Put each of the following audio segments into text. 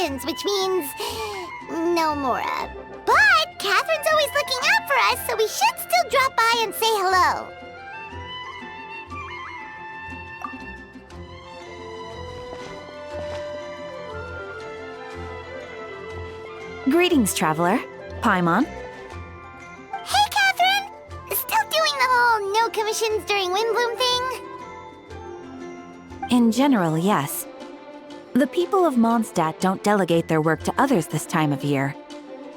vacations, which means no Mora. But Catherine's always looking out for us, so we should still drop by and say hello. Greetings, traveler. Paimon. Hey, Catherine! Still doing the whole no commissions during Windbloom thing? In general, yes. The people of Mondstadt don't delegate their work to others this time of year.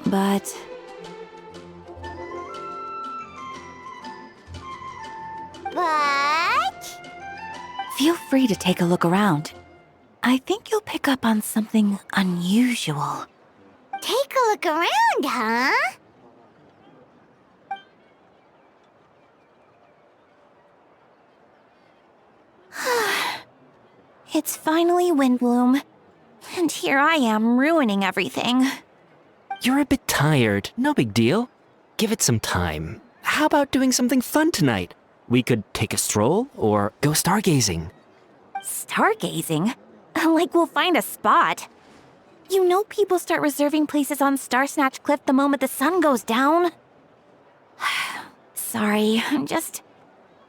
But... feel free to take a look around. I think you'll pick up on something unusual. Take a look around, huh? It's finally Windbloom, and here I am ruining everything. You're a bit tired. No big deal. Give it some time. How about doing something fun tonight? We could take a stroll or go stargazing. Stargazing? Like we'll find a spot. You know people start reserving places on Starsnatch Cliff the moment the sun goes down. Sorry, I'm just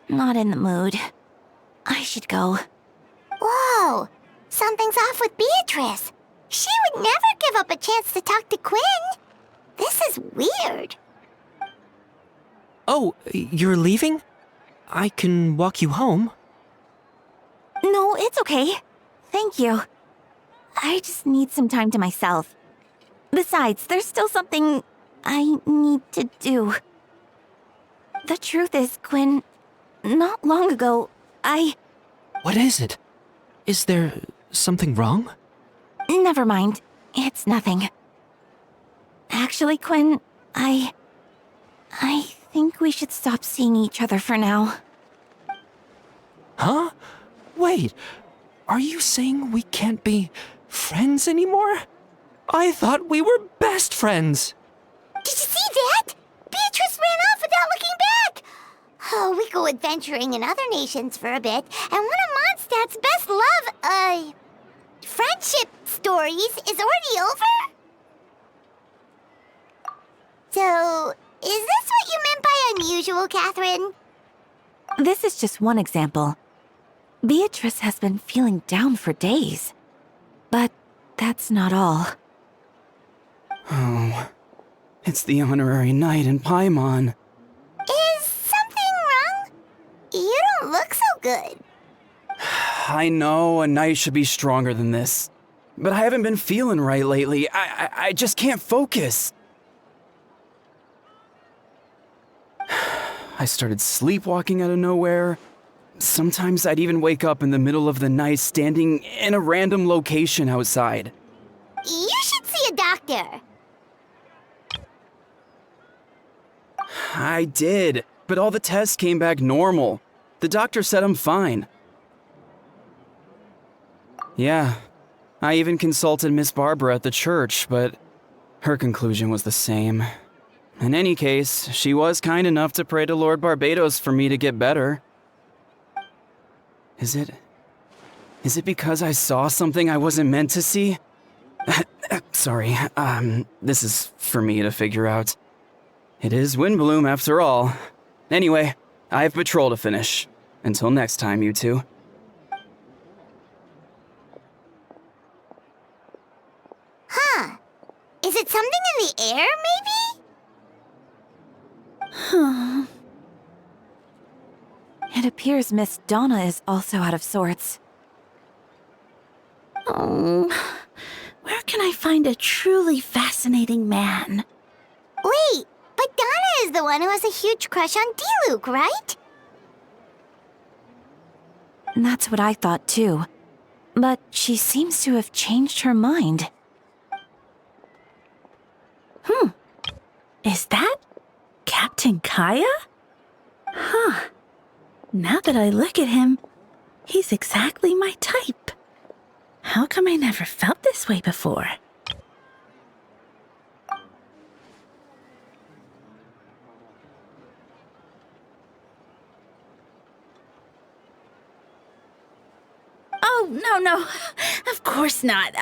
not in the mood. I should go. Whoa! Something's off with Beatrice. She would never give up a chance to talk to Quinn. This is weird. Oh, you're leaving? I can walk you home. No, it's okay. Thank you. I just need some time to myself. Besides, there's still something I need to do. The truth is, Quinn, not long ago, What is it? Is there something wrong? Never mind. It's nothing. Actually, Quinn, I think we should stop seeing each other for now. Huh? Wait, are you saying we can't be friends anymore? I thought we were best friends. Did you see that? Beatrice ran off without looking back. Oh, we go adventuring in other nations for a bit, and one of Mondstadt's best friendship stories is already over? So, is this what you meant by unusual, Catherine? This is just one example. Beatrice has been feeling down for days. But that's not all. Oh, it's the honorary knight in Paimon. Is something wrong? You don't look so good. I know a knight should be stronger than this, but I haven't been feeling right lately. I just can't focus. I started sleepwalking out of nowhere. Sometimes I'd even wake up in the middle of the night standing in a random location outside. You should see a doctor. I did, but all the tests came back normal. The doctor said I'm fine. Yeah, I even consulted Miss Barbara at the church, but her conclusion was the same. In any case, she was kind enough to pray to Lord Barbados for me to get better. Is it because I saw something I wasn't meant to see? Sorry, this is for me to figure out. It is Windbloom after all. Anyway, I have patrol to finish. Until next time, you two. Huh. Is it something in the air, maybe? It appears Miss Donna is also out of sorts. Oh, where can I find a truly fascinating man? Wait, but Donna is the one who has a huge crush on Diluc, right? That's what I thought too. But she seems to have changed her mind. Is that Captain Kaya? Huh. Now that I look at him, he's exactly my type. How come I never felt this way before? Oh, no. Of course not.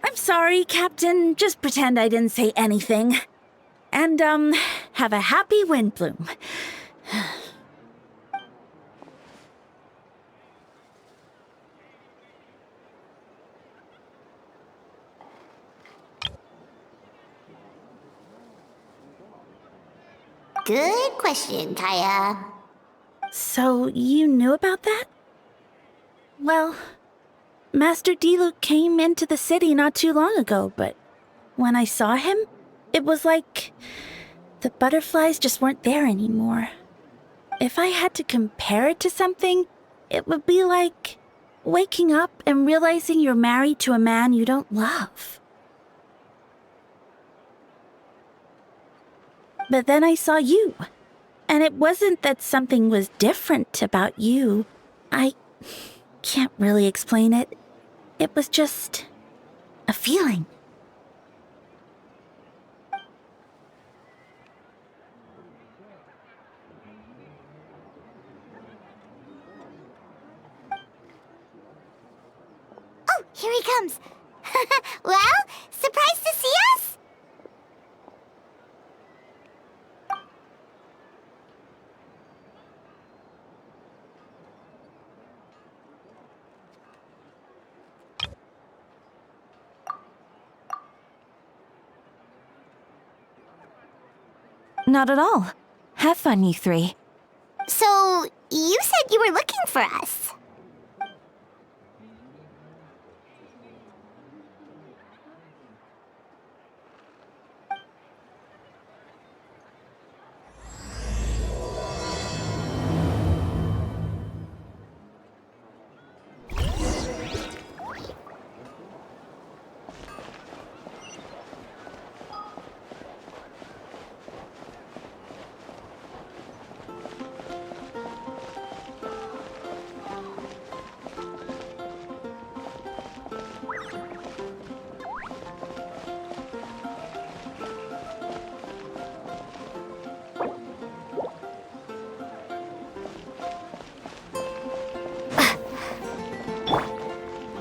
I'm sorry, Captain. Just pretend I didn't say anything. And, have a happy wind bloom. Good question, Kaya. So, you knew about that? Well, Master Diluc came into the city not too long ago, but when I saw him, it was like the butterflies just weren't there anymore. If I had to compare it to something, it would be like waking up and realizing you're married to a man you don't love. But then I saw you, and it wasn't that something was different about you. I can't really explain it. It was just a feeling. Oh, here he comes. Well, surprised to see us? Not at all. Have fun, you three. So, you said you were looking for us.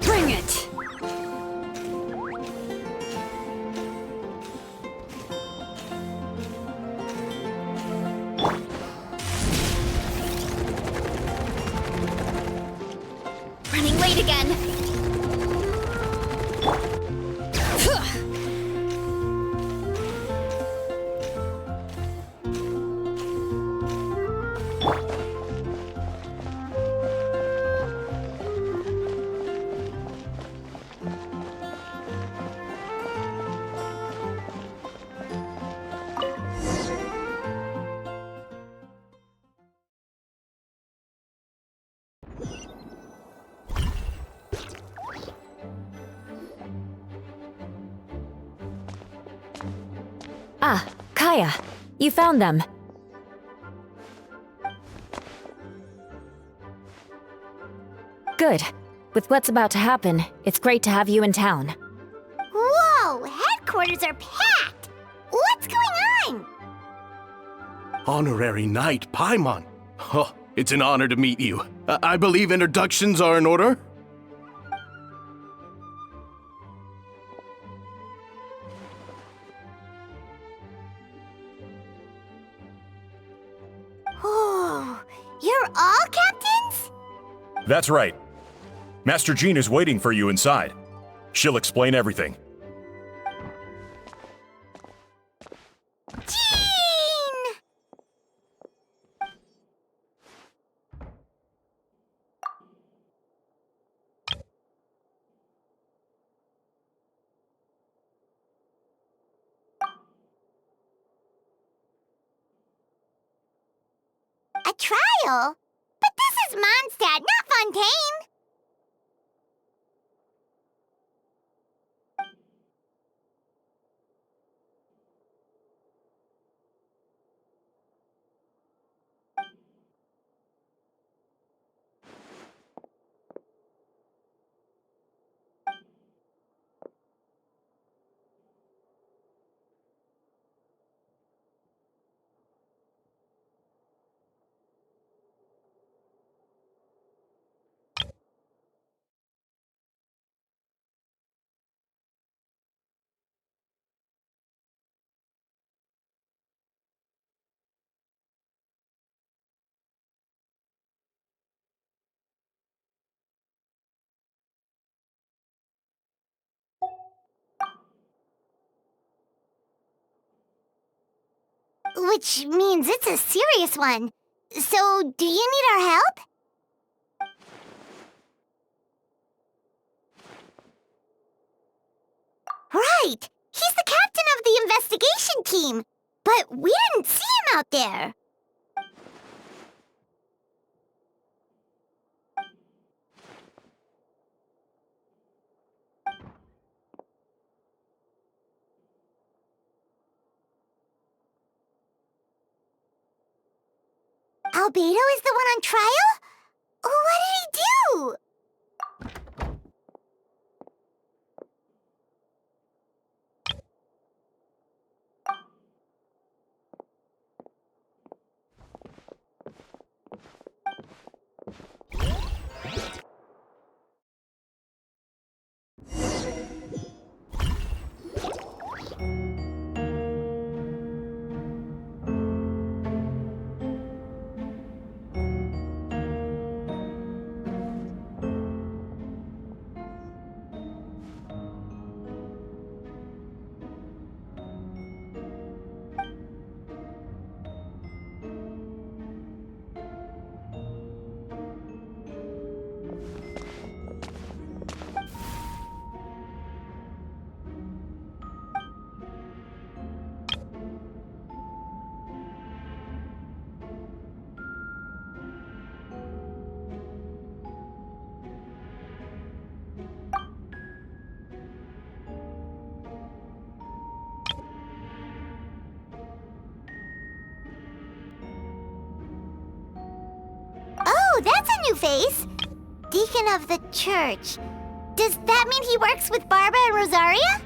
Bring it! Running late again. Ah, Kaya. You found them. Good. With what's about to happen, it's great to have you in town. Whoa, headquarters are packed. What's going on? Honorary Knight Paimon. Oh, it's an honor to meet you. I believe introductions are in order? Oh, you're all captains? That's right. Master Jean is waiting for you inside. She'll explain everything. Jean! A trial? But this is Mondstadt, not Fontaine. which means it's a serious one. So, do you need our help? Right! He's the captain of the investigation team! But we didn't see him out there! Albedo is the one on trial? What did he do? Oh, that's a new face! Deacon of the church. Does that mean he works with Barbara and Rosaria?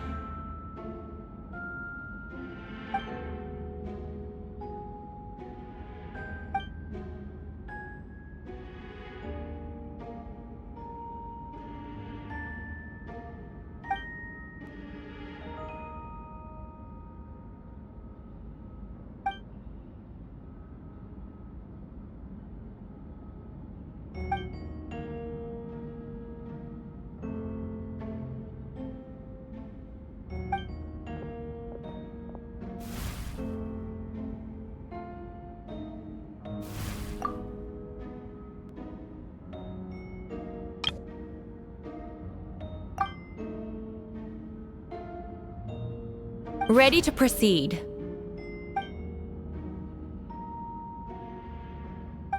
Ready to proceed.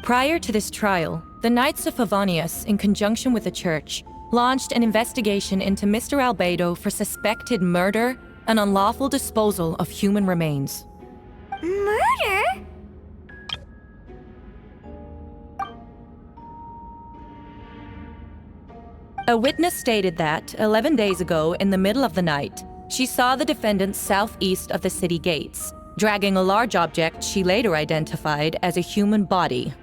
Prior to this trial, the Knights of Favonius, in conjunction with the Church, launched an investigation into Mr. Albedo for suspected murder and unlawful disposal of human remains. Murder? A witness stated that, 11 days ago, in the middle of the night, she saw the defendant southeast of the city gates, dragging a large object she later identified as a human body.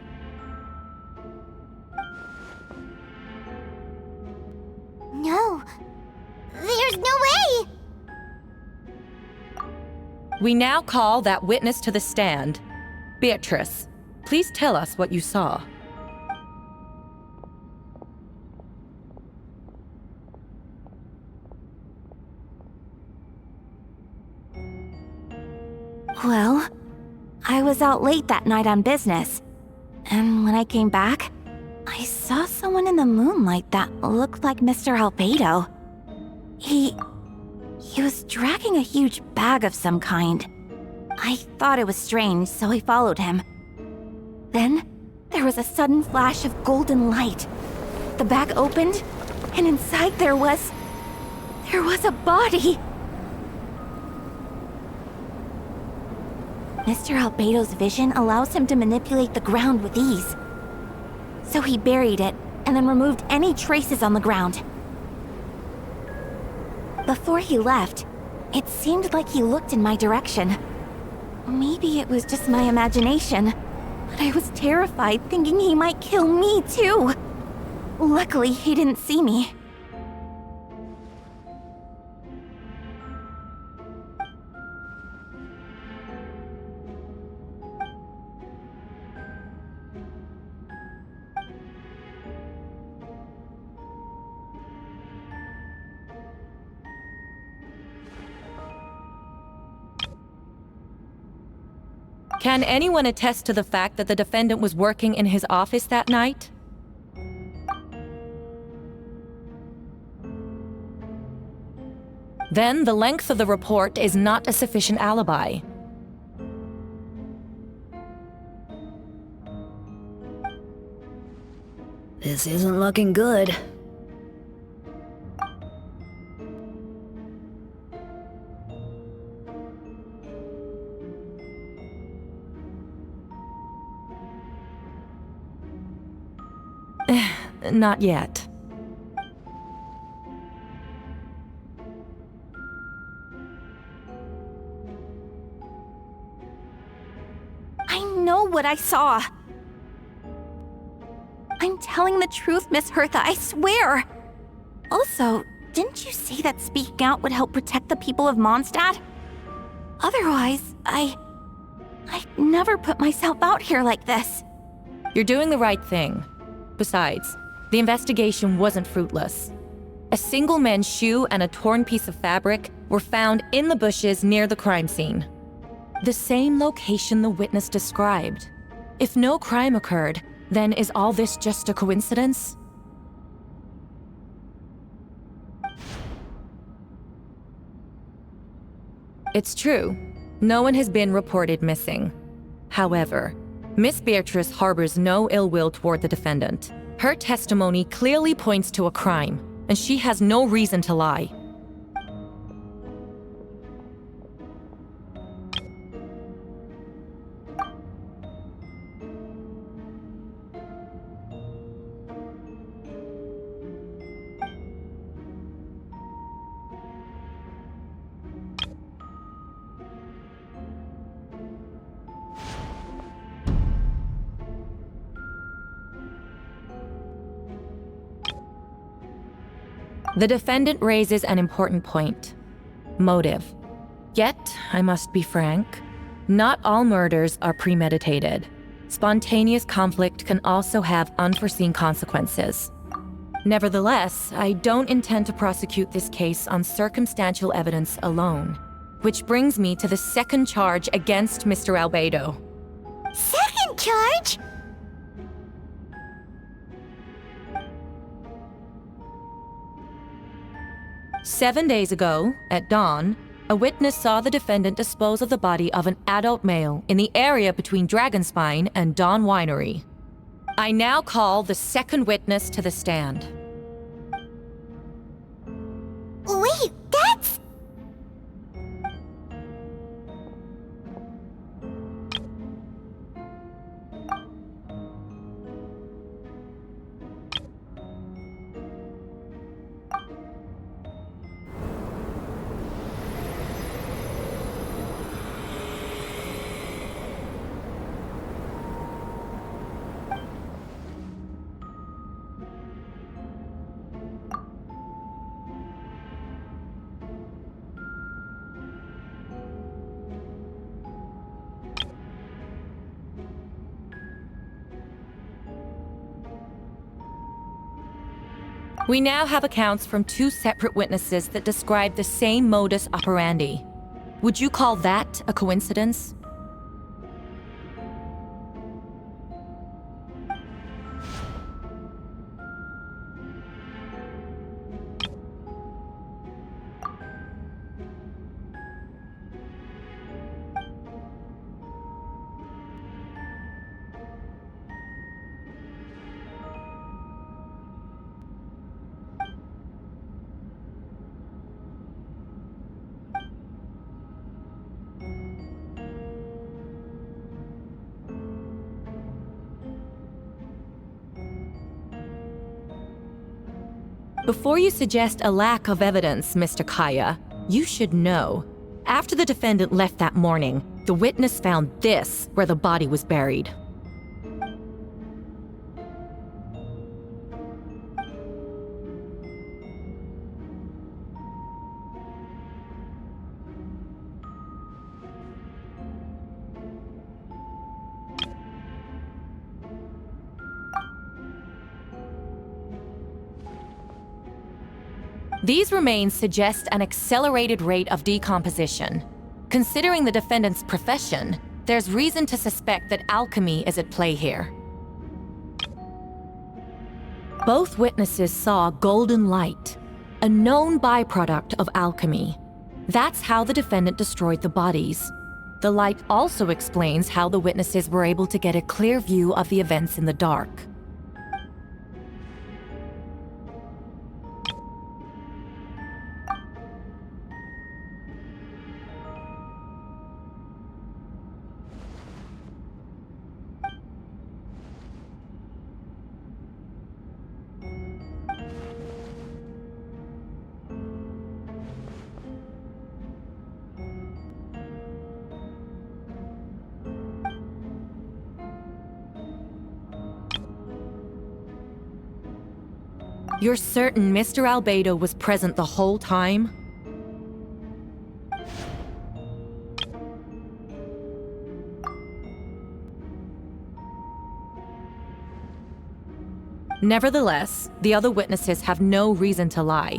No. There's no way! We now call that witness to the stand. Beatrice, please tell us what you saw. Well, I was out late that night on business. And when I came back, I saw someone in the moonlight that looked like Mr. Albedo. He was dragging a huge bag of some kind. I thought it was strange, so I followed him. Then, there was a sudden flash of golden light. The bag opened, and inside there was a body! Mr. Albedo's vision allows him to manipulate the ground with ease. So he buried it, and then removed any traces on the ground. Before he left, it seemed like he looked in my direction. Maybe it was just my imagination, but I was terrified thinking he might kill me too. Luckily, he didn't see me. Can anyone attest to the fact that the defendant was working in his office that night? Then the length of the report is not a sufficient alibi. This isn't looking good. Not yet. I know what I saw. I'm telling the truth, Miss Hertha, I swear. Also, didn't you say that speaking out would help protect the people of Mondstadt? Otherwise, I'd never put myself out here like this. You're doing the right thing. Besides, the investigation wasn't fruitless. A single man's shoe and a torn piece of fabric were found in the bushes near the crime scene. The same location the witness described. If no crime occurred, then is all this just a coincidence? It's true. No one has been reported missing. However, Miss Beatrice harbors no ill will toward the defendant. Her testimony clearly points to a crime, and she has no reason to lie. The defendant raises an important point: motive. Yet, I must be frank, not all murders are premeditated. Spontaneous conflict can also have unforeseen consequences. Nevertheless, I don't intend to prosecute this case on circumstantial evidence alone. Which brings me to the second charge against Mr. Albedo. Second charge? "7 days ago, at dawn, a witness saw the defendant dispose of the body of an adult male in the area between Dragonspine and Dawn Winery. I now call the second witness to the stand." Wait, that's... We now have accounts from 2 separate witnesses that describe the same modus operandi. Would you call that a coincidence? Before you suggest a lack of evidence, Mr. Kaya, you should know. After the defendant left that morning, the witness found this where the body was buried. These remains suggest an accelerated rate of decomposition. Considering the defendant's profession, There's reason to suspect that alchemy is at play here. Both witnesses saw golden light, a known byproduct of alchemy. That's how the defendant destroyed the bodies. The light also explains how the witnesses were able to get a clear view of the events in the dark. You're certain Mr. Albedo was present the whole time? Nevertheless, the other witnesses have no reason to lie.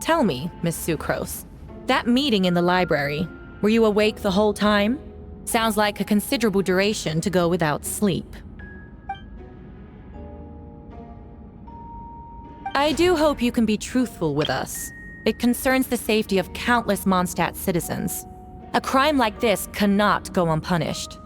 Tell me, Miss Sucrose, that meeting in the library, were you awake the whole time? Sounds like a considerable duration to go without sleep. I do hope you can be truthful with us. It concerns the safety of countless Mondstadt citizens. A crime like this cannot go unpunished.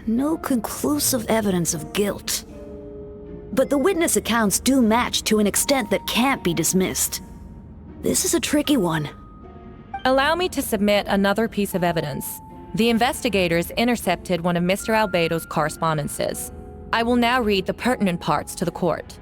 No conclusive evidence of guilt. But the witness accounts do match to an extent that can't be dismissed. This is a tricky one. Allow me to submit another piece of evidence. The investigators intercepted one of Mr. Albedo's correspondences. I will now read the pertinent parts to the court.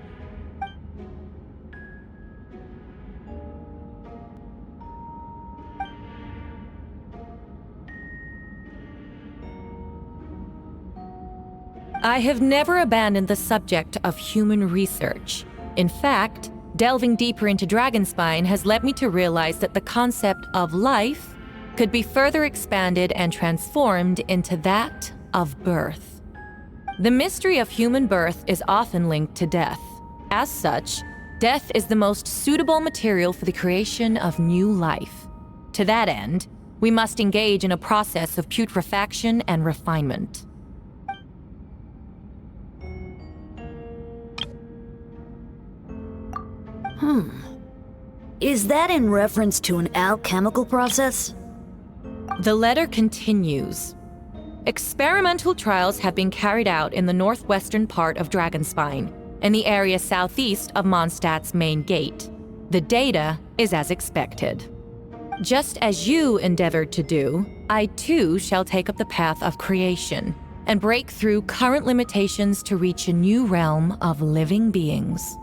I have never abandoned the subject of human research. In fact, delving deeper into Dragonspine has led me to realize that the concept of life could be further expanded and transformed into that of birth. The mystery of human birth is often linked to death. As such, death is the most suitable material for the creation of new life. To that end, we must engage in a process of putrefaction and refinement. Is that in reference to an alchemical process? The letter continues. Experimental trials have been carried out in the northwestern part of Dragonspine, in the area southeast of Mondstadt's main gate. The data is as expected. Just as you endeavored to do, I too shall take up the path of creation and break through current limitations to reach a new realm of living beings.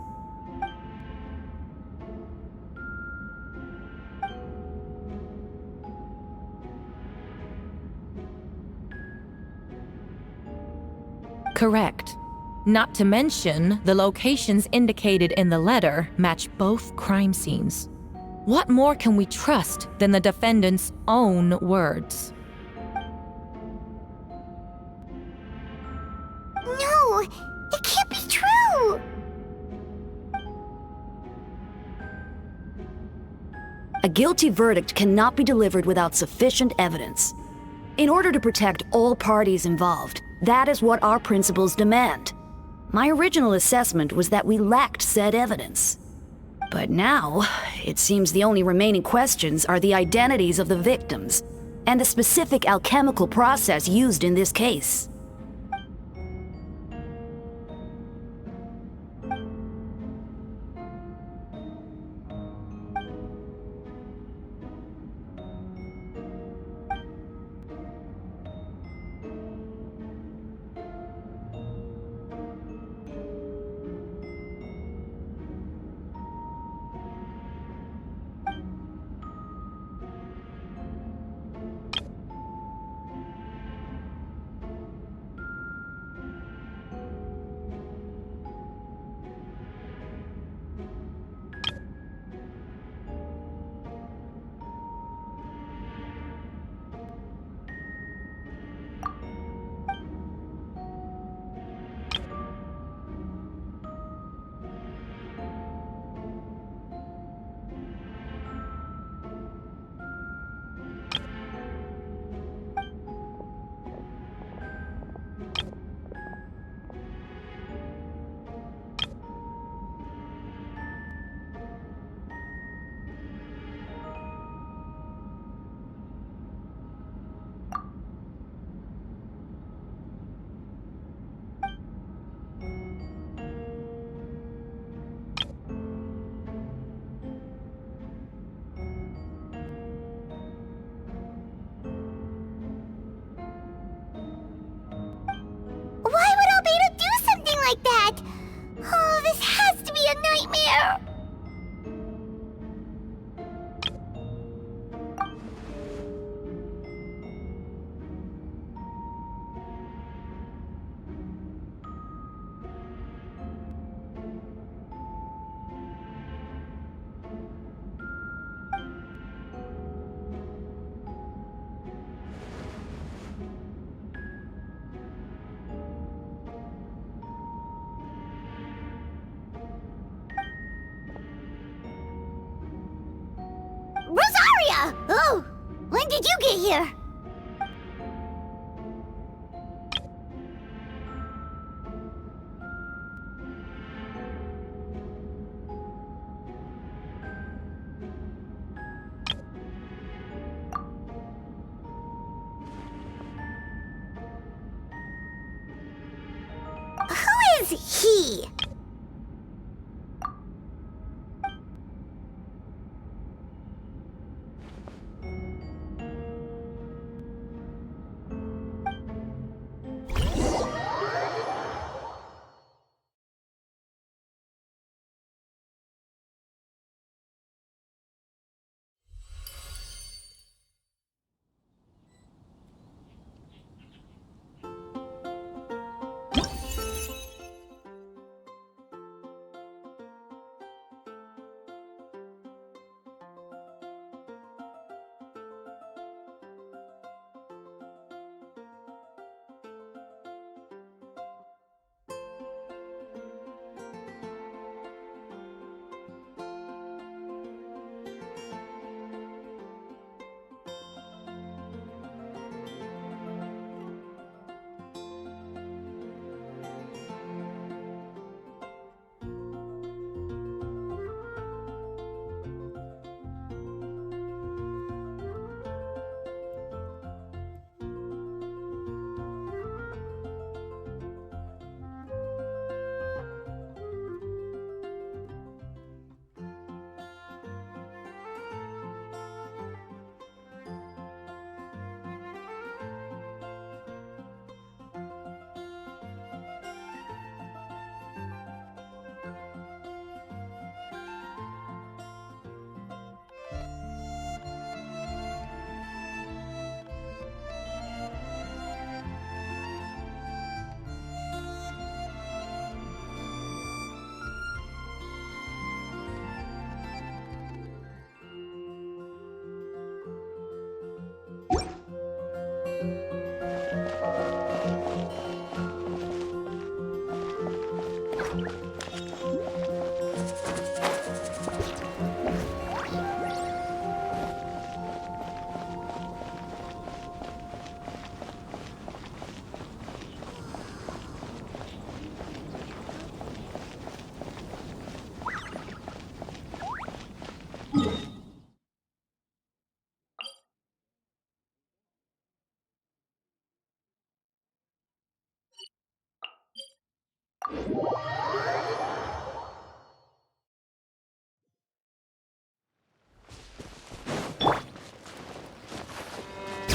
Correct. Not to mention, the locations indicated in the letter match both crime scenes. What more can we trust than the defendant's own words? No, it can't be true. A guilty verdict cannot be delivered without sufficient evidence. In order to protect all parties involved, that is what our principles demand. My original assessment was that we lacked said evidence. But now, it seems the only remaining questions are the identities of the victims and the specific alchemical process used in this case. like that. Oh, this has to be a nightmare. Rosaria! Oh, when did you get here? Who is he?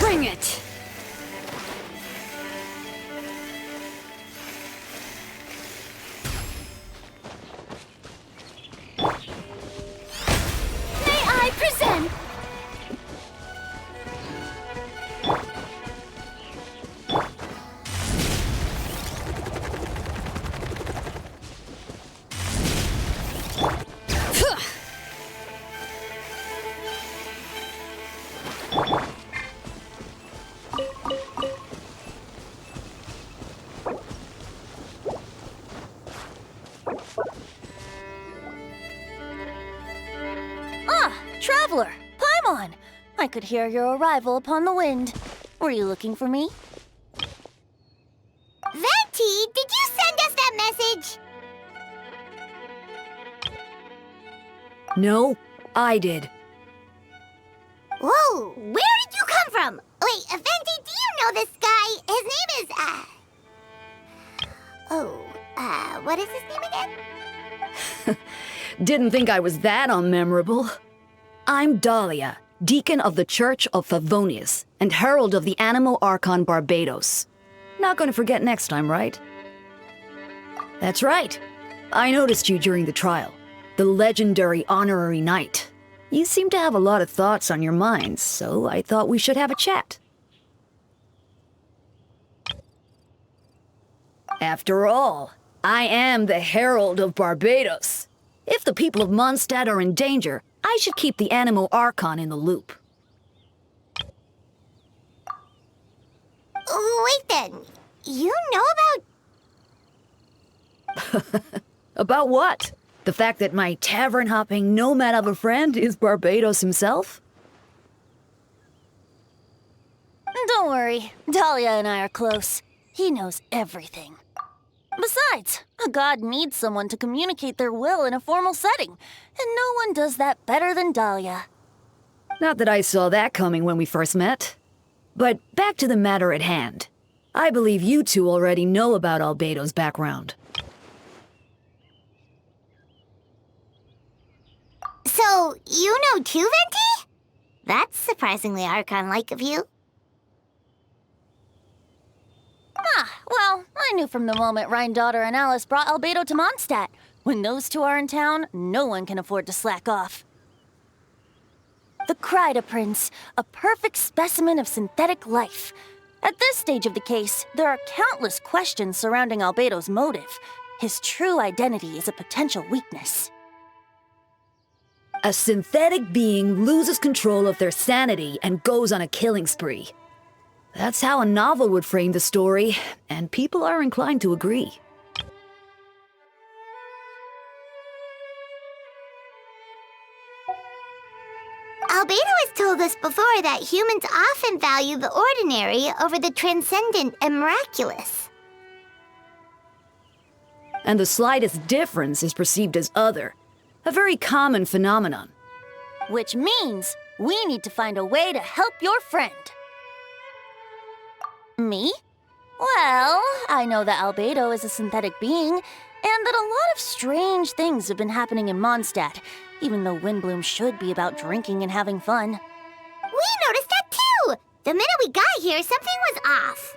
Bring it! May I present? Traveler, Paimon! I could hear your arrival upon the wind. Were you looking for me? Venti, did you send us that message? No, I did. Whoa, where did you come from? Wait, Venti, do you know this guy? His name is, what is his name again? Didn't think I was that unmemorable. I'm Dahlia, Deacon of the Church of Favonius and Herald of the Animo Archon Barbados. Not gonna forget next time, right? That's right. I noticed you during the trial. The legendary honorary knight. You seem to have a lot of thoughts on your mind, so I thought we should have a chat. After all, I am the Herald of Barbados. If the people of Mondstadt are in danger, I should keep the Animo Archon in the loop. Wait then, you know about... About what? The fact that my tavern-hopping nomad of a friend is Barbados himself? Don't worry, Dahlia and I are close. He knows everything. Besides, a god needs someone to communicate their will in a formal setting, and no one does that better than Dahlia. Not that I saw that coming when we first met. But back to the matter at hand. I believe you two already know about Albedo's background. So, you know too, Venti? That's surprisingly Archon-like of you. Well, I knew from the moment Rhine-Daughter and Alice brought Albedo to Mondstadt. When those two are in town, no one can afford to slack off. The Kryda Prince, a perfect specimen of synthetic life. At this stage of the case, there are countless questions surrounding Albedo's motive. His true identity is a potential weakness. A synthetic being loses control of their sanity and goes on a killing spree. That's how a novel would frame the story, and people are inclined to agree. Albedo has told us before that humans often value the ordinary over the transcendent and miraculous. And the slightest difference is perceived as other. A very common phenomenon. Which means we need to find a way to help your friend. Me? Well, I know that Albedo is a synthetic being, and that a lot of strange things have been happening in Mondstadt, even though Windbloom should be about drinking and having fun. We noticed that too! The minute we got here, something was off.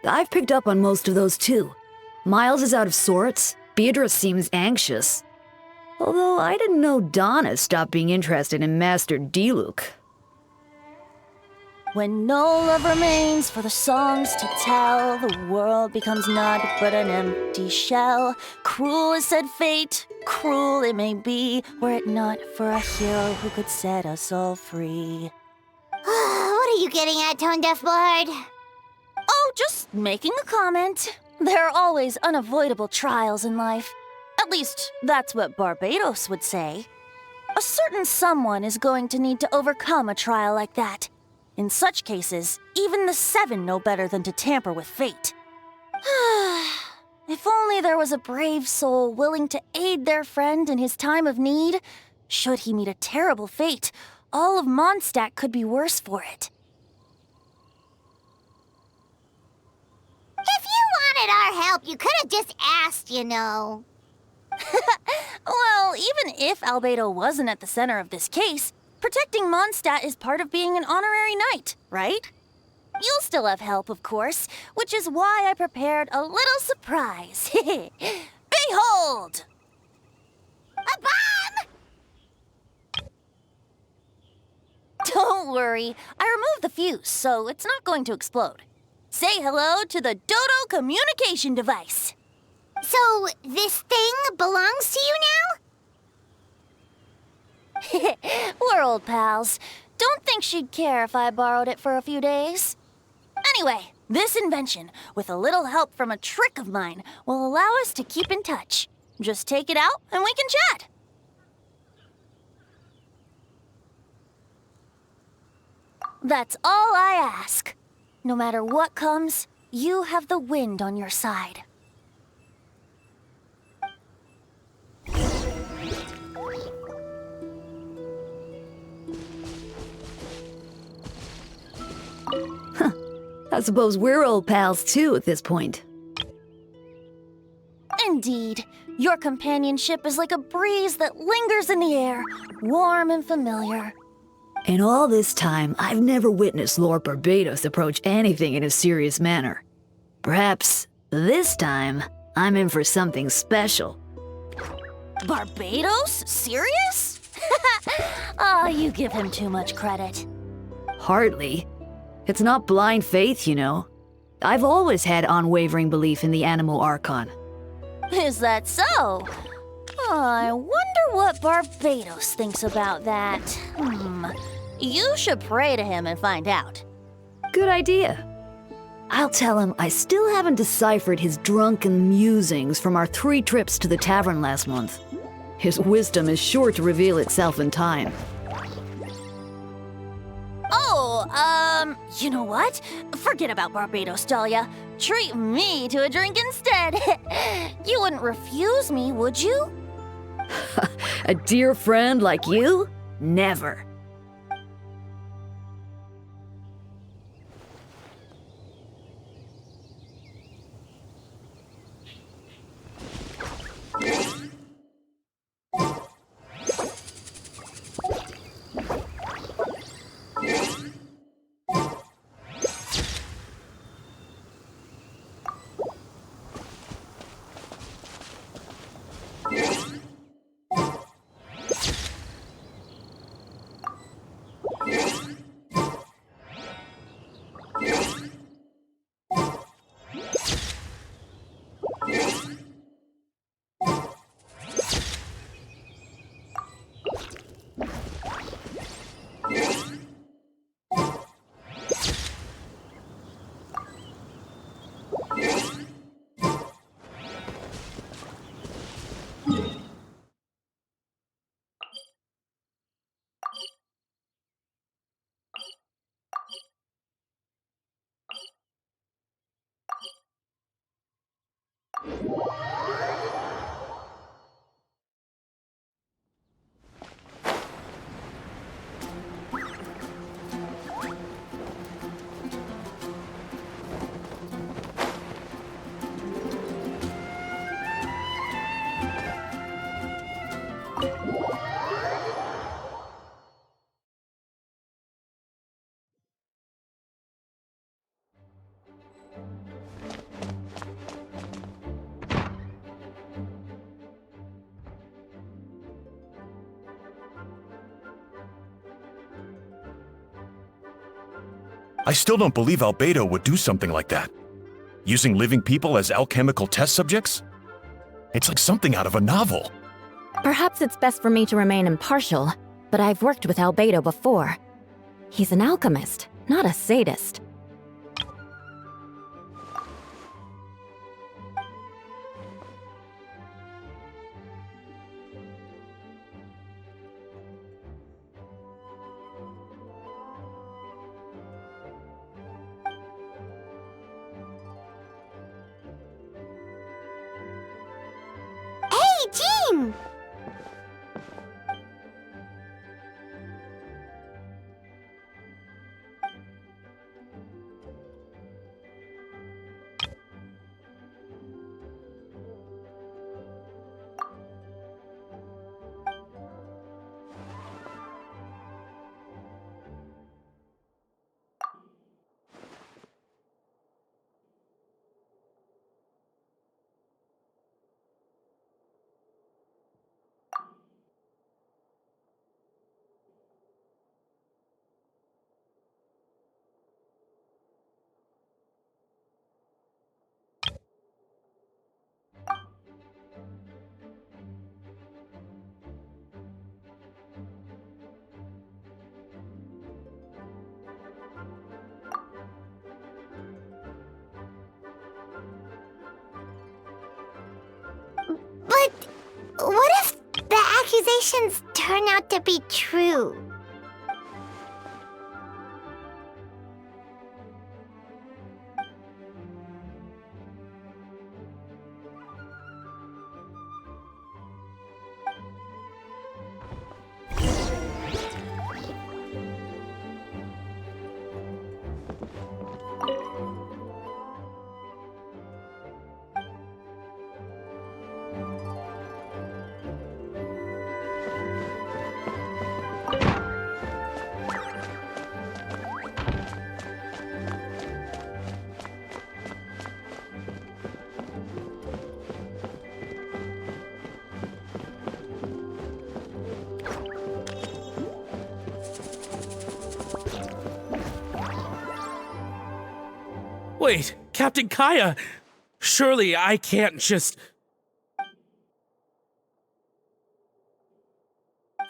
I've picked up on most of those too. Miles is out of sorts. Beatrice seems anxious. Although I didn't know Donna stopped being interested in Master Diluc. When no love remains for the songs to tell, the world becomes naught but an empty shell. Cruel is said fate, cruel it may be, were it not for a hero who could set us all free. What are you getting at, Tone Deaf Bard? Oh, just making a comment. There are always unavoidable trials in life. At least, that's what Barbados would say. A certain someone is going to need to overcome a trial like that. In such cases, even the Seven know better than to tamper with fate. If only there was a brave soul willing to aid their friend in his time of need. Should he meet a terrible fate, all of Mondstadt could be worse for it. If you wanted our help, you could have just asked, you know. Well, even if Albedo wasn't at the center of this case, protecting Mondstadt is part of being an honorary knight, right? You'll still have help, of course, which is why I prepared a little surprise. Behold! A bomb! Don't worry, I removed the fuse, so it's not going to explode. Say hello to the Dodo communication device. So, this thing belongs to you now? We're old pals. Don't think she'd care if I borrowed it for a few days. Anyway, this invention, with a little help from a trick of mine, will allow us to keep in touch. Just take it out and we can chat. That's all I ask. No matter what comes, you have the wind on your side. I suppose we're old pals too at this point. Indeed. Your companionship is like a breeze that lingers in the air, warm and familiar. In all this time, I've never witnessed Lord Barbados approach anything in a serious manner. Perhaps this time, I'm in for something special. Barbados? Serious? Oh, you give him too much credit. Hardly. It's not blind faith, you know. I've always had unwavering belief in the animal archon. Is that so? Oh, I wonder what Barbados thinks about that. You should pray to him and find out. Good idea. I'll tell him I still haven't deciphered his drunken musings from our 3 trips to the tavern last month. His wisdom is sure to reveal itself in time. Oh, you know what? Forget about Barbados, Dahlia. Treat me to a drink instead. You wouldn't refuse me, would you? A dear friend like you? Never. I still don't believe Albedo would do something like that. Using living people as alchemical test subjects? It's like something out of a novel. Perhaps it's best for me to remain impartial, but I've worked with Albedo before. He's an alchemist, not a sadist. Hey, Jean! But what if the accusations turn out to be true? Wait, Captain Kaya! Surely I can't just...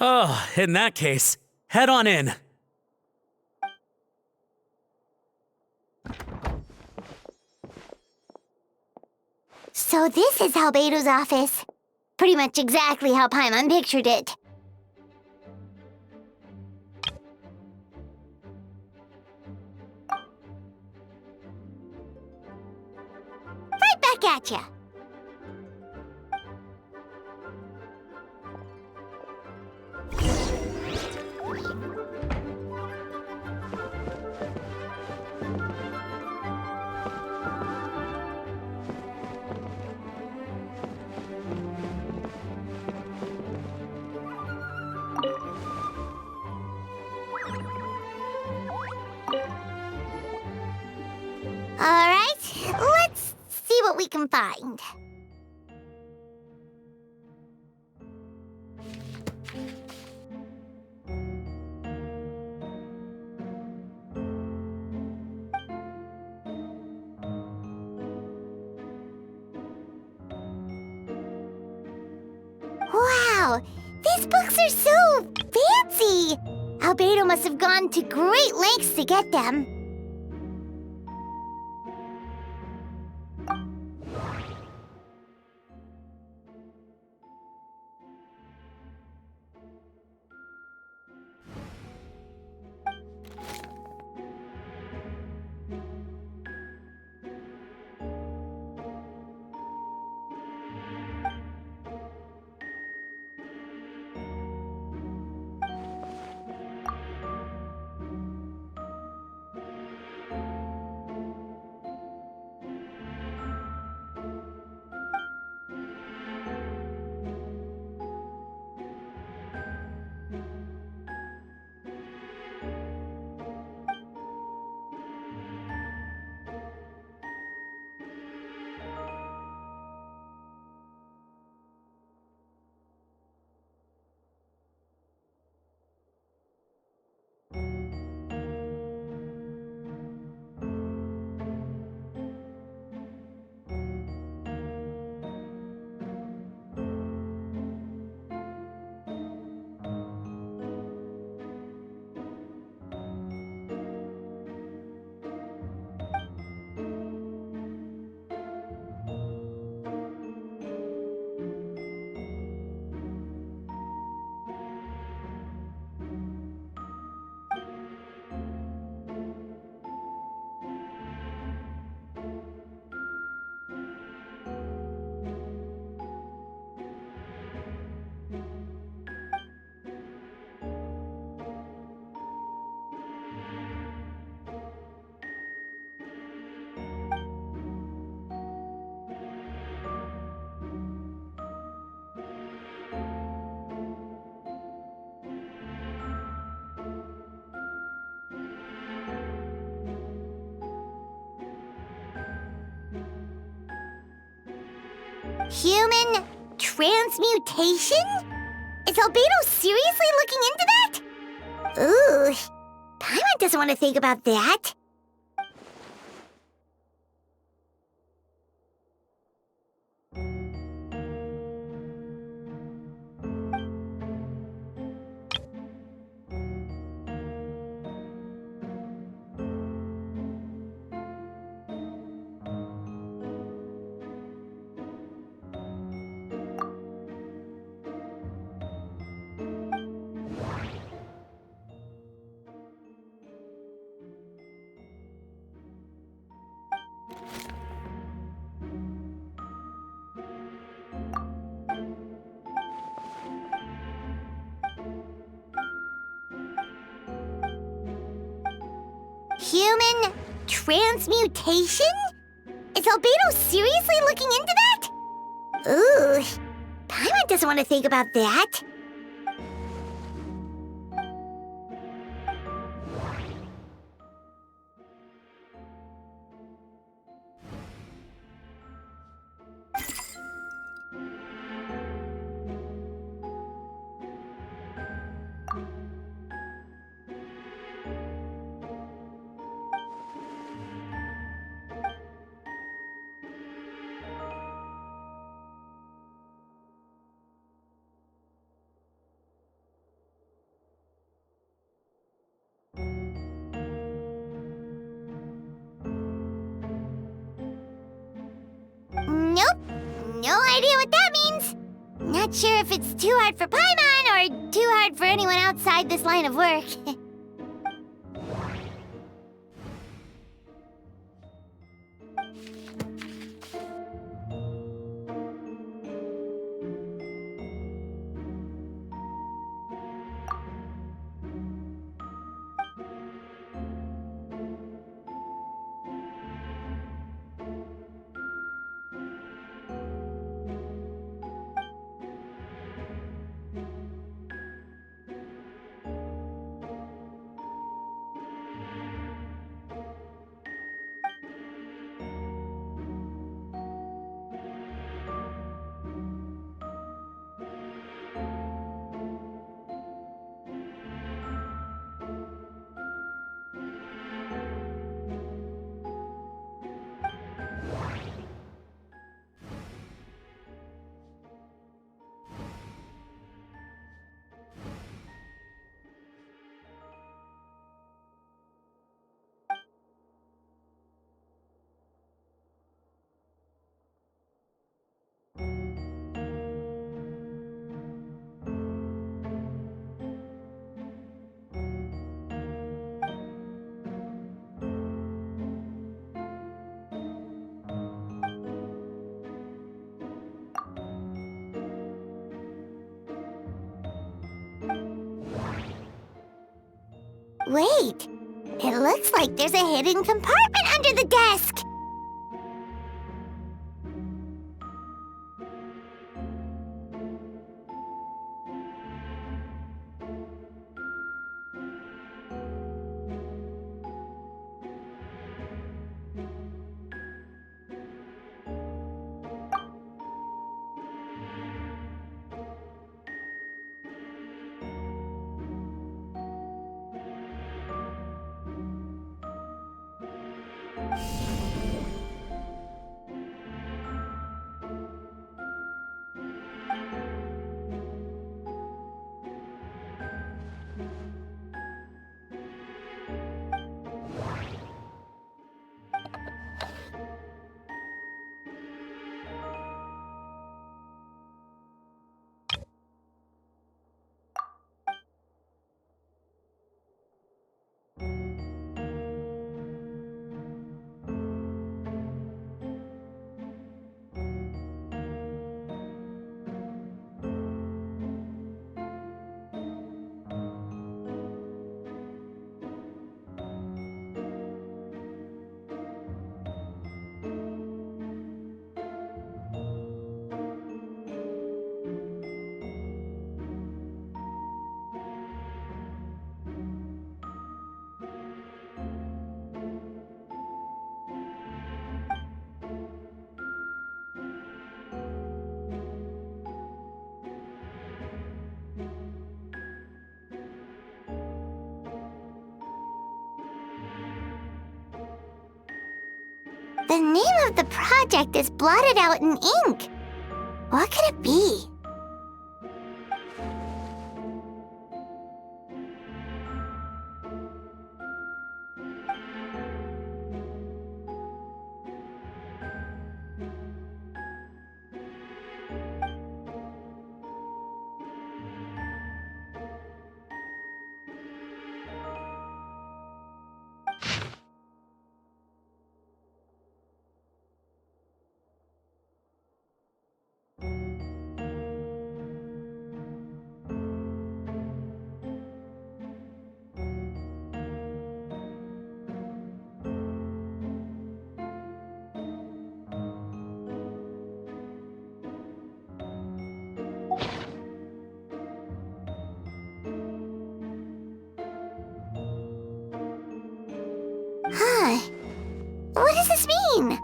Oh, in that case, head on in. So this is Albedo's office. Pretty much exactly how Paimon pictured it. Right back at ya. All right, let's see what we can find. Wow, these books are so fancy! Albedo must have gone to great lengths to get them. Human transmutation? Is Albedo seriously looking into that? Ooh, Paimon doesn't want to think about that. Human transmutation? Is Albedo seriously looking into that? Ooh, Paimon doesn't want to think about that. idea what that means. Not sure if it's too hard for Paimon or too hard for anyone outside this line of work. Wait, it looks like there's a hidden compartment under the desk. The name of the project is blotted out in ink. What could it be? Huh. What does this mean?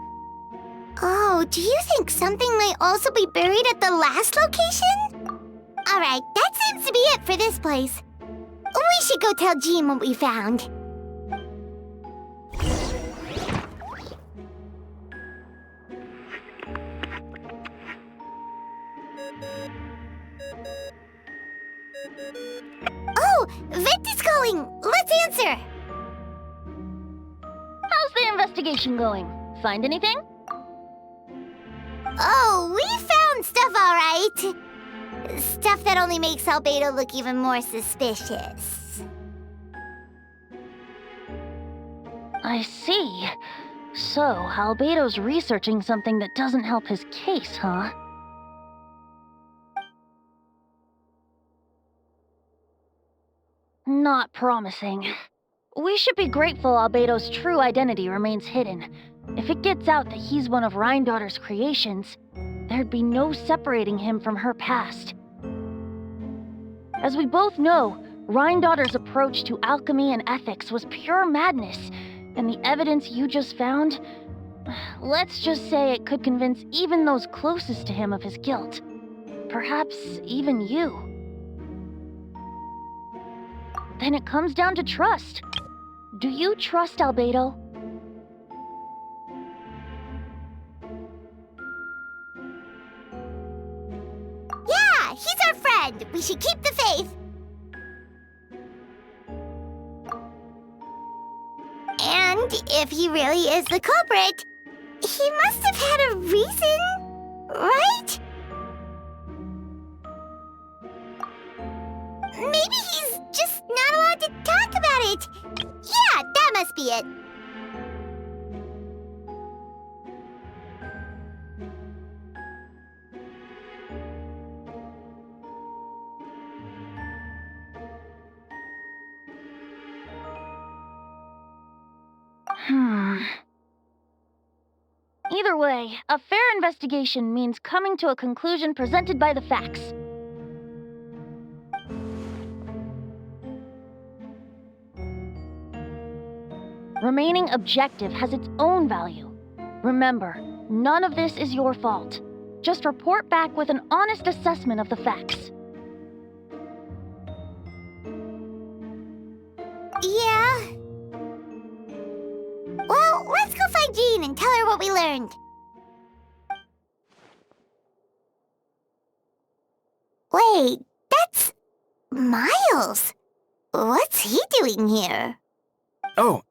Oh, do you think something might also be buried at the last location? Alright, that seems to be it for this place. We should go tell Jean what we found. Oh, Vent is calling! Let's answer! How's the investigation going? Find anything? Oh, we found fun stuff, all right. Stuff that only makes Albedo look even more suspicious. I see. So, Albedo's researching something that doesn't help his case, huh? Not promising. We should be grateful Albedo's true identity remains hidden. If it gets out that he's one of Rhindaughter's creations, there'd be no separating him from her past. As we both know, Rhindaughter's approach to alchemy and ethics was pure madness, and the evidence you just found, let's just say it could convince even those closest to him of his guilt. Perhaps even you. Then it comes down to trust. Do you trust Albedo? Yeah, he's our friend. We should keep the faith. And if he really is the culprit, he must have had a reason, right? Maybe he's just not allowed to talk about it. Yeah, that must be it. Either way, a fair investigation means coming to a conclusion presented by the facts. Remaining objective has its own value. Remember, none of this is your fault. Just report back with an honest assessment of the facts. Yeah. Well, let's go find Jean and tell her what we learned. Wait, that's Miles. What's he doing here? Oh,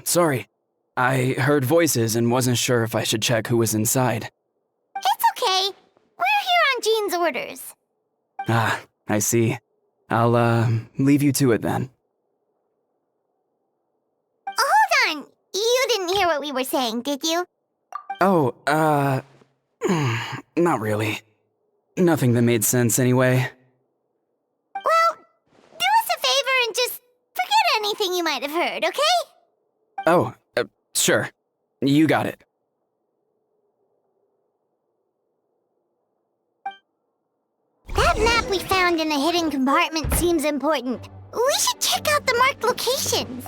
sorry. I heard voices and wasn't sure if I should check who was inside. It's okay. We're here on Jean's orders. Ah, I see. I'll, leave you to it then. Hold on. You didn't hear what we were saying, did you? Oh, not really. Nothing that made sense anyway. Well, do us a favor and just forget anything you might have heard, okay? Oh, sure. You got it. That map we found in the hidden compartment seems important. We should check out the marked locations.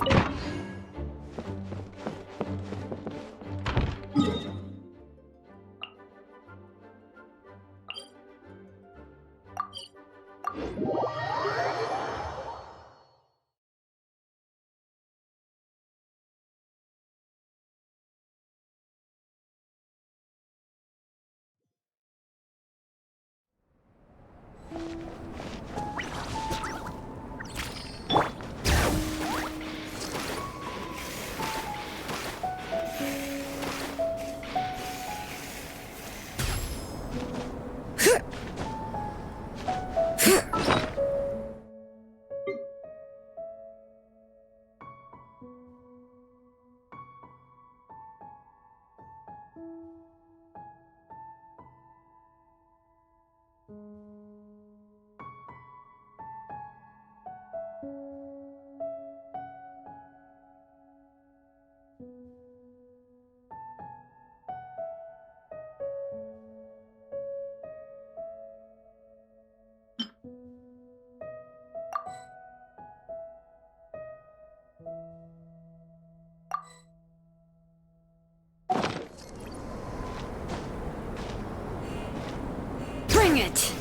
Bring it!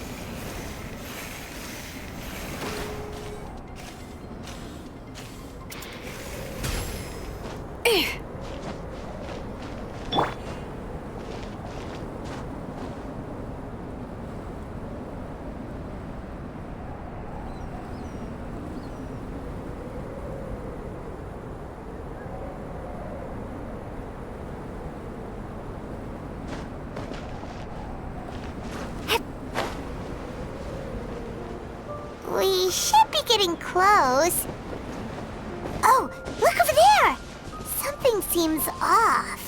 should be getting close. Oh, look over there! Something seems off.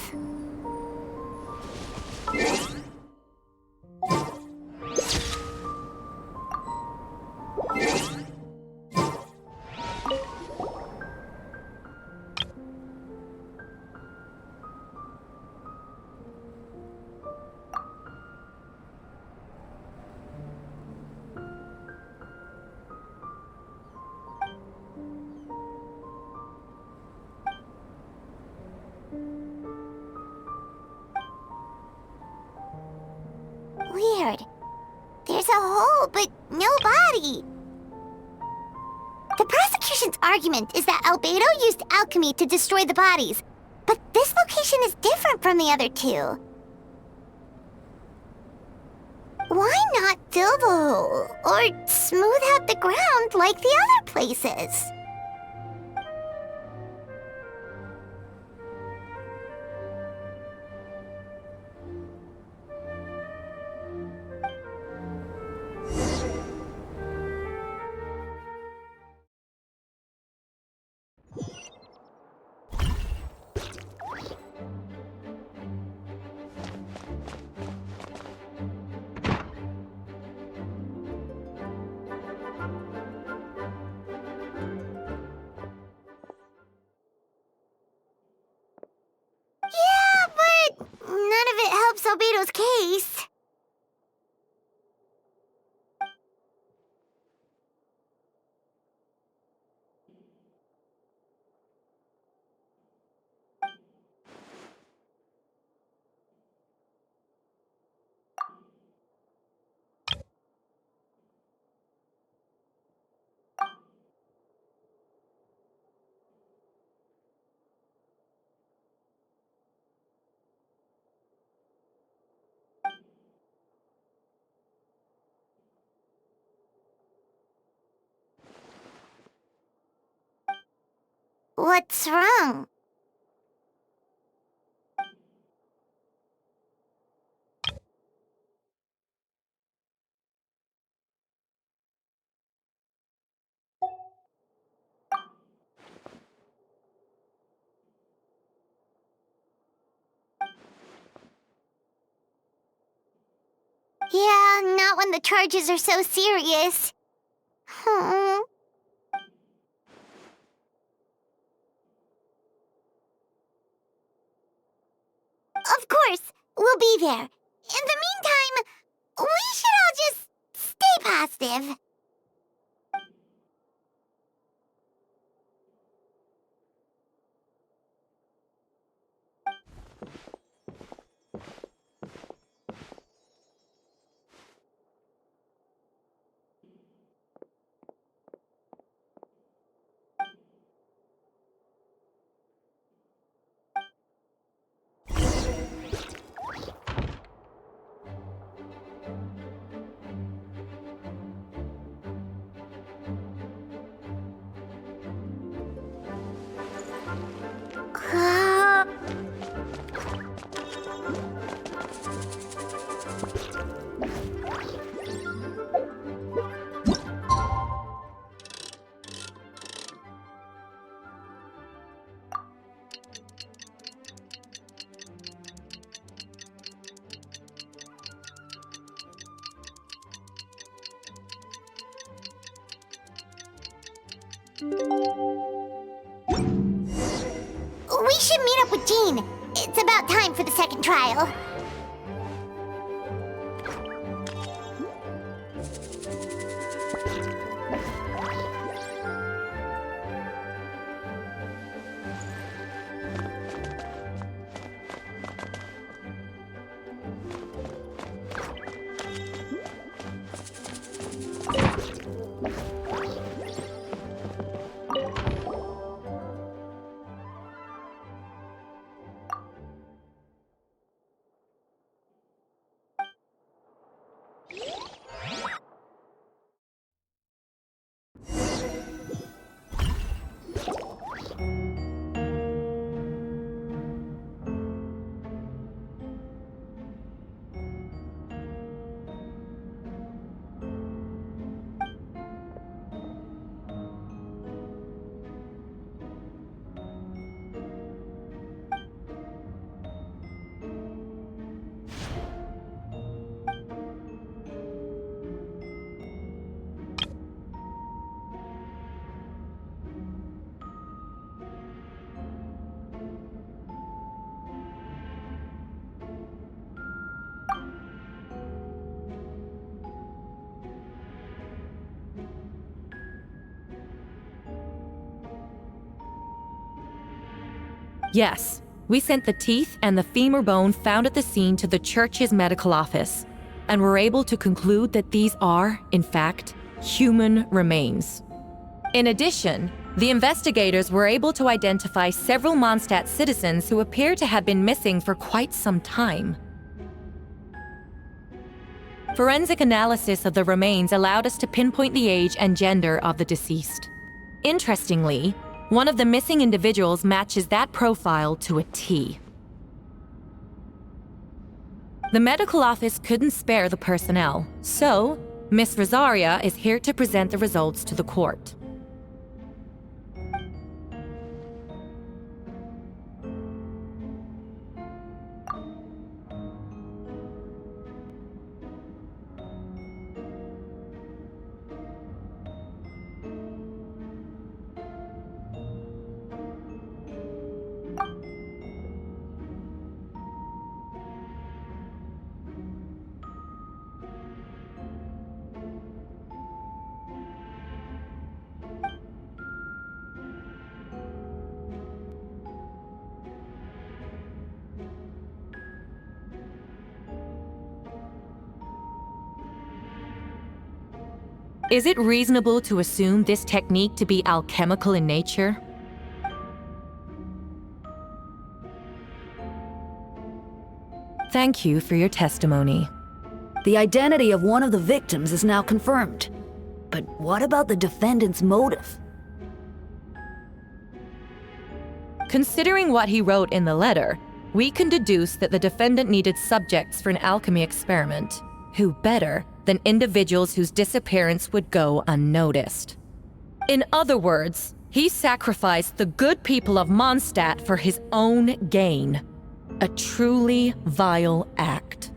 Weird. There's a hole, but no body. The prosecution's argument is that Albedo used alchemy to destroy the bodies, but this location is different from the other two. Why not fill the hole, or smooth out the ground like the other places? Yeah, but none of it helps Albedo's case. What's wrong? Yeah, not when the charges are so serious. Hmm. Of course, we'll be there. In the meantime, we should all just stay positive. We should meet up with Jean. It's about time for the second trial. Yes, we sent the teeth and the femur bone found at the scene to the church's medical office, and were able to conclude that these are, in fact, human remains. In addition, the investigators were able to identify several Mondstadt citizens who appear to have been missing for quite some time. Forensic analysis of the remains allowed us to pinpoint the age and gender of the deceased. Interestingly, one of the missing individuals matches that profile to a T. The medical office couldn't spare the personnel, so Miss Rosaria is here to present the results to the court. Is it reasonable to assume this technique to be alchemical in nature? Thank you for your testimony. The identity of one of the victims is now confirmed. But what about the defendant's motive? Considering what he wrote in the letter, we can deduce that the defendant needed subjects for an alchemy experiment. Who better than individuals whose disappearance would go unnoticed? In other words, he sacrificed the good people of Mondstadt for his own gain. A truly vile act.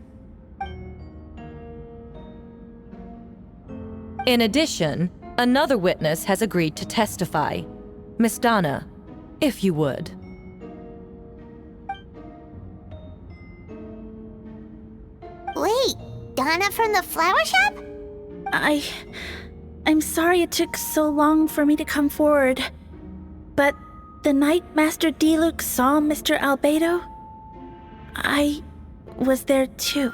In addition, another witness has agreed to testify. Miss Donna, if you would. Wait, Donna from the flower shop? I'm sorry it took so long for me to come forward. But the night Master D-Luke saw Mr. Albedo, I was there too.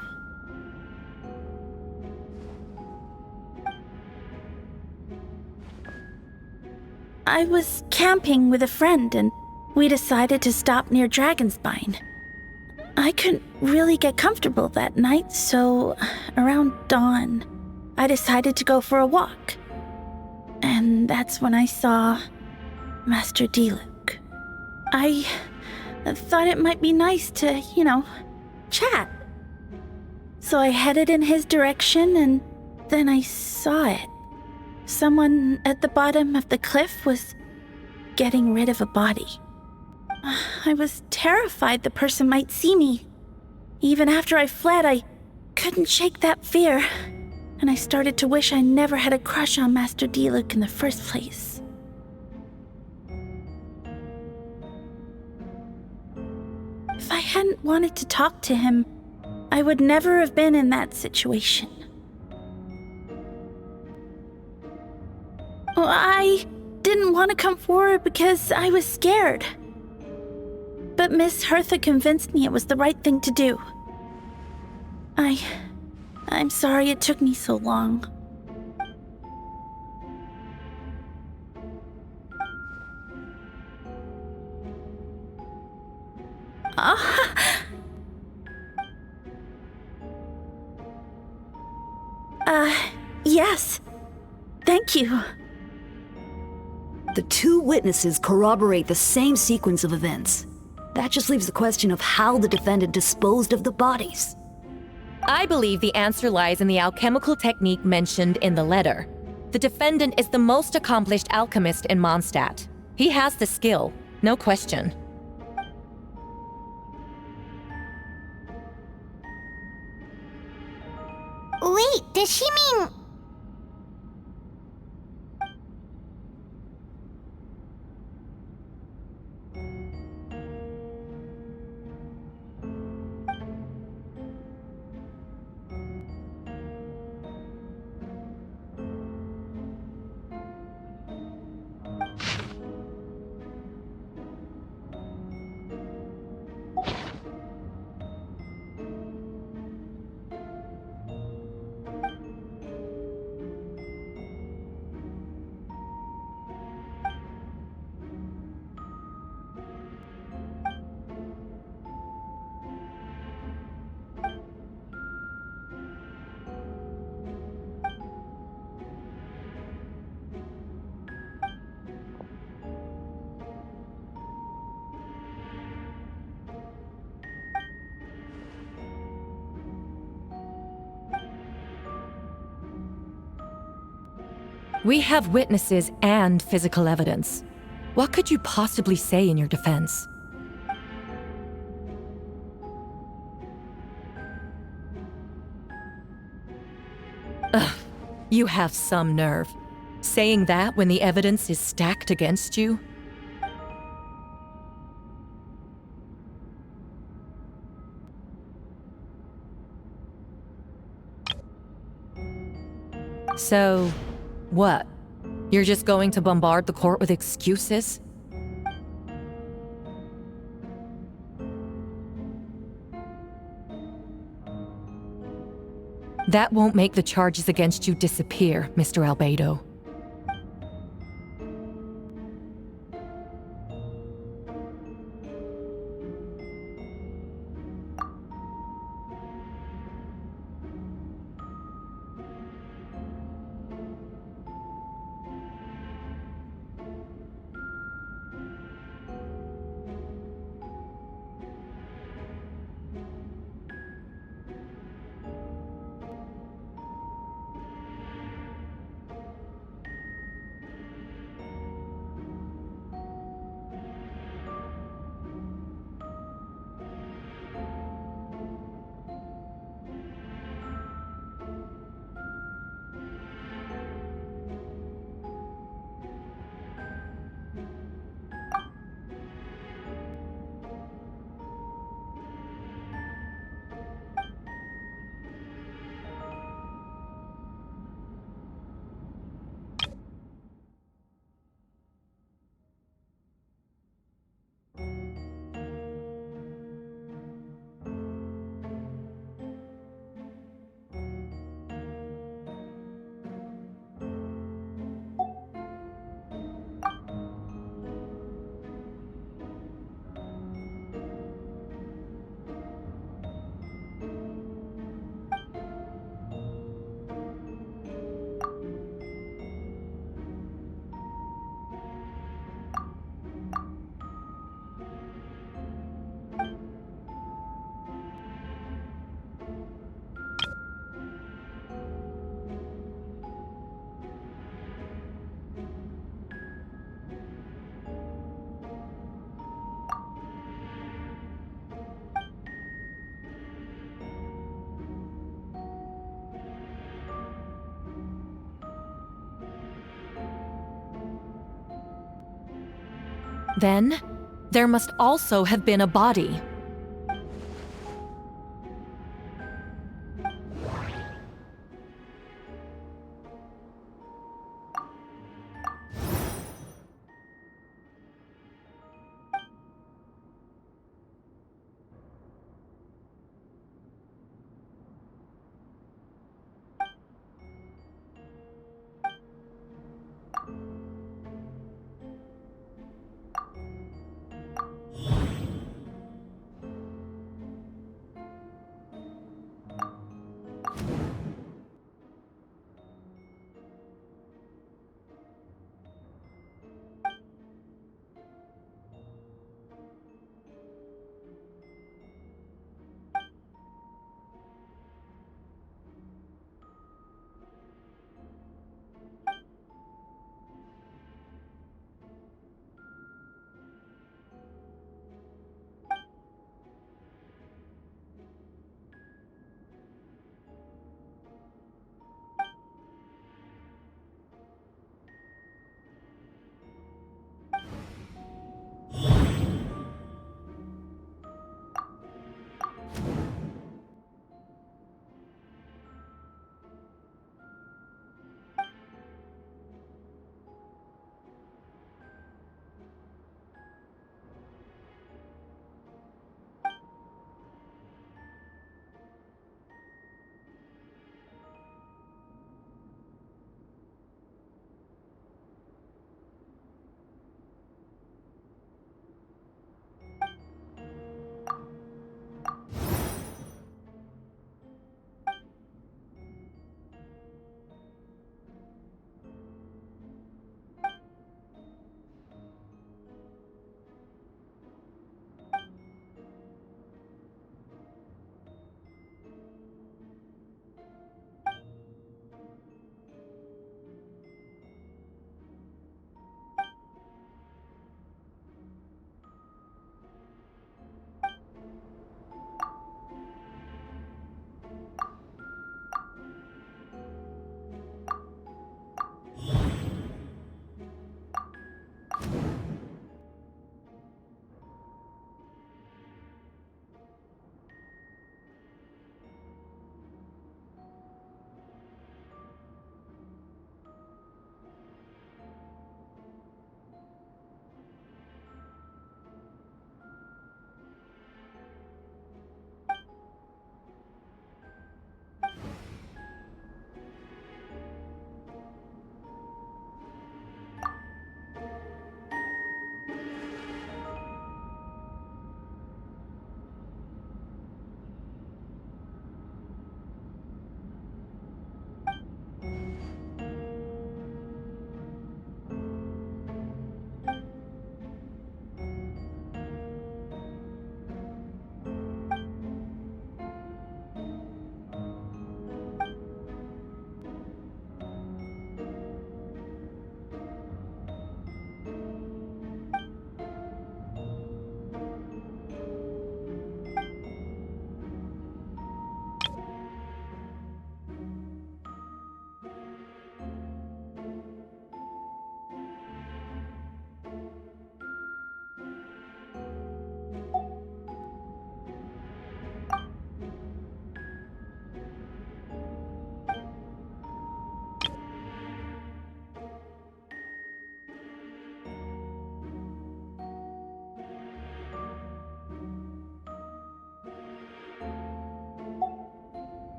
I was camping with a friend and we decided to stop near Dragonspine. I couldn't really get comfortable that night, so around dawn, I decided to go for a walk. And that's when I saw Master D-Luke. I thought it might be nice to, chat. So I headed in his direction and then I saw it. Someone at the bottom of the cliff was getting rid of a body. I was terrified the person might see me. Even after I fled, I couldn't shake that fear. And I started to wish I never had a crush on Master D-Luke in the first place. If I hadn't wanted to talk to him, I would never have been in that situation. Well, I didn't want to come forward because I was scared. But Miss Hertha convinced me it was the right thing to do. I'm sorry it took me so long. Yes. Thank you. The two witnesses corroborate the same sequence of events. That just leaves the question of how the defendant disposed of the bodies. I believe the answer lies in the alchemical technique mentioned in the letter. The defendant is the most accomplished alchemist in Mondstadt. He has the skill, no question. Wait, does she mean... We have witnesses and physical evidence. What could you possibly say in your defense? Ugh, you have some nerve. Saying that when the evidence is stacked against you? So, what? You're just going to bombard the court with excuses? That won't make the charges against you disappear, Mr. Albedo. Then, there must also have been a body.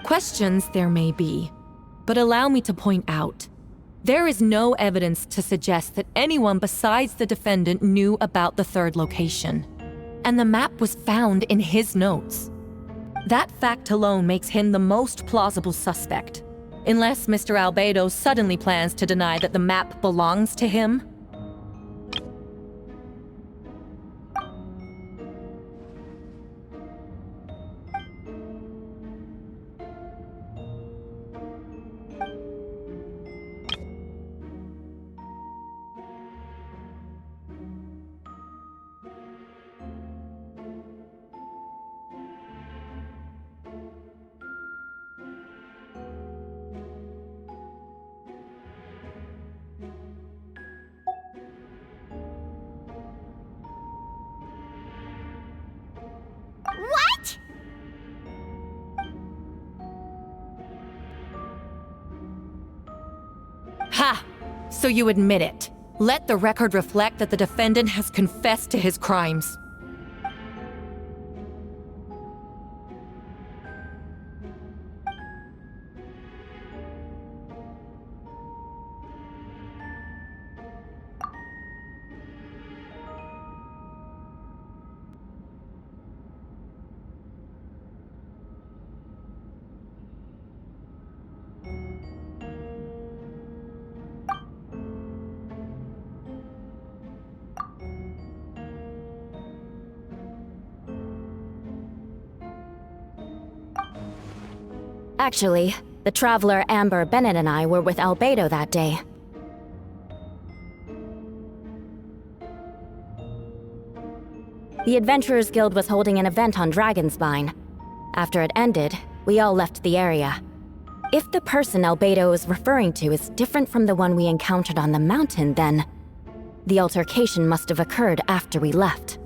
Questions there may be, but allow me to point out, there is no evidence to suggest that anyone besides the defendant knew about the third location, and the map was found in his notes. That fact alone makes him the most plausible suspect, unless Mr. Albedo suddenly plans to deny that the map belongs to him. What? Ha! So you admit it. Let the record reflect that the defendant has confessed to his crimes. Actually, the traveler Amber Bennett and I were with Albedo that day. The Adventurers Guild was holding an event on Dragonspine. After it ended, we all left the area. If the person Albedo is referring to is different from the one we encountered on the mountain, then the altercation must have occurred after we left.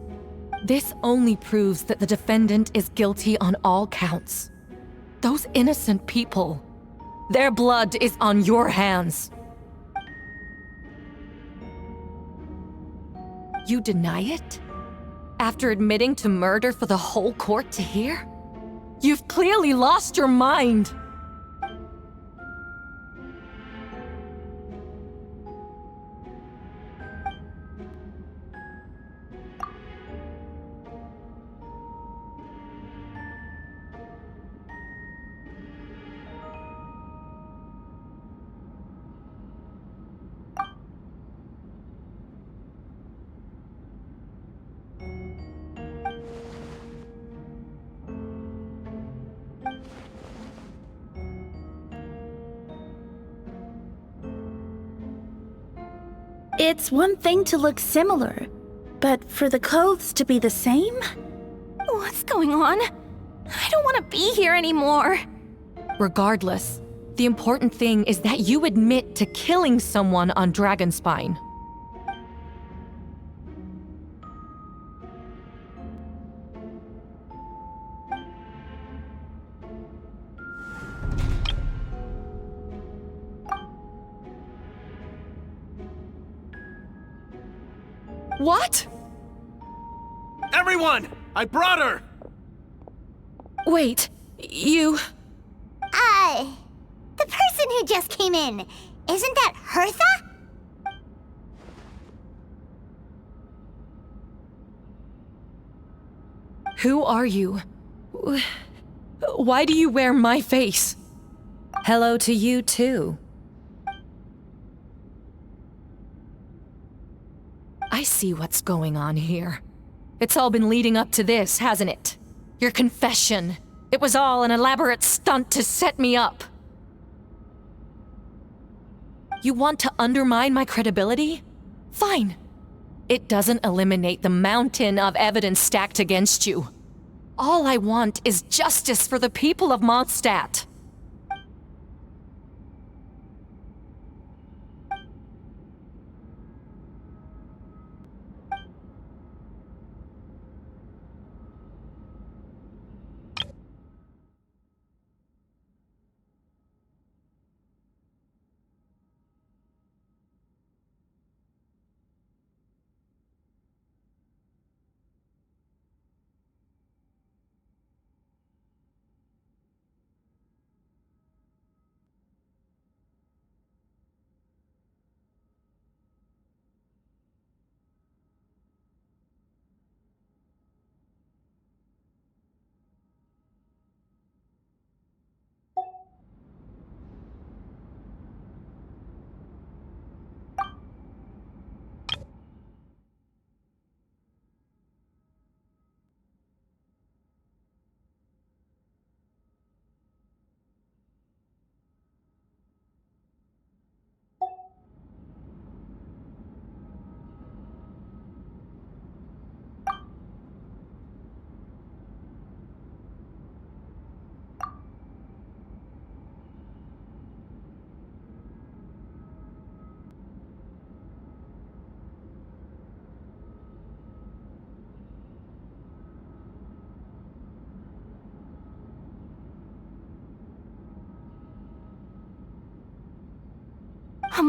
This only proves that the defendant is guilty on all counts. Those innocent people, their blood is on your hands. You deny it? After admitting to murder for the whole court to hear? You've clearly lost your mind! It's one thing to look similar, but for the clothes to be the same? What's going on? I don't want to be here anymore. Regardless, the important thing is that you admit to killing someone on Dragonspine. What? Everyone! I brought her! Wait, you... The person who just came in, isn't that Hertha? Who are you? Why do you wear my face? Hello to you, too. I see what's going on here. It's all been leading up to this, hasn't it? Your confession. It was all an elaborate stunt to set me up. You want to undermine my credibility? Fine. It doesn't eliminate the mountain of evidence stacked against you. All I want is justice for the people of Mondstadt.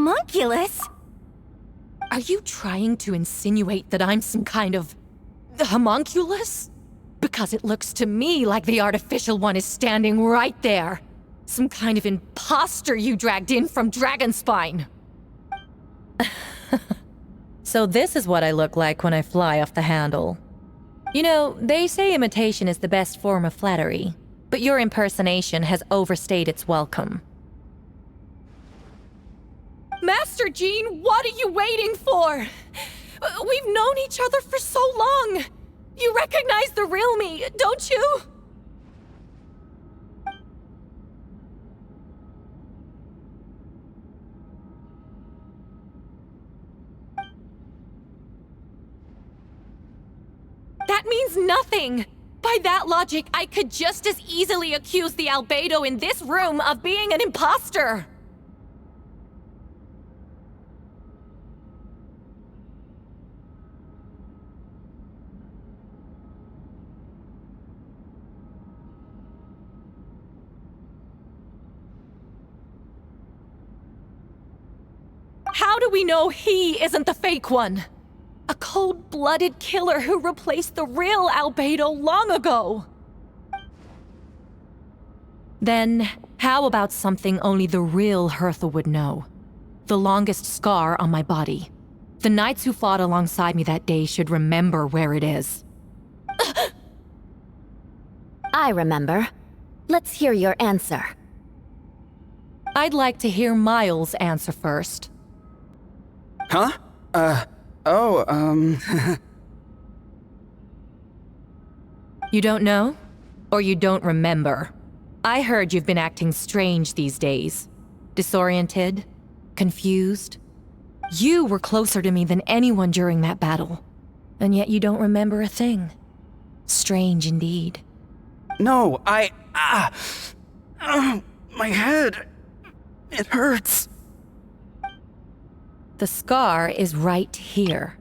Homunculus? Are you trying to insinuate that I'm some kind of homunculus? Because it looks to me like the artificial one is standing right there. Some kind of imposter you dragged in from Dragonspine. So this is what I look like when I fly off the handle. You know, they say imitation is the best form of flattery, but your impersonation has overstayed its welcome. Master Jean, what are you waiting for? We've known each other for so long. You recognize the real me, don't you? That means nothing! By that logic, I could just as easily accuse the albedo in this room of being an imposter! How do we know he isn't the fake one? A cold-blooded killer who replaced the real albedo long ago. Then, how about something only the real Hertha would know? The longest scar on my body. The knights who fought alongside me that day should remember where it is. I remember. Let's hear your answer. I'd like to hear Miles' answer first. Huh? You don't know? Or you don't remember? I heard you've been acting strange these days. Disoriented? Confused? You were closer to me than anyone during that battle. And yet you don't remember a thing. Strange indeed. No, my head. It hurts. The scar is right here.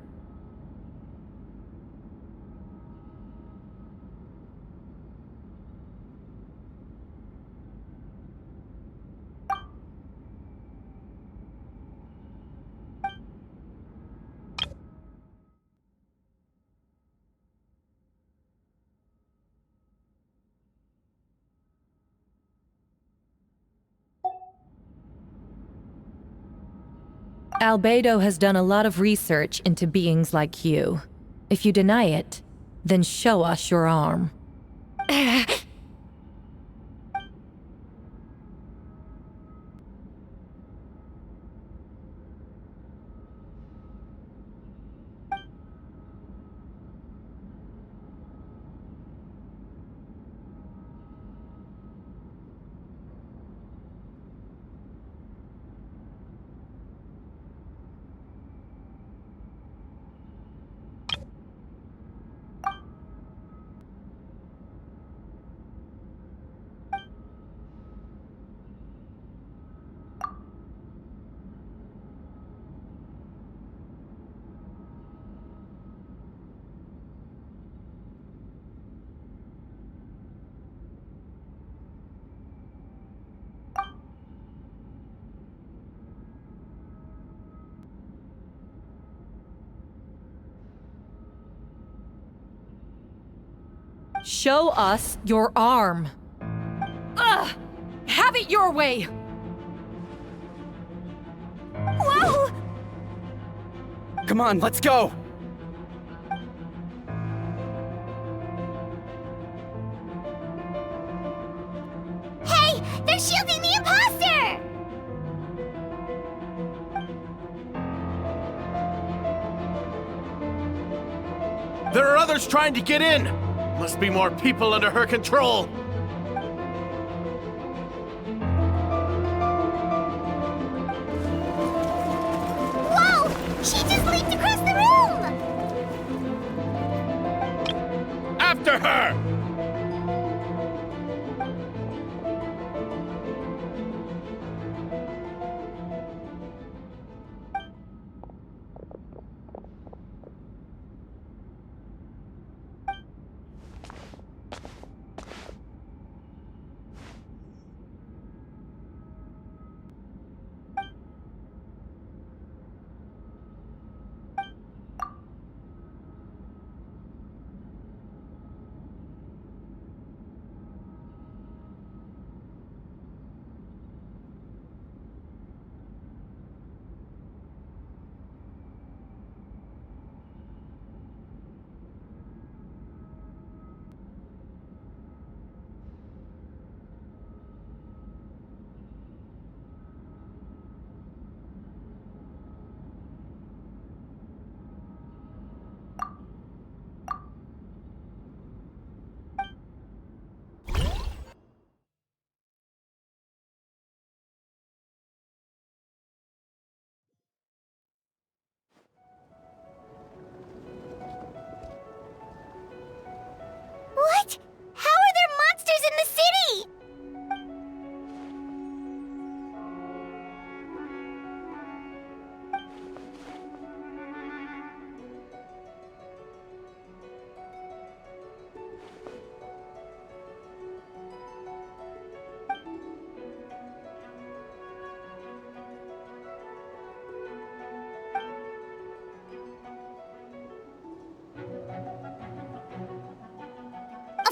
Albedo has done a lot of research into beings like you. If you deny it, then show us your arm. Show us your arm. Ugh! Have it your way! Whoa! Come on, let's go! Hey! They're shielding the imposter! There are others trying to get in! Must be more people under her control! Whoa! She just leaped across the room! After her!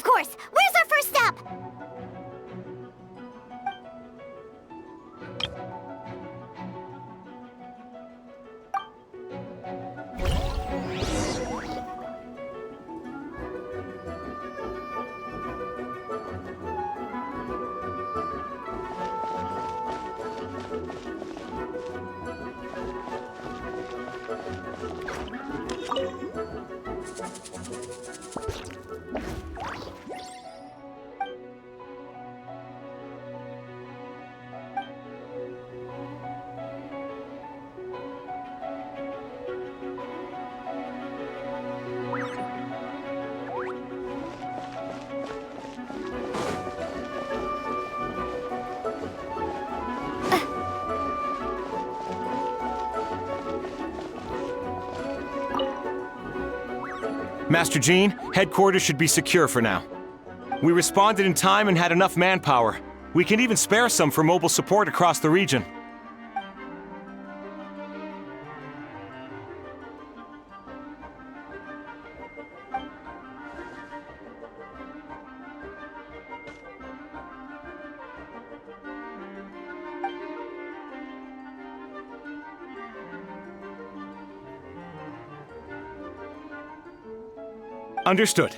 Of course! Where's our first stop? Master Jean, headquarters should be secure for now. We responded in time and had enough manpower. We can even spare some for mobile support across the region. Understood.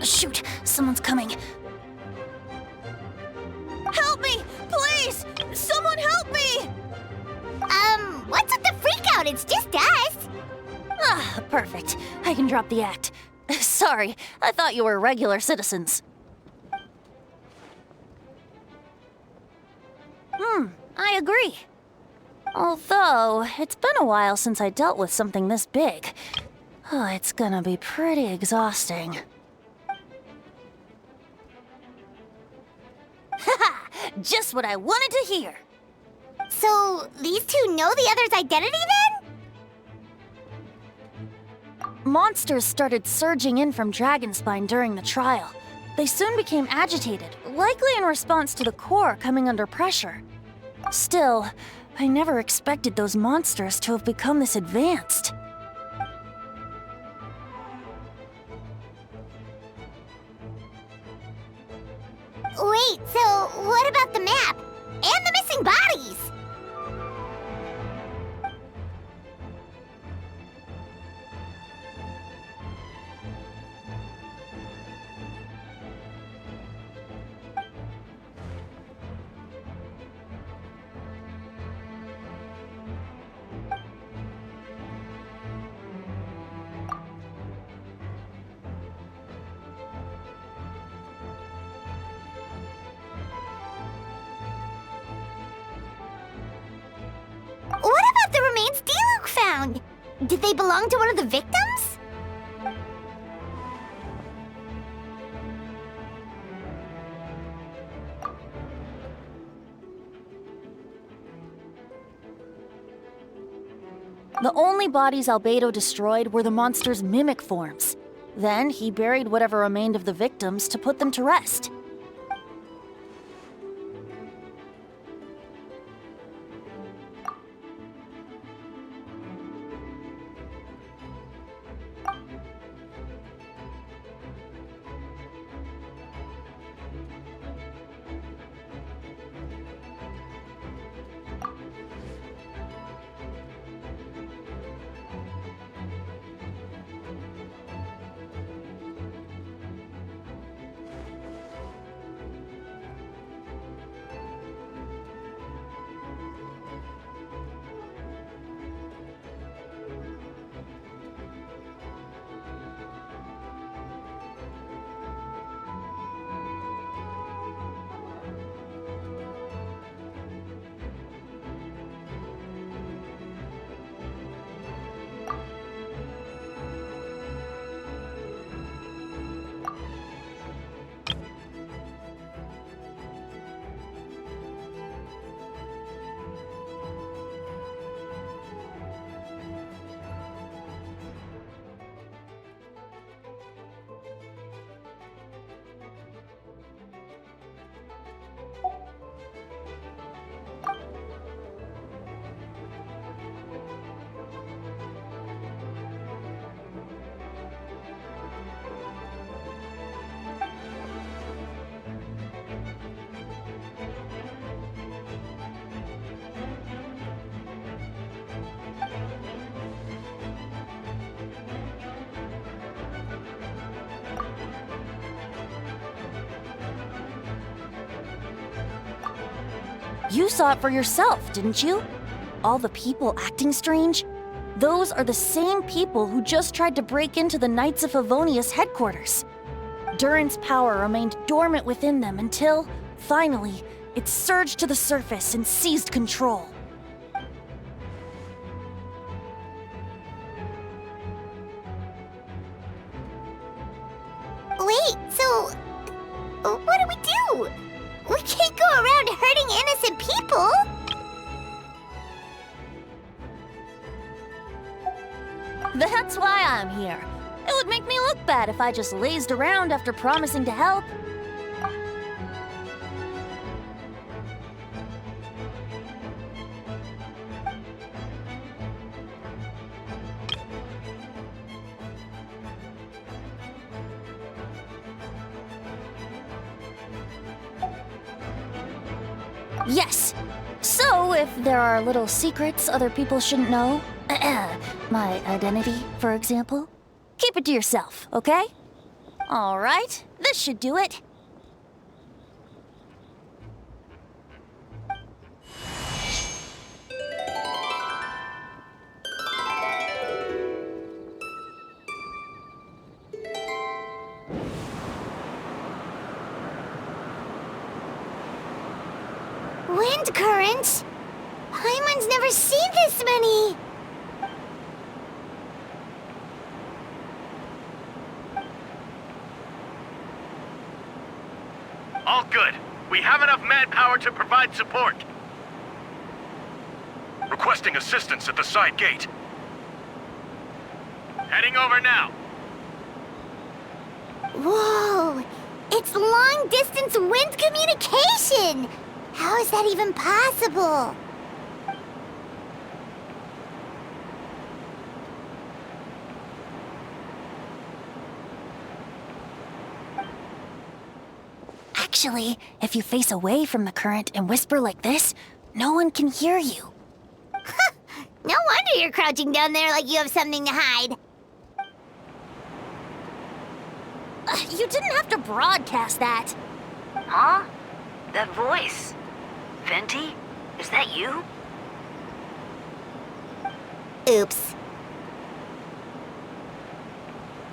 Shoot, someone's coming. Help me, please! Someone help me! What's with the freak out? It's just us. Ah, perfect. I can drop the act. Sorry, I thought you were regular citizens. I agree. Although, it's been a while since I dealt with something this big. Oh, it's gonna be pretty exhausting. Haha! Just what I wanted to hear! So, these two know the other's identity then? Monsters started surging in from Dragonspine during the trial. They soon became agitated, likely in response to the core coming under pressure. Still, I never expected those monsters to have become this advanced. Wait, so what about the map? And the missing bodies? What about the remains D-Luke found? Did they belong to one of the victims? The only bodies Albedo destroyed were the monster's mimic forms. Then he buried whatever remained of the victims to put them to rest. You saw it for yourself, didn't you? All the people acting strange? Those are the same people who just tried to break into the Knights of Favonius headquarters. Durin's power remained dormant within them until, finally, it surged to the surface and seized control. Wait, so what do we do? We can't go around hurting innocent people! That's why I'm here. It would make me look bad if I just lazed around after promising to help. Yes. So, if there are little secrets other people shouldn't know, my identity, for example, keep it to yourself, okay? All right, this should do it. Wind currents? Paimon's never seen this many! All good. We have enough manpower to provide support. Requesting assistance at the side gate. Heading over now. Whoa! It's long-distance wind communication! How is that even possible? Actually, if you face away from the current and whisper like this, no one can hear you. No wonder you're crouching down there like you have something to hide. You didn't have to broadcast that. Huh? That voice? Venti? Is that you? Oops.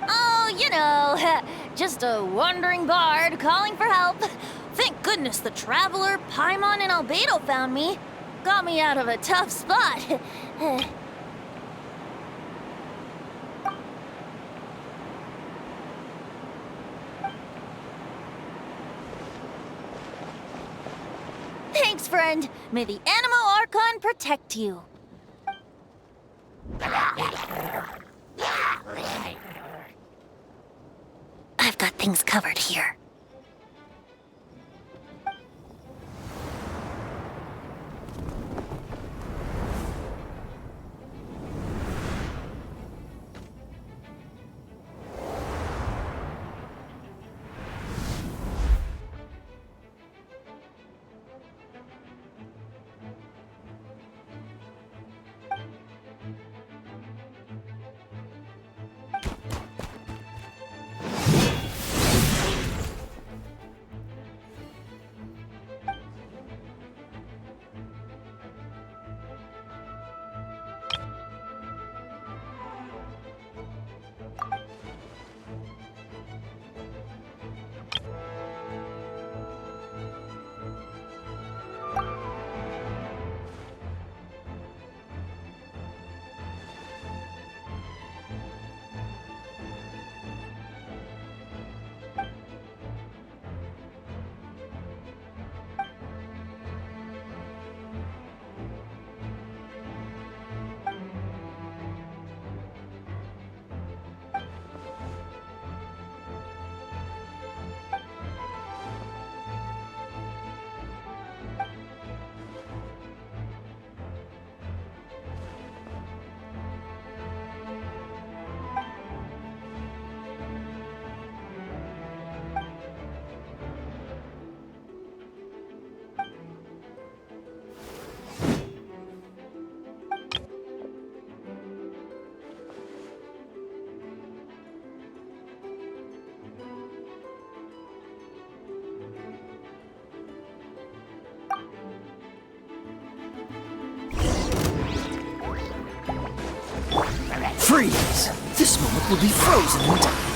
Oh, you know, just a wandering bard calling for help. Thank goodness the Traveler, Paimon, and Albedo found me. Got me out of a tough spot. Thanks, friend. May the Animo Archon protect you. I've got things covered here. Freeze! This moment will be frozen in time.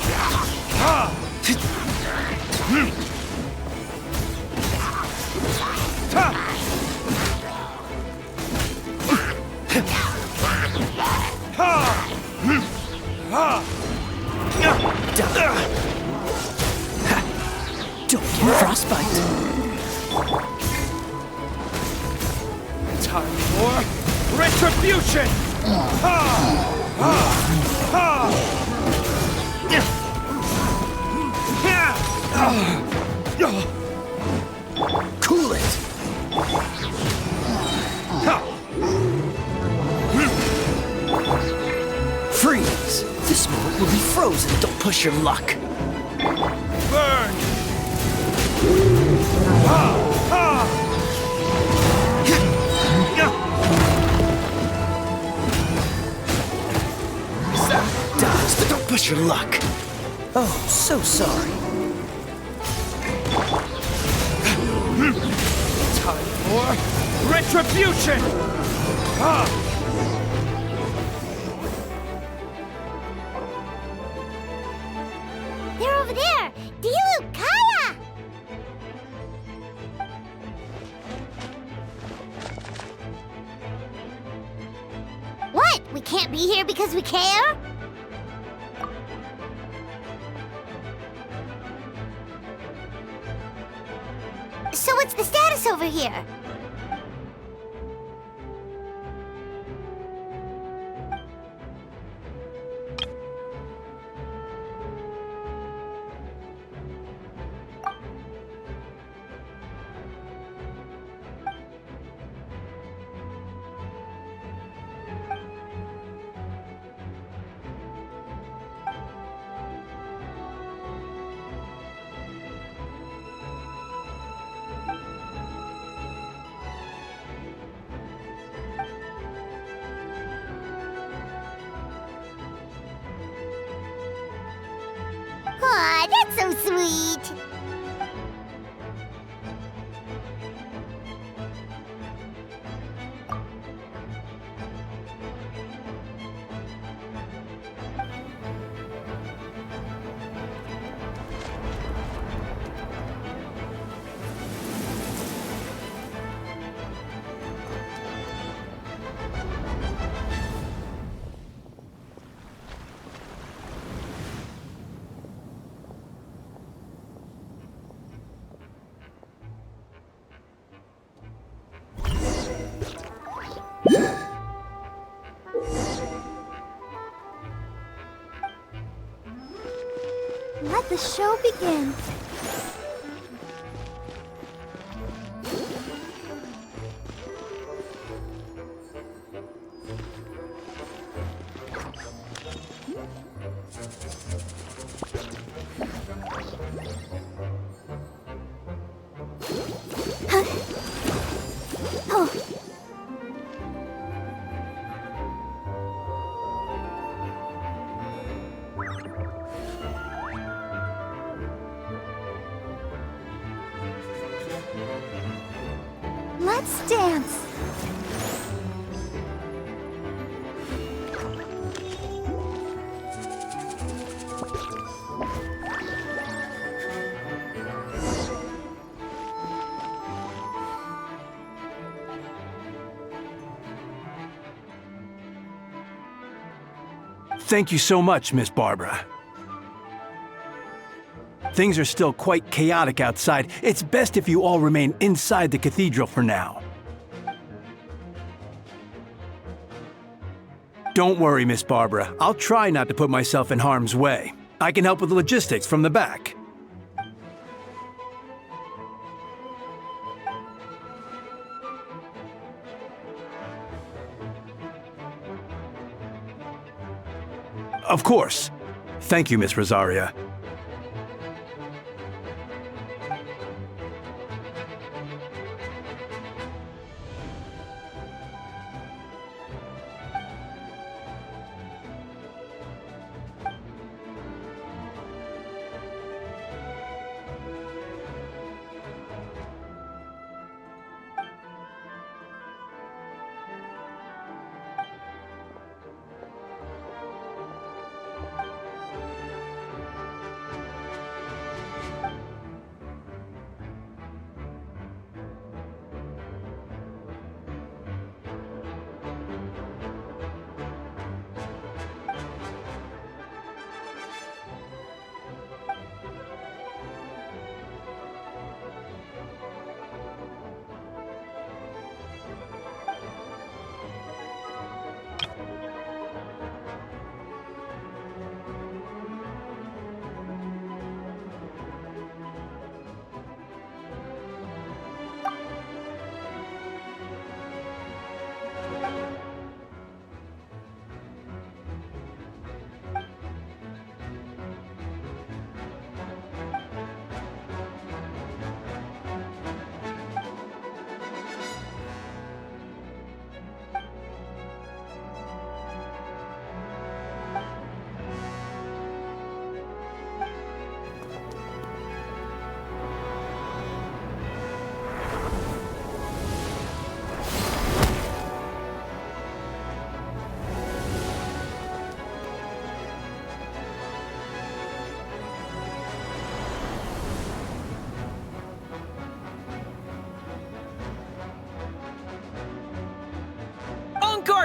Don't get frostbite. Time for retribution! Cool it. Freeze! This moment will be frozen. Don't push your luck. Burn! Dies, but don't push your luck. Oh, so sorry. Time for retribution! They're over there! Dilu, Kaya! What? We can't be here because we care? So what's the status over here? Aw, that's so sweet! Let the show begin. Huh? Oh. Let's dance. Thank you so much, Miss Barbara. Things are still quite chaotic outside. It's best if you all remain inside the cathedral for now. Don't worry, Miss Barbara. I'll try not to put myself in harm's way. I can help with the logistics from the back. Of course. Thank you, Miss Rosaria.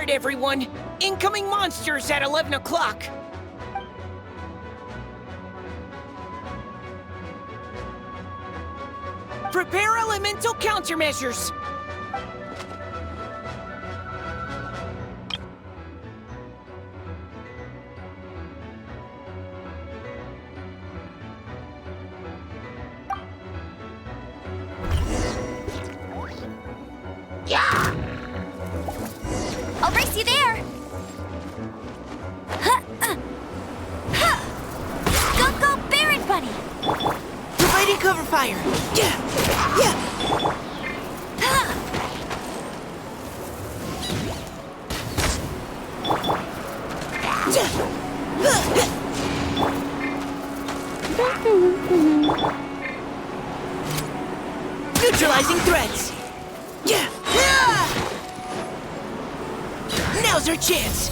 Alert, everyone! Incoming monsters at 11 o'clock! Prepare elemental countermeasures! I'll race you there! Go, go, Baron Buddy! Providing cover fire! Yeah! Yeah! Neutralizing threats! Yeah! Now's our chance!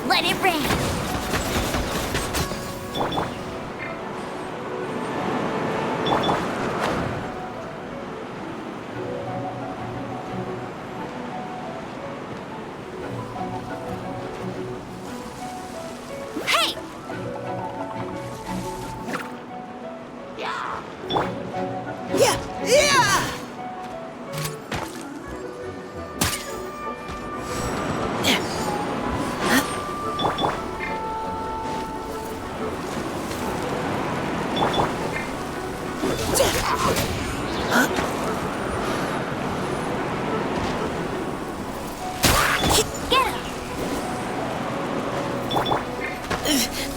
Let it rain! Hey! Yeah! Yeah!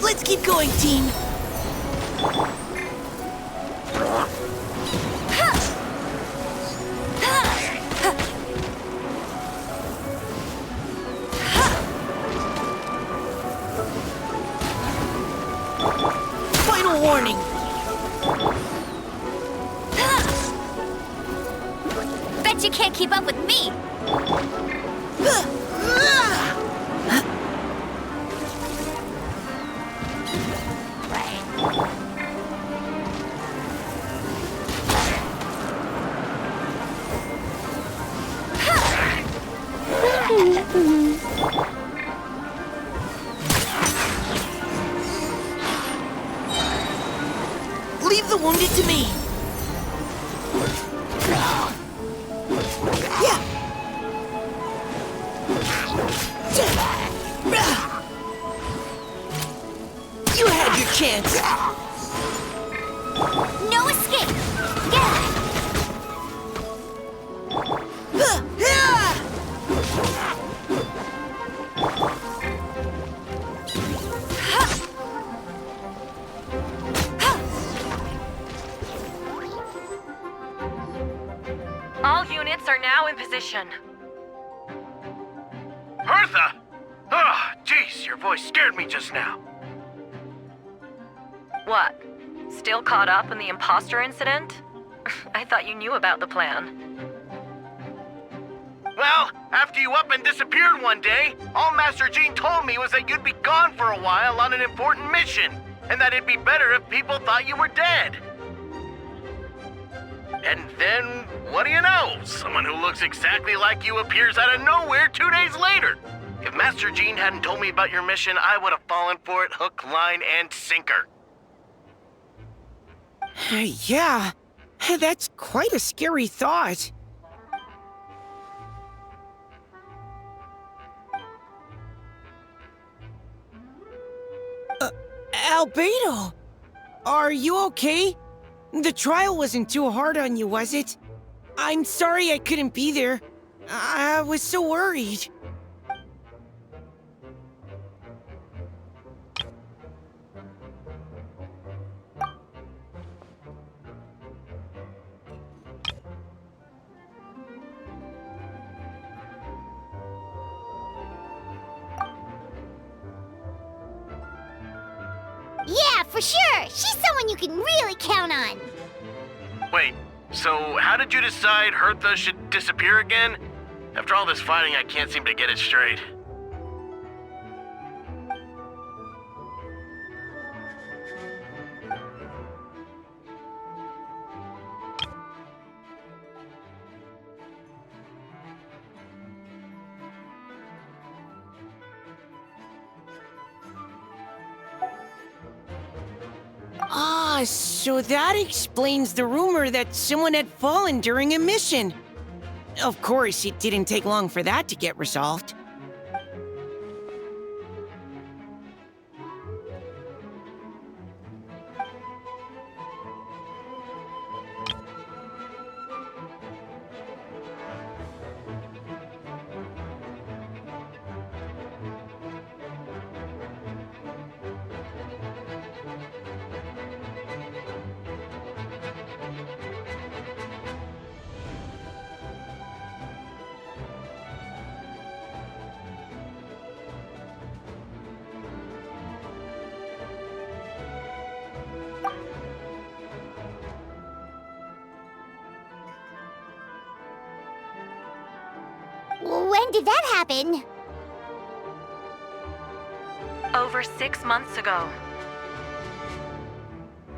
Let's keep going, team. Final warning. Bet you can't keep up with me! Leave the wounded to me. Yeah. You had your chance. No escape! Get All units are now in position. Hertha! Ah, jeez, your voice scared me just now. What? Still caught up in the imposter incident? I thought you knew about the plan. Well, after you up and disappeared one day, all Master Jean told me was that you'd be gone for a while on an important mission, and that it'd be better if people thought you were dead. And then, what do you know? Someone who looks exactly like you appears out of nowhere 2 days later. If Master Jean hadn't told me about your mission, I would have fallen for it hook, line, and sinker. Yeah, that's quite a scary thought. Albedo, are you okay? The trial wasn't too hard on you, was it? I'm sorry I couldn't be there. I was so worried. Yeah, for sure! She's someone you can really count on! Wait, so how did you decide Hertha should disappear again? After all this fighting, I can't seem to get it straight. So that explains the rumor that someone had fallen during a mission. Of course, it didn't take long for that to get resolved. When did that happen? Over 6 months ago.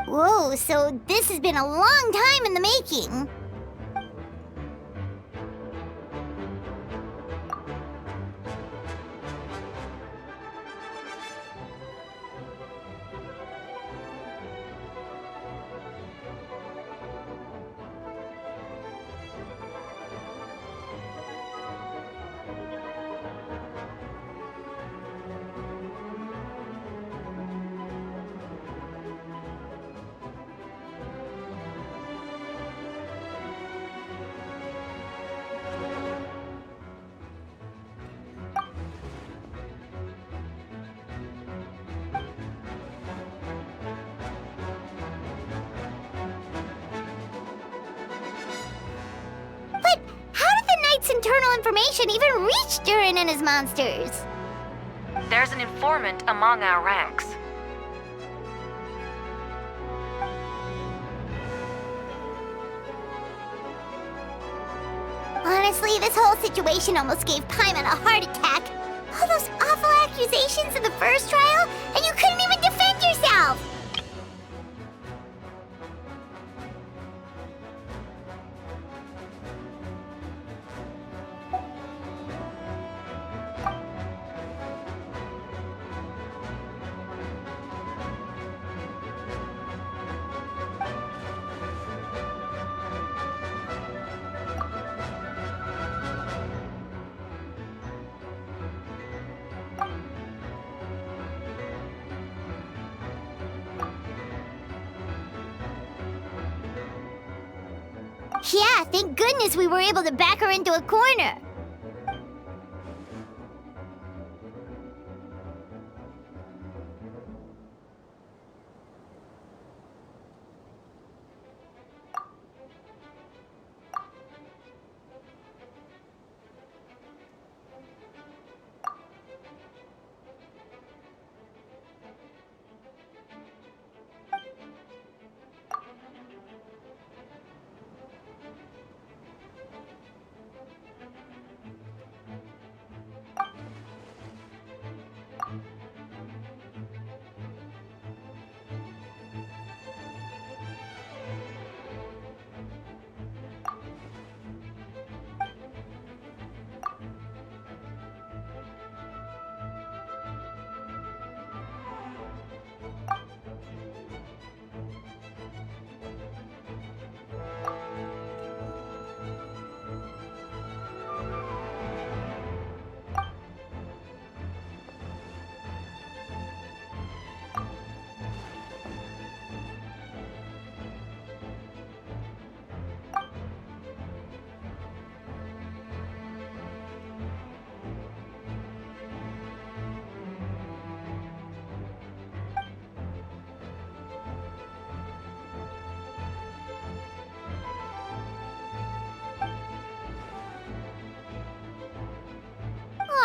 Whoa, so this has been a long time in the making. But how did the Knight's internal information even reach Durin and his monsters? There's an informant among our ranks. Honestly, this whole situation almost gave Paimon a heart attack. All those awful accusations in the first trial, and you couldn't even defend yourself! Yeah, thank goodness we were able to back her into a corner.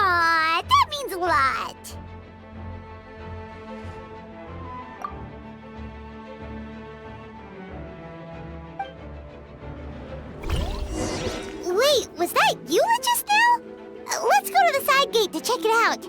Aw, that means a lot. Wait, was that Eula just now? Let's go to the side gate to check it out.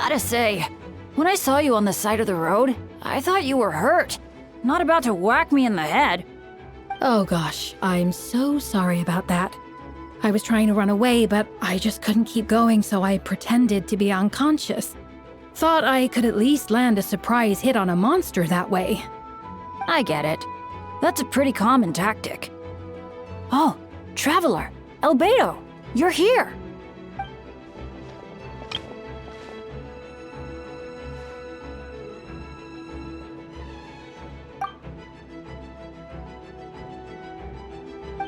Gotta say, when I saw you on the side of the road, I thought you were hurt. Not about to whack me in the head. Oh gosh, I'm so sorry about that. I was trying to run away, but I just couldn't keep going, so I pretended to be unconscious. Thought I could at least land a surprise hit on a monster that way. I get it. That's a pretty common tactic. Oh, Traveler, Albedo, you're here.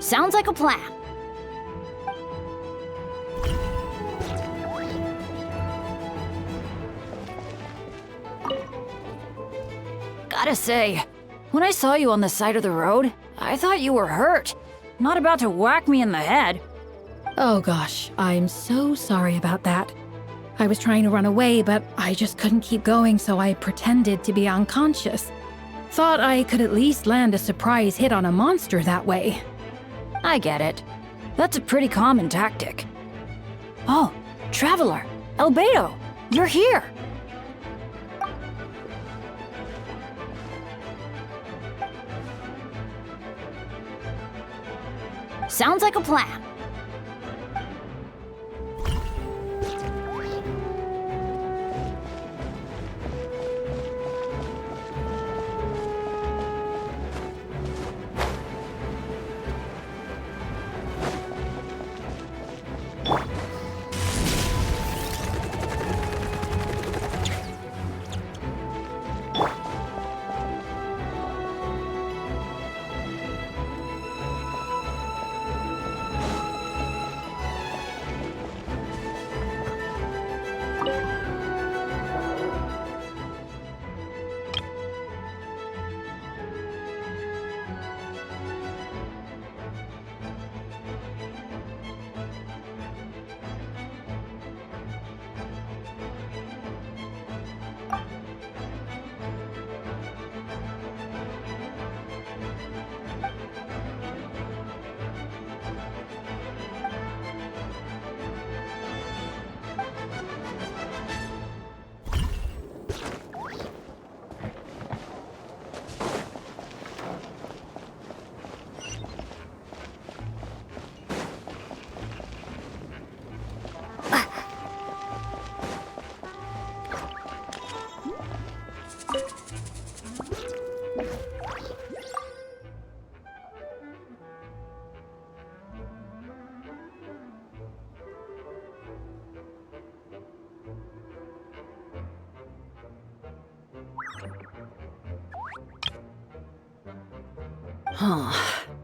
Sounds like a plan. Gotta say, when I saw you on the side of the road, I thought you were hurt. Not about to whack me in the head. Oh gosh, I'm so sorry about that. I was trying to run away, but I just couldn't keep going, so I pretended to be unconscious. Thought I could at least land a surprise hit on a monster that way. I get it. That's a pretty common tactic. Oh, Traveler, Albedo, you're here. Sounds like a plan.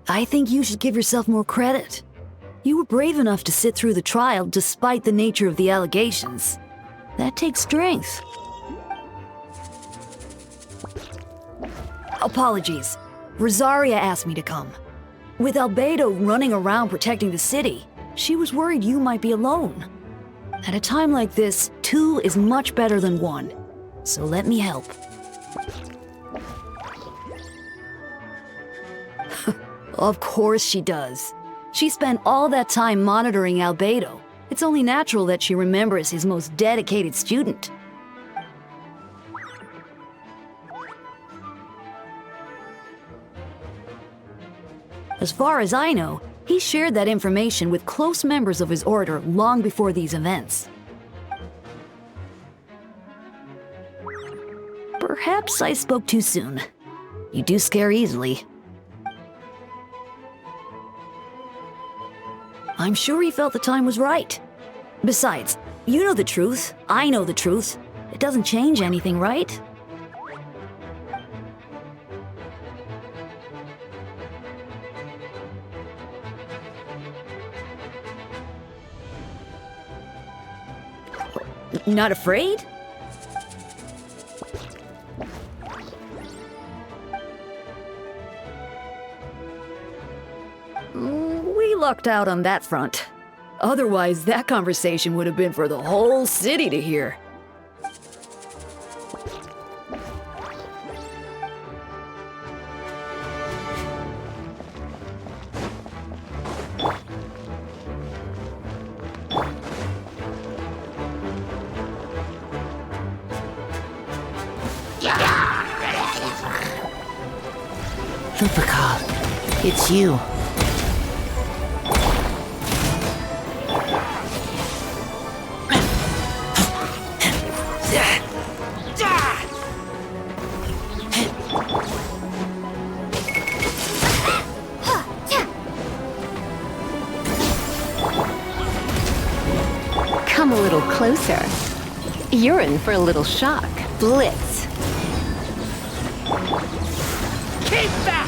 I think you should give yourself more credit. You were brave enough to sit through the trial despite the nature of the allegations. That takes strength. Apologies. Rosaria asked me to come. With Albedo running around protecting the city, she was worried you might be alone. At a time like this, 2 is much better than 1. So let me help. Of course she does. She spent all that time monitoring Albedo. It's only natural that she remembers his most dedicated student. As far as I know, he shared that information with close members of his order long before these events. Perhaps I spoke too soon. You do scare easily. I'm sure he felt the time was right. Besides, you know the truth, I know the truth. It doesn't change anything, right? Not afraid? We lucked out on that front. Otherwise, that conversation would have been for the whole city to hear. Lupercal, it's you. Come a little closer. You're in for a little shock. Blitz. Keep back!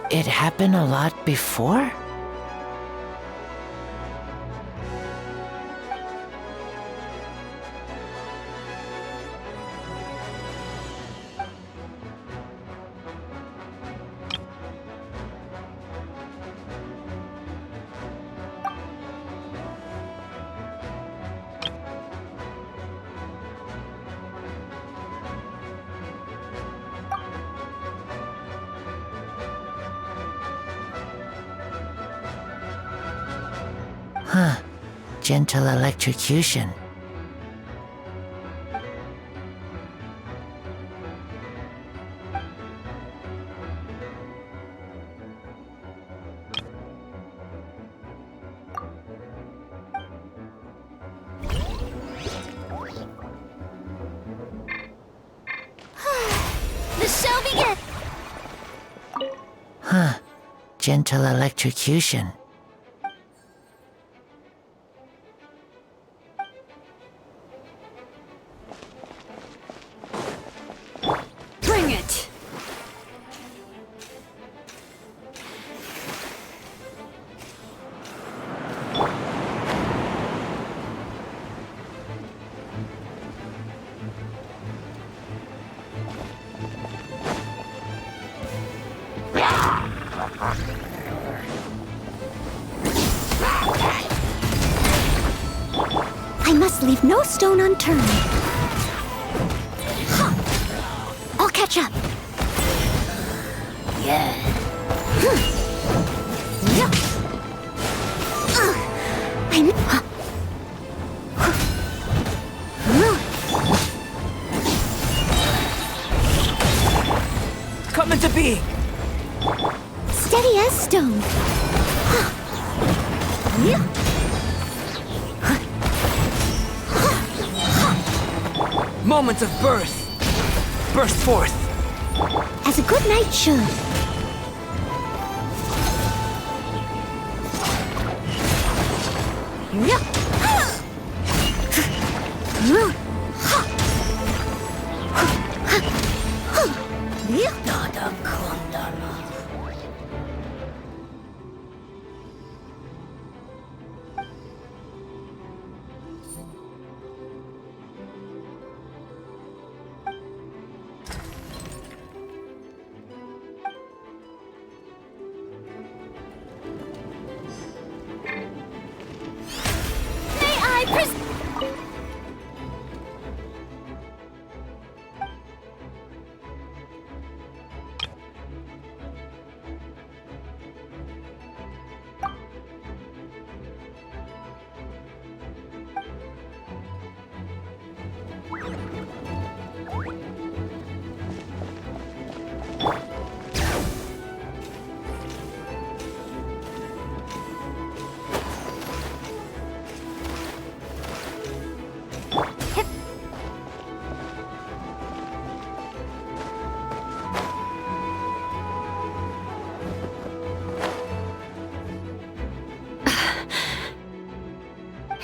It happened a lot before? Huh. Gentle electrocution. The show begins! Huh. Gentle electrocution. Bring it! I must leave no stone unturned. I'll catch up. Yeah. Come into being! Steady as stone. Moment of birth! Burst forth! As a good knight should.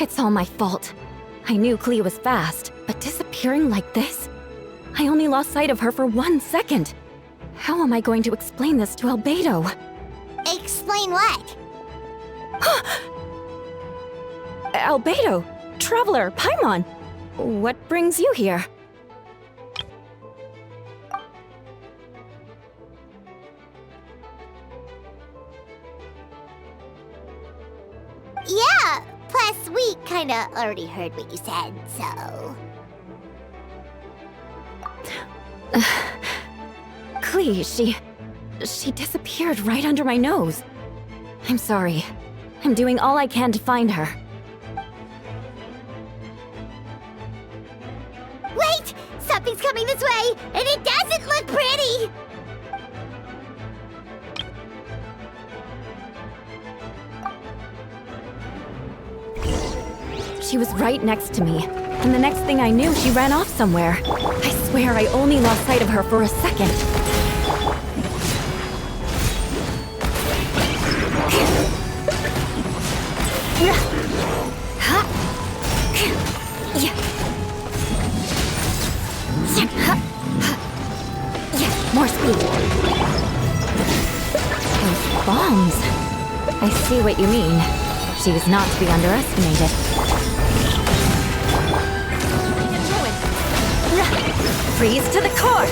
It's all my fault. I knew Clea was fast, but disappearing like this? I only lost sight of her for 1 second. How am I going to explain this to Albedo? Explain what? Albedo! Traveler! Paimon! What brings you here? Yeah, plus we kinda already heard what you said, so... Clee, she disappeared right under my nose. I'm sorry. I'm doing all I can to find her. Wait! Something's coming this way, and it doesn't look pretty! She was right next to me, and the next thing I knew, she ran off somewhere. I swear I only lost sight of her for a second. More speed. Those bombs. I see what you mean. She was not to be underestimated. Freeze to the core!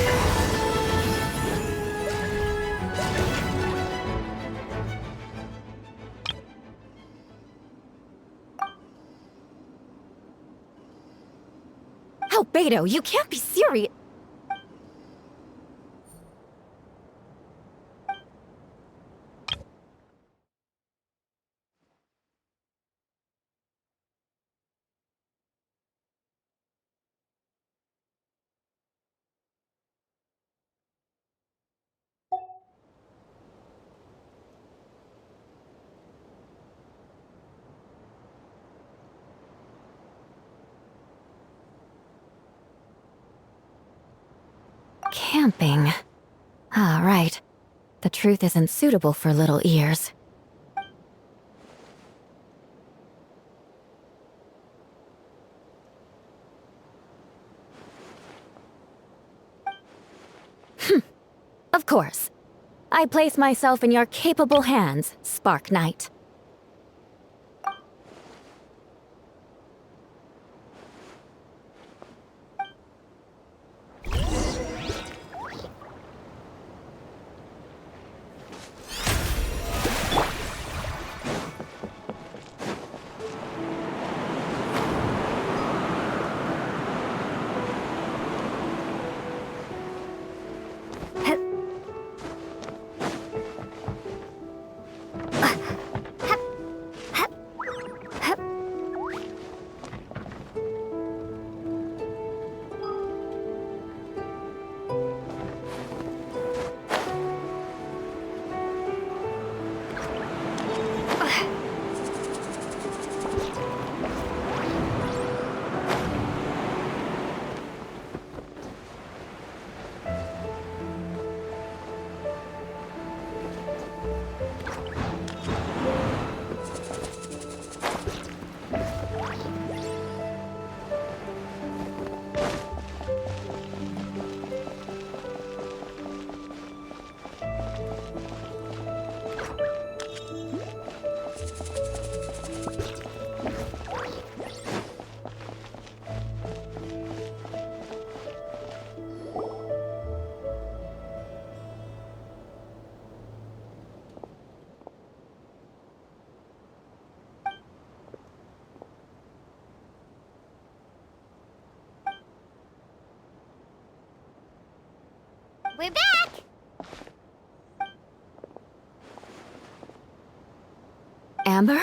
Albedo, you can't be serious. Camping. Ah, right. The truth isn't suitable for little ears. Of course. I place myself in your capable hands, Spark Knight. We're back! Amber?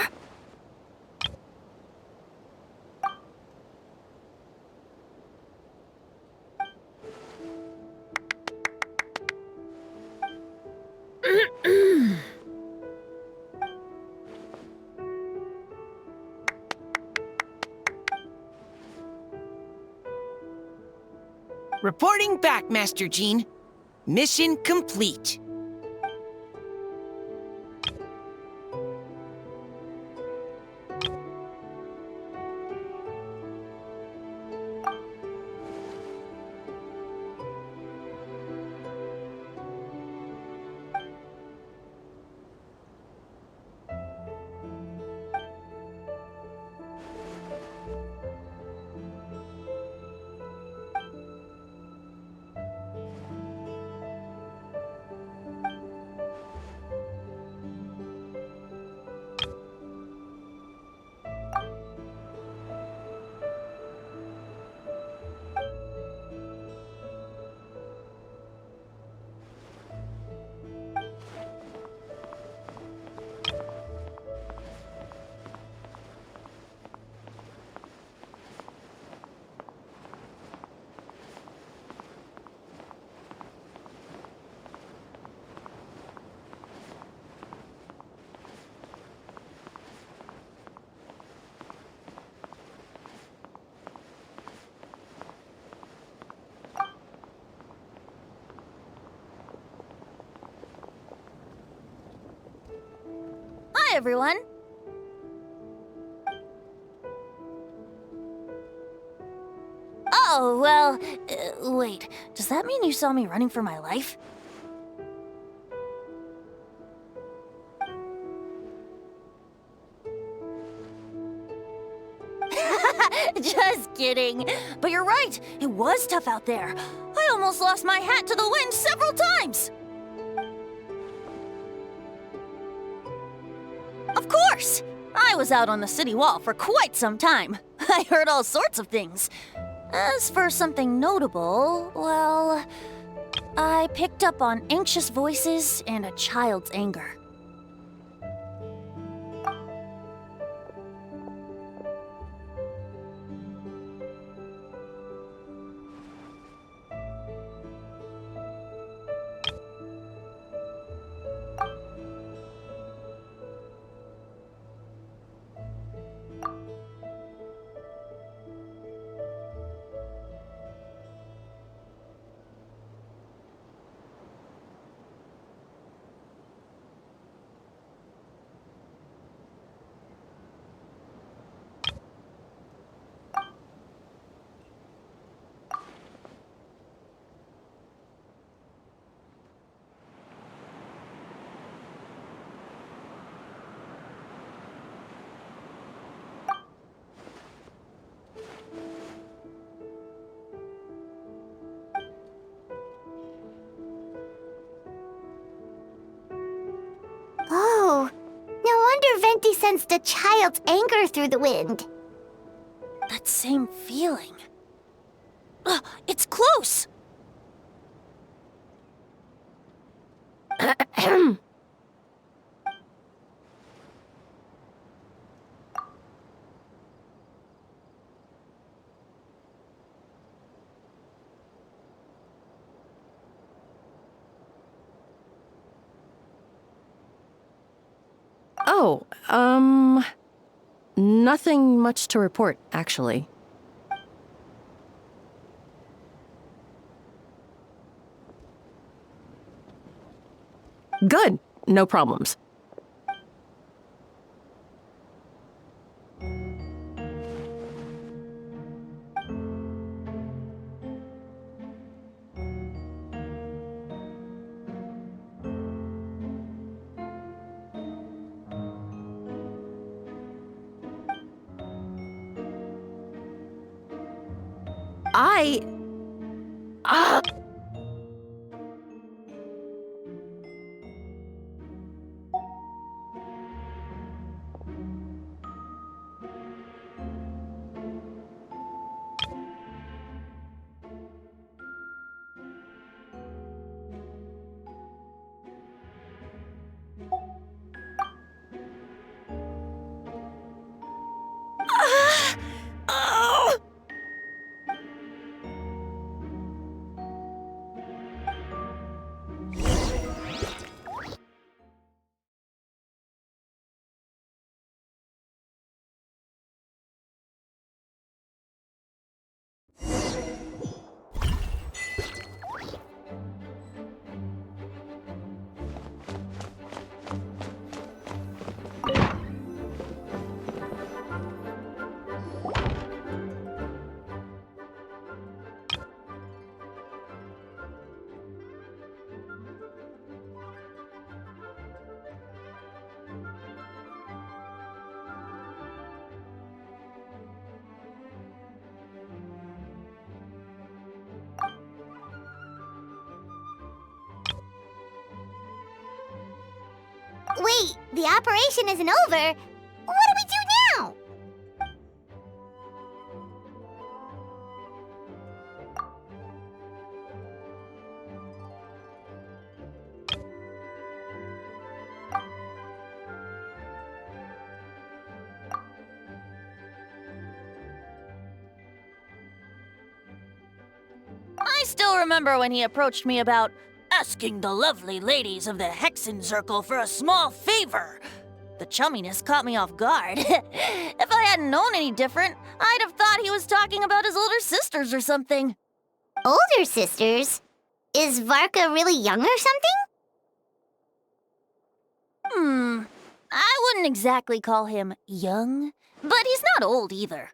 Reporting back, Master Jean. Mission complete. everyone. Oh, well, wait. Does that mean you saw me running for my life? Just kidding. But you're right. It was tough out there. I almost lost my hat to the wind several times. Of course! I was out on the city wall for quite some time. I heard all sorts of things. As for something notable, well, I picked up on anxious voices and a child's anger. Oh, no wonder Venti sensed a child's anger through the wind. That same feeling. It's close! Oh, nothing much to report, actually. Good. No problems. Wait, the operation isn't over. What do we do now? I still remember when he approached me about asking the lovely ladies of the Hexen Circle for a small favor. The chumminess caught me off guard. If I hadn't known any different, I'd have thought he was talking about his older sisters or something. Older sisters? Is Varka really young or something? I wouldn't wouldn't exactly call him young, but he's not old either.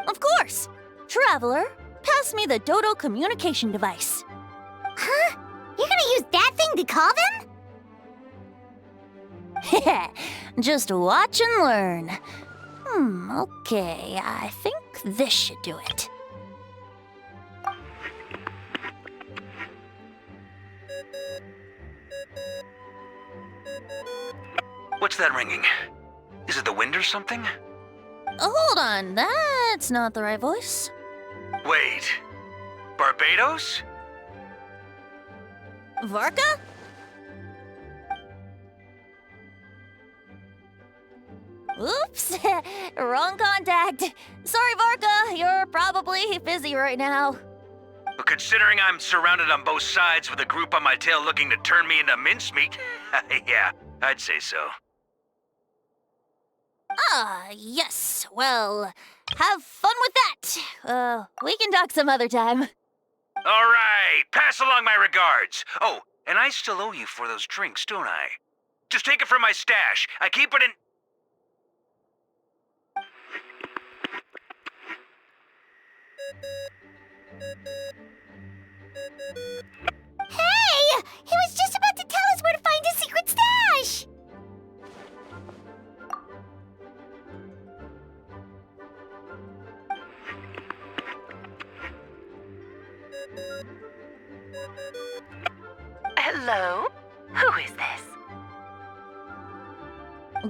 Of course! Traveler, pass me the Dodo communication device. Huh? You're gonna use that thing to call them? Just watch and learn. Okay, I think this should do it. What's that ringing? Is it the wind or something? Hold on, that's not the right voice. Wait. Barbados? Varka? Oops, wrong contact. Sorry, Varka, you're probably busy right now. But considering I'm surrounded on both sides with a group on my tail looking to turn me into mincemeat, yeah, I'd say so. Yes. Well, have fun with that. We can talk some other time. All right, pass along my regards. Oh, and I still owe you for those drinks, don't I? Just take it from my stash. I keep it in... Hey! He was just about to tell us where to find his secret stash! Hello? Who is this?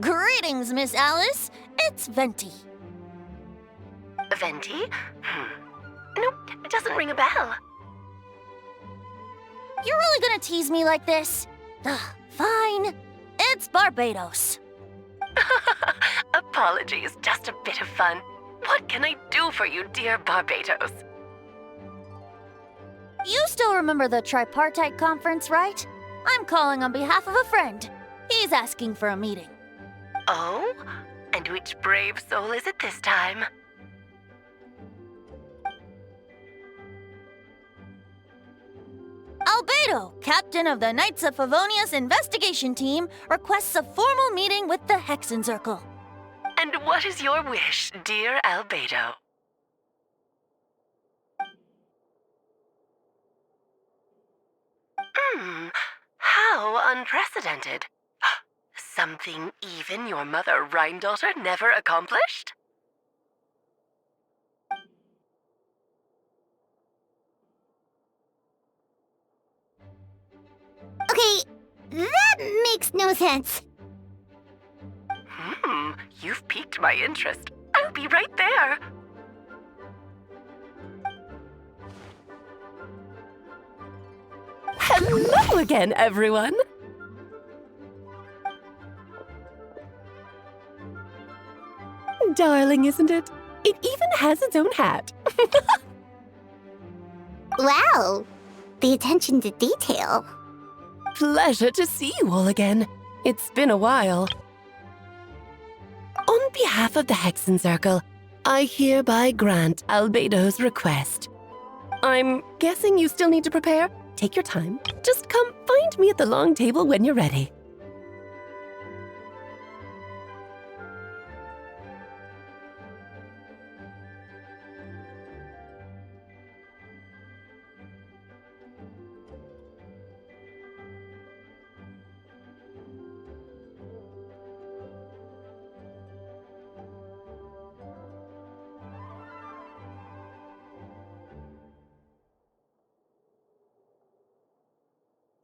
Greetings, Miss Alice. It's Venti. Venti? Nope, it doesn't ring a bell. You're really gonna tease me like this? Fine. It's Barbados. Apologies, just a bit of fun. What can I do for you, dear Barbados? You still remember the tripartite conference, right? I'm calling on behalf of a friend. He's asking for a meeting. Oh? And which brave soul is it this time? Albedo, captain of the Knights of Favonius investigation team, requests a formal meeting with the Hexencircle. And what is your wish, dear Albedo? How unprecedented. Something even your mother Rhine-daughter never accomplished? Okay, that makes no sense. You've piqued my interest. I'll be right there. Hello again, everyone. Darling, isn't it? It even has its own hat. Wow, the attention to detail. Pleasure to see you all again. It's been a while. On behalf of the Hexen Circle, I hereby grant Albedo's request. I'm guessing you still need to prepare? Take your time. Just come find me at the long table when you're ready.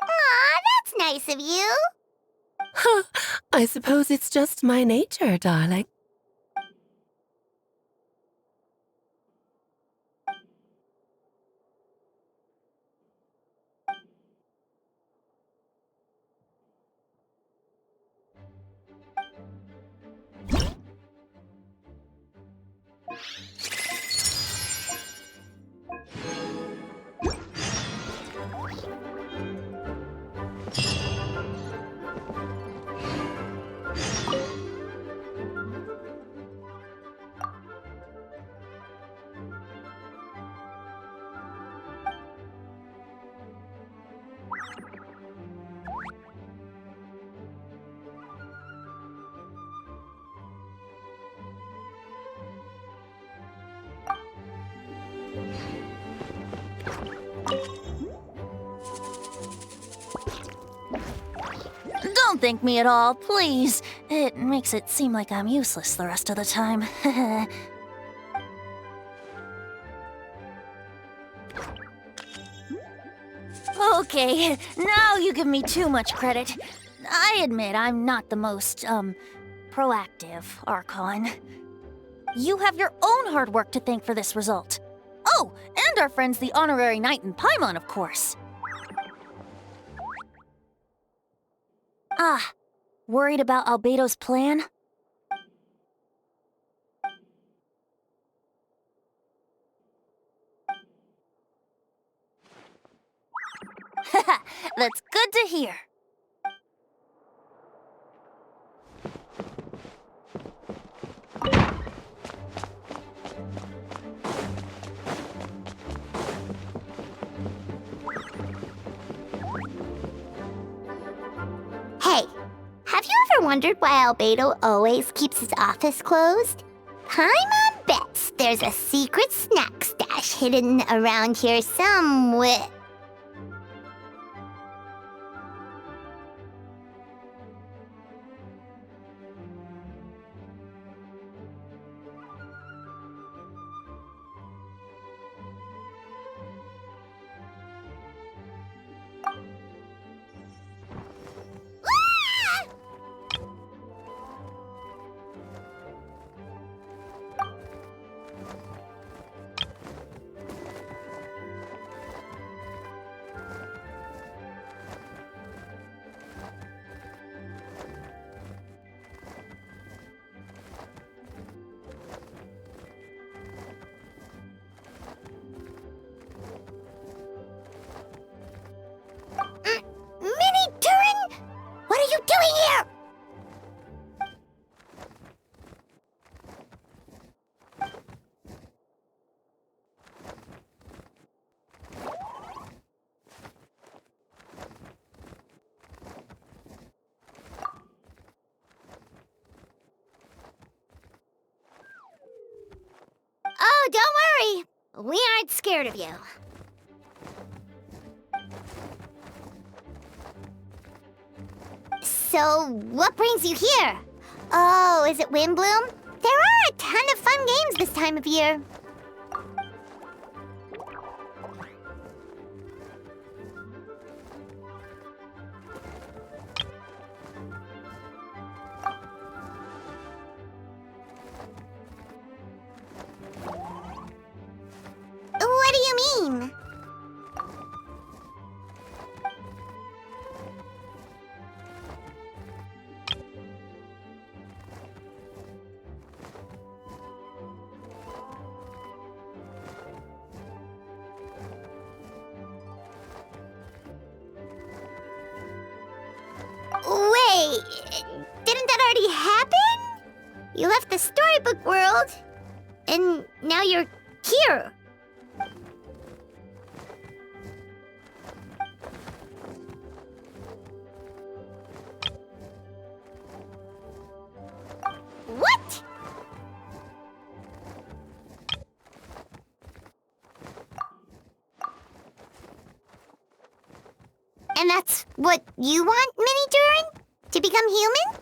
Aw, that's nice of you. Huh, I suppose it's just my nature, darling. Don't thank me at all, please. It makes it seem like I'm useless the rest of the time. Okay, now you give me too much credit. I admit I'm not the most, proactive Archon. You have your own hard work to thank for this result. Oh, and our friends the Honorary Knight and Paimon, of course. Ah, worried about Albedo's plan? That's good to hear. Hey, have you ever wondered why Albedo always keeps his office closed? Paimon bets there's a secret snack stash hidden around here somewhere. Minnie Turing? What are you doing here? Oh, don't worry. We aren't scared of you. So, what brings you here? Oh, is it Windbloom? There are a ton of fun games this time of year. Wait, didn't that already happen? You left the storybook world, and now you're here. What? And that's what you want, Mini Durin? To become human?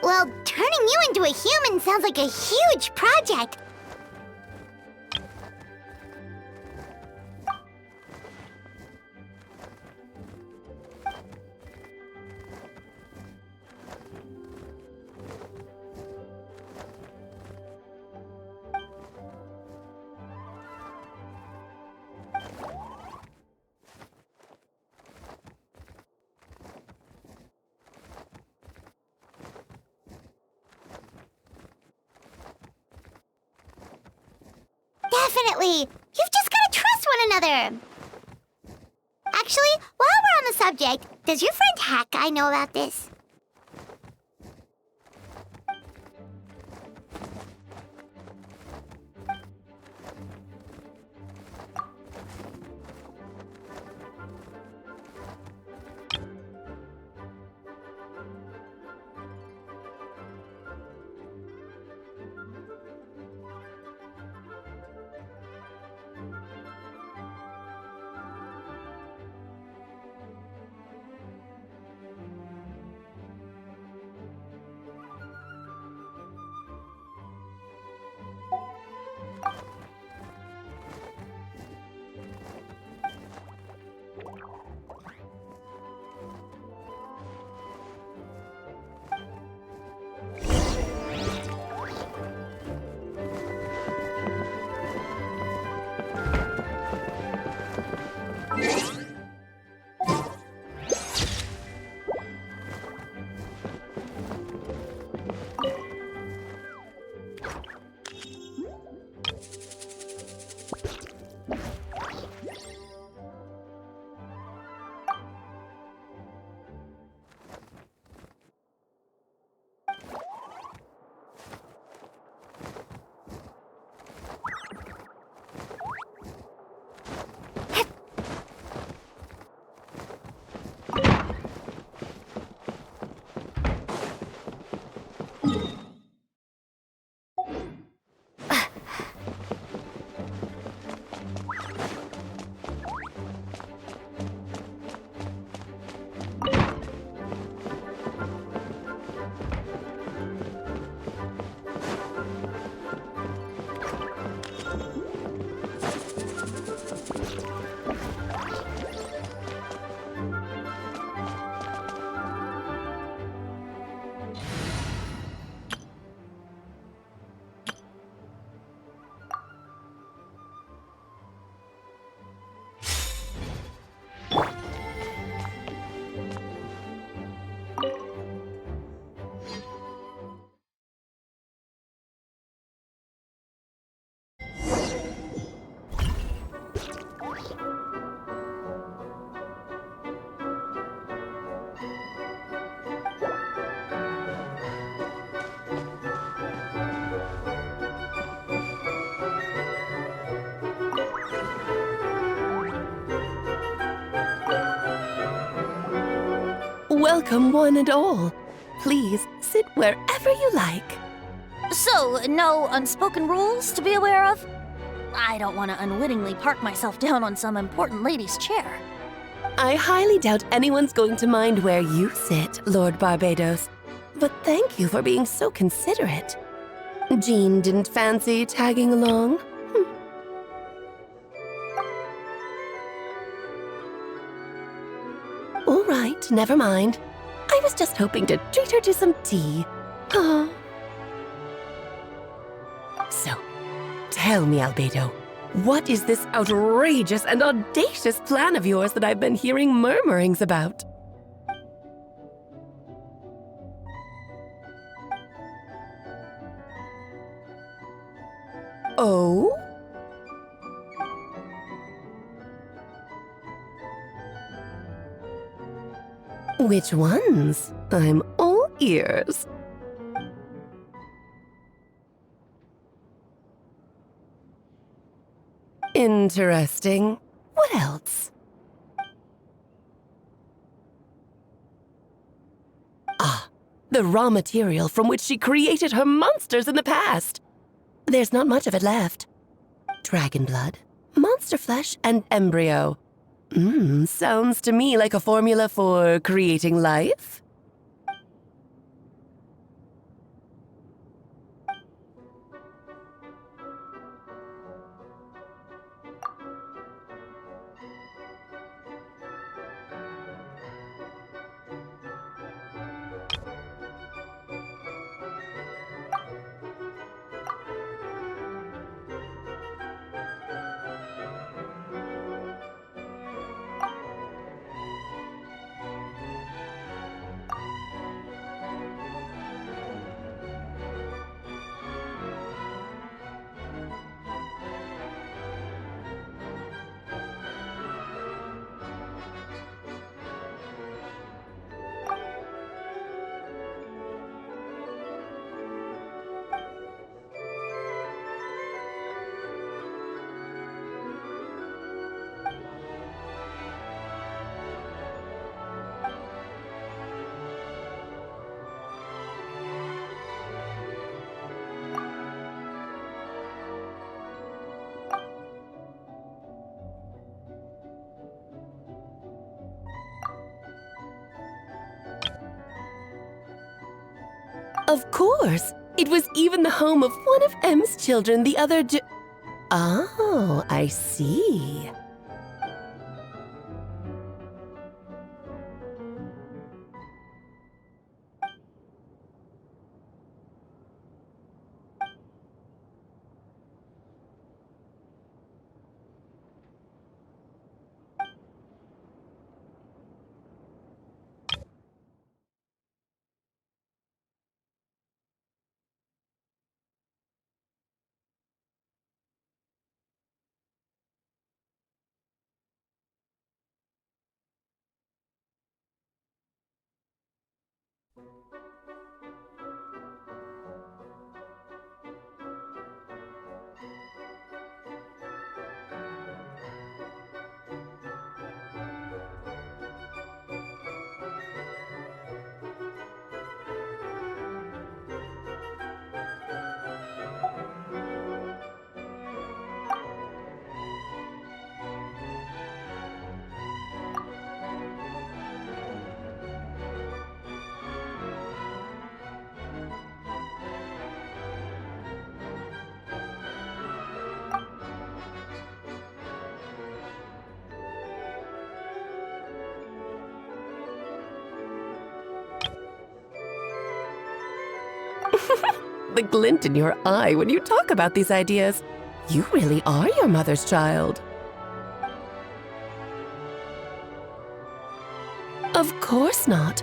Well, turning you into a human sounds like a huge project. Definitely! You've just gotta trust one another! Actually, while we're on the subject, does your friend Hat Guy know about this? Welcome, one and all. Please sit wherever you like. So, no unspoken rules to be aware of? I don't want to unwittingly park myself down on some important lady's chair. I highly doubt anyone's going to mind where you sit, Lord Barbados. But thank you for being so considerate. Jean didn't fancy tagging along? All right, never mind. I was just hoping to treat her to some tea. Oh. So, tell me, Albedo, what is this outrageous and audacious plan of yours that I've been hearing murmurings about? Oh? Which ones? I'm all ears. Interesting. What else? Ah, the raw material from which she created her monsters in the past. There's not much of it left. Dragon blood, monster flesh, and embryo. Sounds to me like a formula for creating life. Of course! It was even the home of one of M's children the other day. Oh, I see. The glint in your eye when you talk about these ideas. You really are your mother's child. Of course not.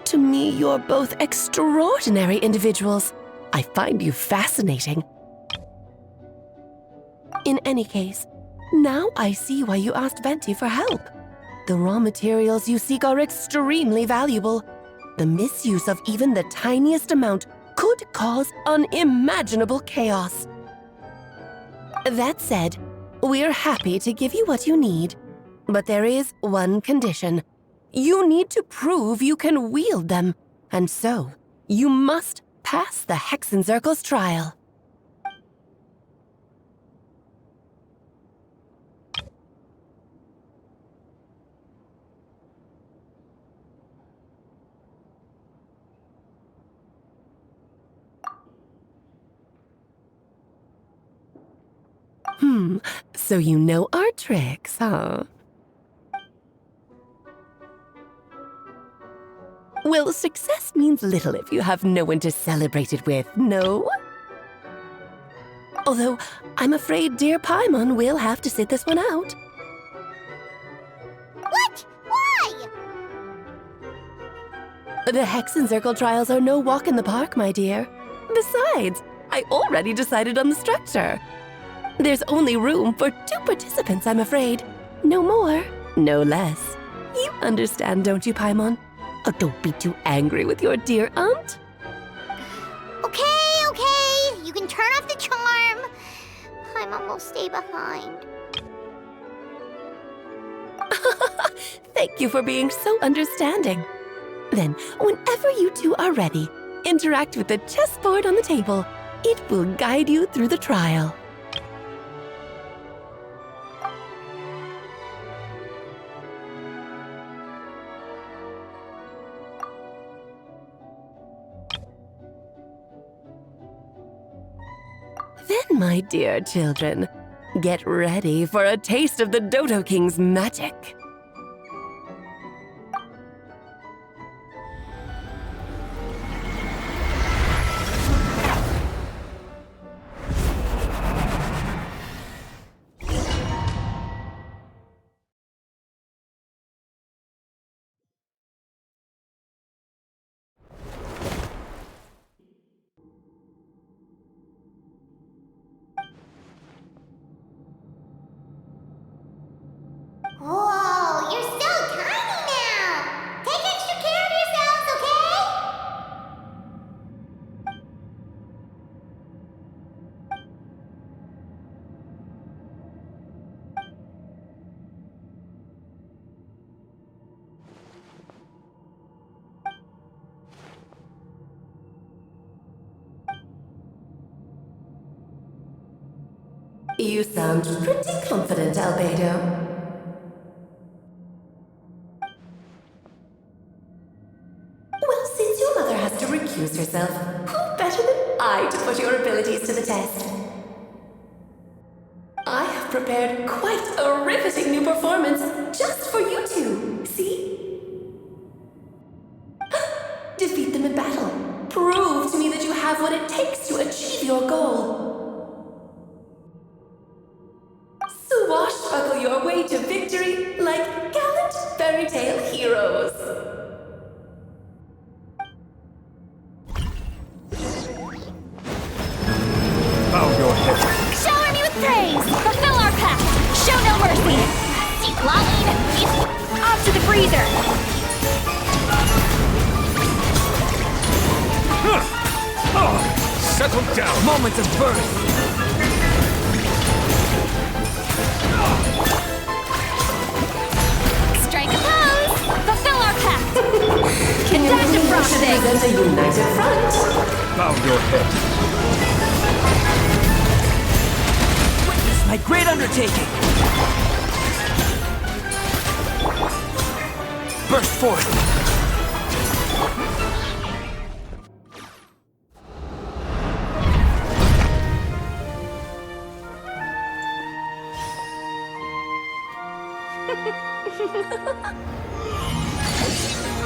To me, you're both extraordinary individuals. I find you fascinating. In any case, now I see why you asked Venti for help. The raw materials you seek are extremely valuable. The misuse of even the tiniest amount could cause unimaginable chaos. That said, we're happy to give you what you need. But there is one condition. You need to prove you can wield them, and so you must pass the Hexencircle's trial. So you know our tricks, huh? Well, success means little if you have no one to celebrate it with, no? Although, I'm afraid dear Paimon will have to sit this one out. What? Why? The Hexencircle trials are no walk in the park, my dear. Besides, I already decided on the structure. There's only room for 2 participants, I'm afraid. No more, no less. You understand, don't you, Paimon? Oh, don't be too angry with your dear aunt. Okay. You can turn off the charm. Paimon will stay behind. Thank you for being so understanding. Then, whenever you two are ready, interact with the chessboard on the table. It will guide you through the trial. Then, my dear children, get ready for a taste of the Dodo King's magic. Whoa, you're so tiny now! Take extra care of yourselves, okay? You sound pretty confident, Albedo. Well, since your mother has to recuse herself, who better than I to put your abilities to the test? I have prepared quite a riveting new performance just for you two. See? Defeat them in battle. Prove to me that you have what it takes to achieve your goal. Swashbuckle your way to victory like gallant fairy tale heroes. Bow your head. Shower me with praise! Fulfill our pact! Show no mercy! Decline! Off to the freezer! Settle down. Moment of birth. Strike a pose! Fulfill our pact! Conductive processing! Present a united front. Bow your head. Witness my great undertaking. Burst forth.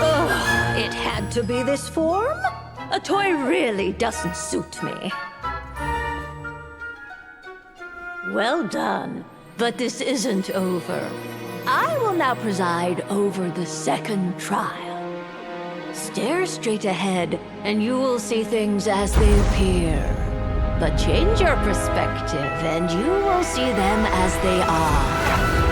Ugh, it had to be this form? A toy really doesn't suit me. Well done, but this isn't over. I will now preside over the second trial. Stare straight ahead, and you will see things as they appear. But change your perspective, and you will see them as they are.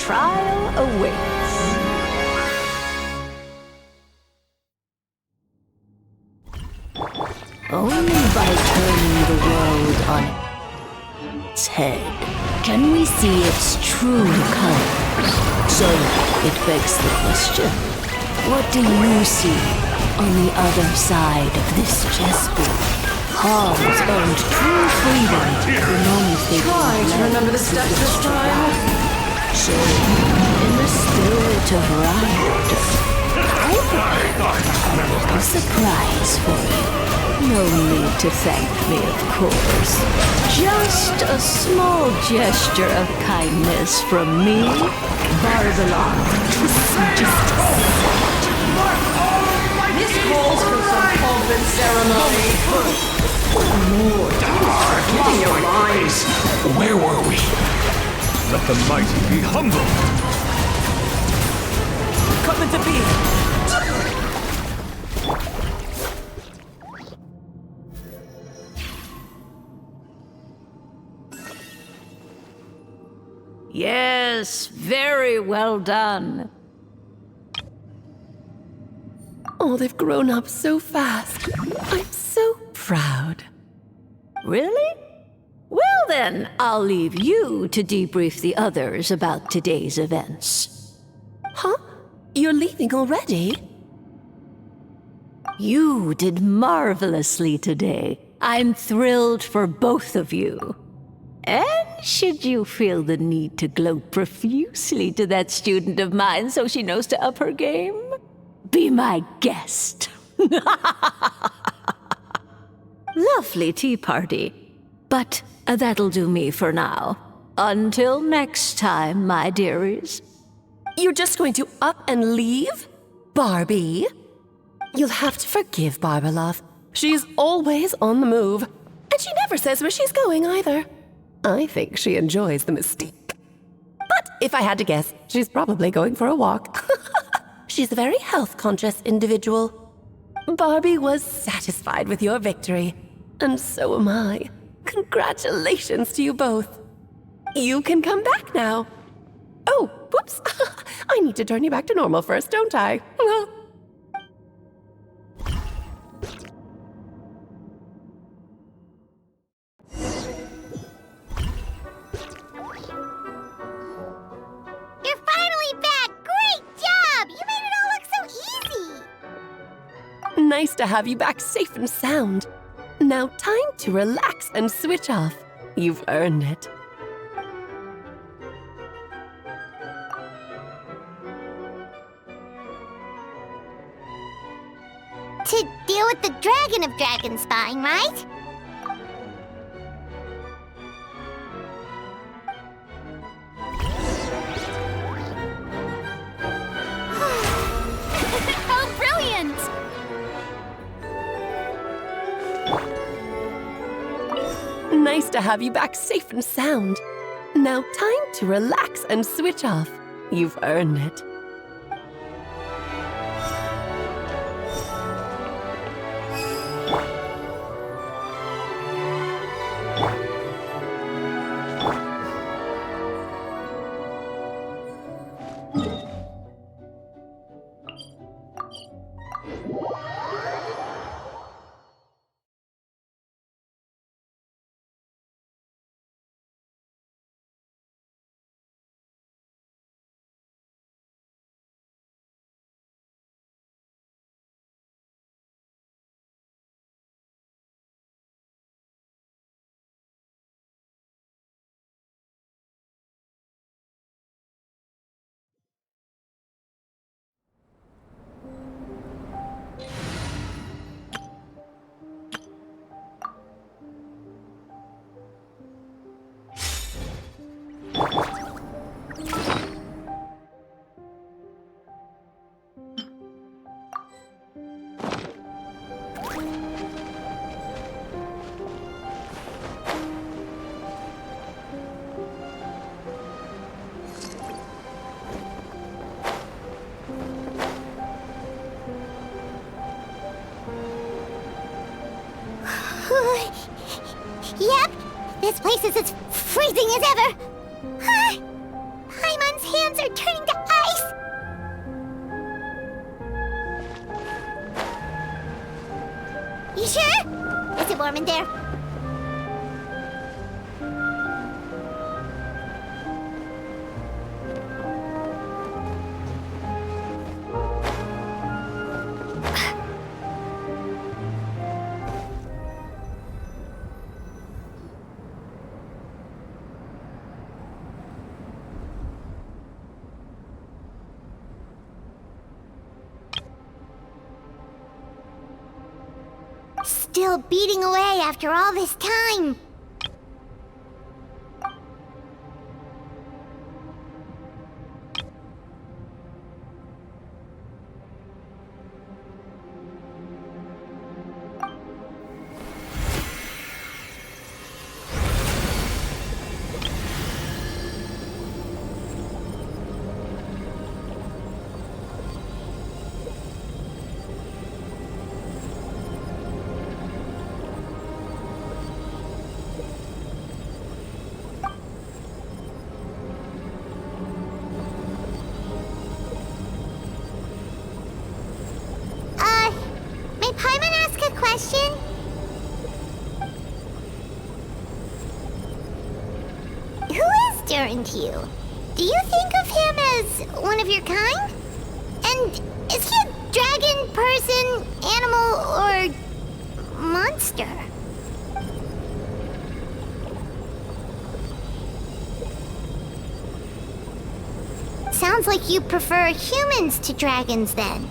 trial awaits. Only by turning the world on its head can we see its true colors. So it begs the question, what do you see on the other side of this chessboard? Pawns earned true freedom the moment they Try to remember the steps this time. So, in the spirit of Ryder, I have a little surprise for you. No need to thank me, of course. Just a small gesture of kindness from me, Barbalon. This calls for some pomp and ceremony. More, forgetting your lines. Where were we? Let the mighty be humble. Coming to be. Yes, very well done. Oh, they've grown up so fast. I'm so proud. Really? Well then, I'll leave you to debrief the others about today's events. Huh? You're leaving already? You did marvelously today. I'm thrilled for both of you. And should you feel the need to gloat profusely to that student of mine so she knows to up her game, be my guest. Lovely tea party. But that'll do me for now. Until next time, my dearies. You're just going to up and leave? Barbie? You'll have to forgive Barbalov. She's always on the move. And she never says where she's going either. I think she enjoys the mystique. But if I had to guess, she's probably going for a walk. She's a very health-conscious individual. Barbie was satisfied with your victory. And so am I. Congratulations to you both. You can come back now. Oh, whoops. I need to turn you back to normal first, don't I? You're finally back! Great job! You made it all look so easy! Nice to have you back safe and sound. Now time to relax and switch off. You've earned it. To deal with the Dragon of Dragon spying, right? How brilliant! Nice to have you back safe and sound. Now time to relax and switch off. You've earned it. Yep, this place is as freezing as ever. Paimon's hands You sure? Is it warm in there? Still beating away after all this time. May Paimon ask a question? Who is Durin to you? Do you think of him as one of your kind? And is he a dragon, person, animal, or monster? Sounds like you prefer humans to dragons then.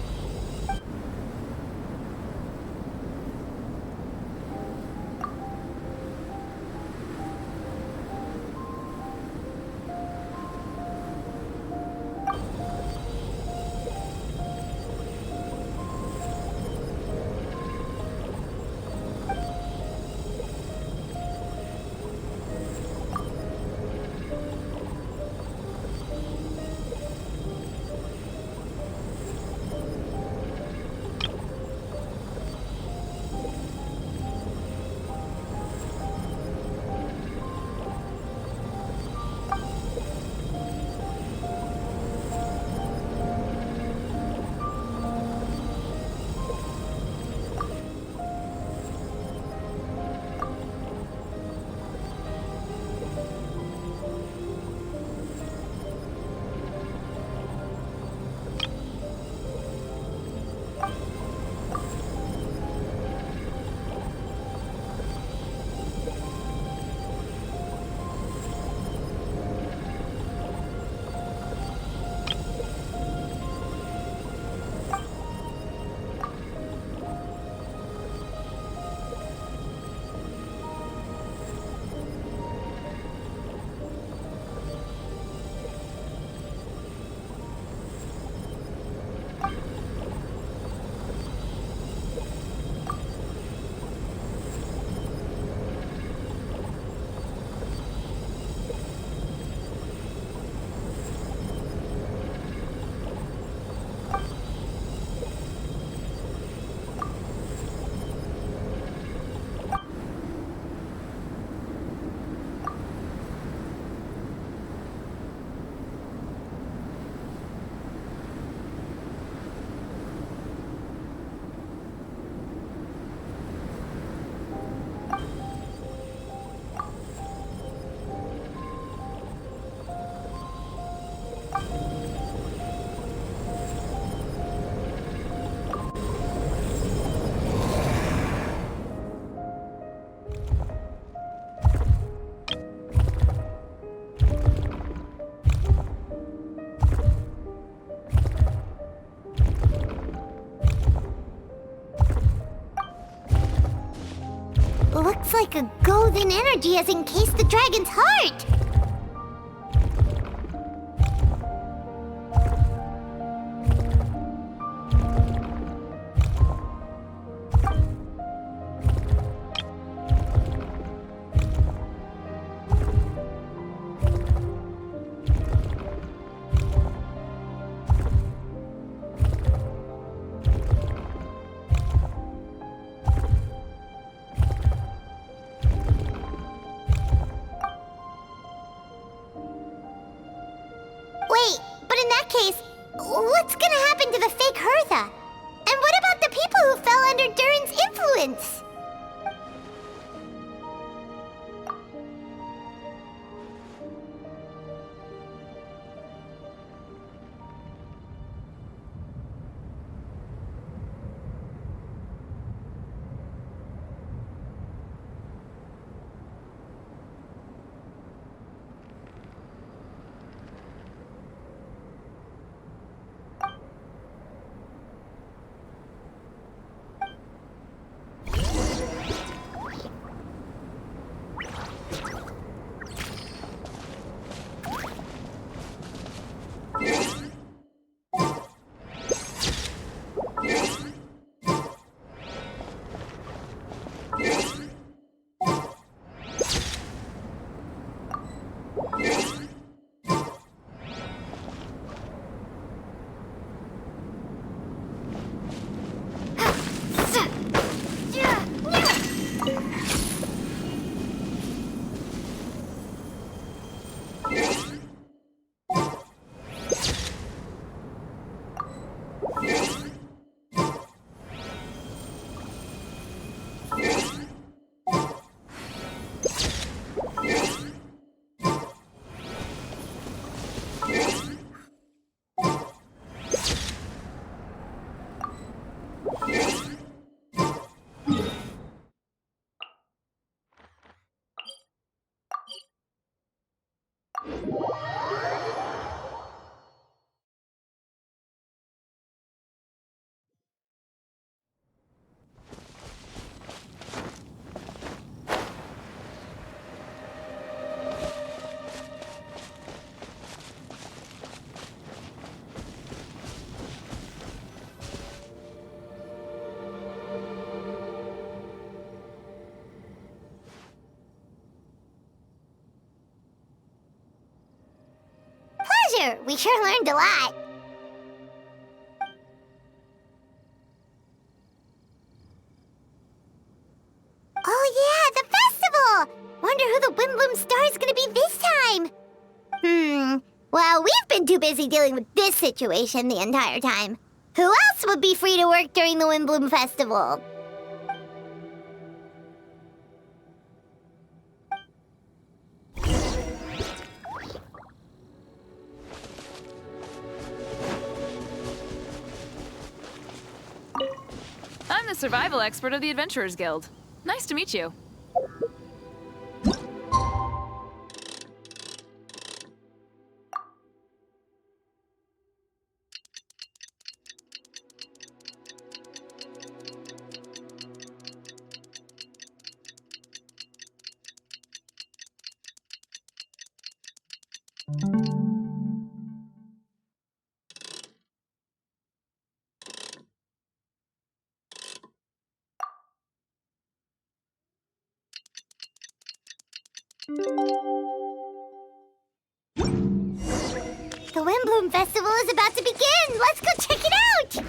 Looks like a golden energy has encased the dragon's heart! Wait, but in that case, what's gonna happen to the fake Hertha? And what about the people who fell under Durin's influence. Pleasure! We sure learned a lot. Oh yeah, the festival! Wonder who the Windbloom Star is gonna be this time. Well, we've been too busy dealing with this situation the entire time. Who else would be free to work during the Windbloom Festival? I'm the survival expert of the Adventurers Guild. Nice to meet you. The Windbloom Festival is about to begin! Let's go check it out!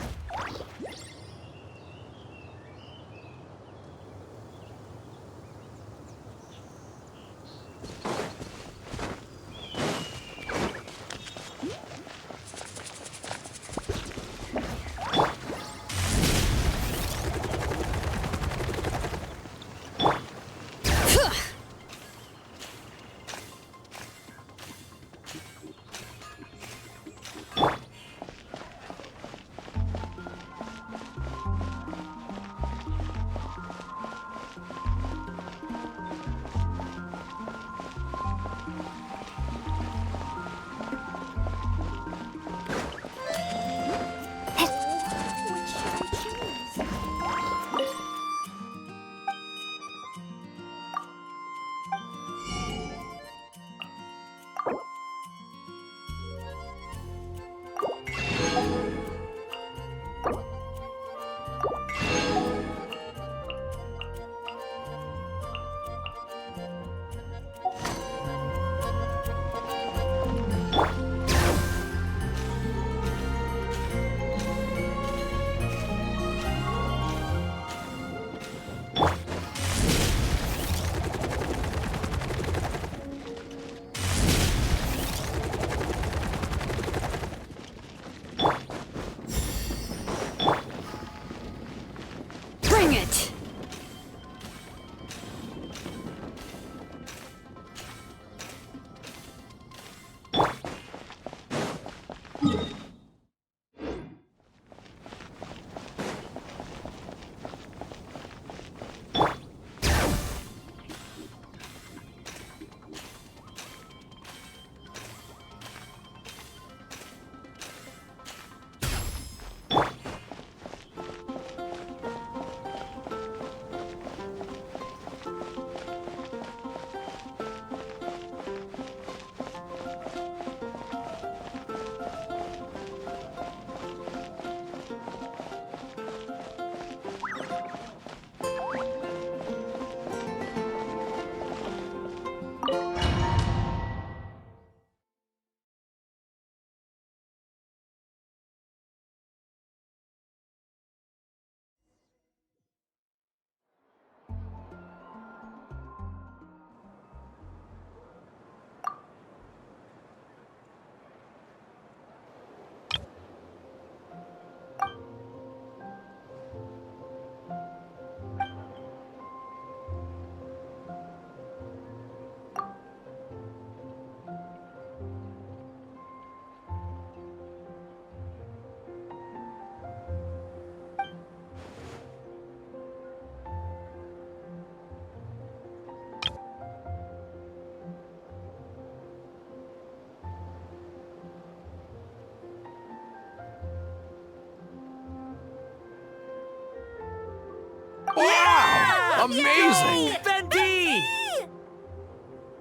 Amazing! Venti!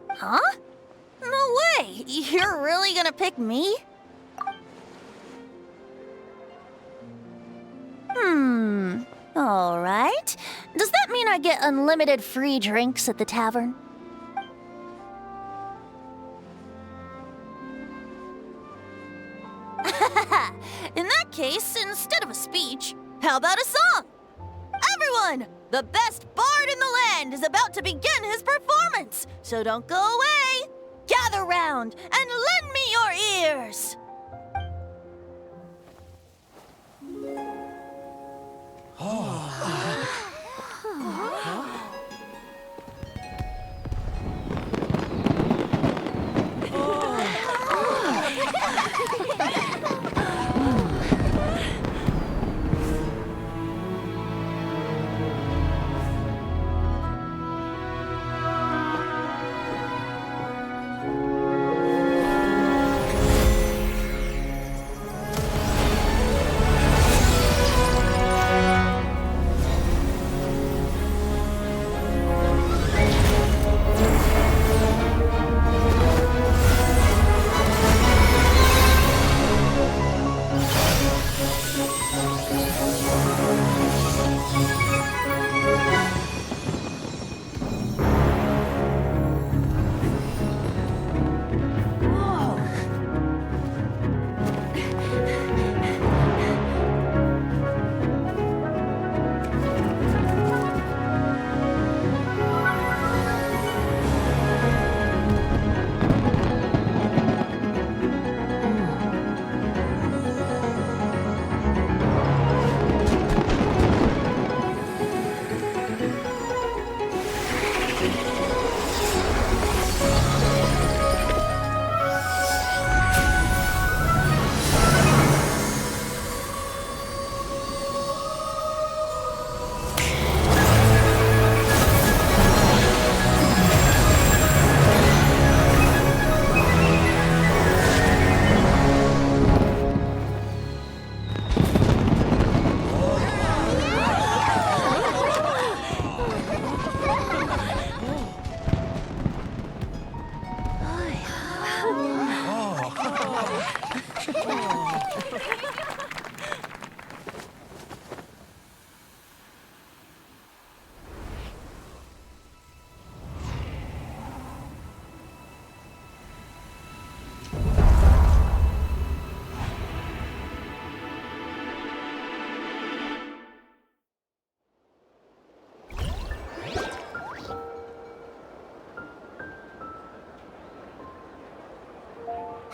Huh? No way! You're really gonna pick me? Alright. Does that mean I get unlimited free drinks at the tavern? In that case, instead of a speech, how about a song? Everyone! The best bard in the land is about to begin his performance, so don't go away! Gather round and lend me your ears!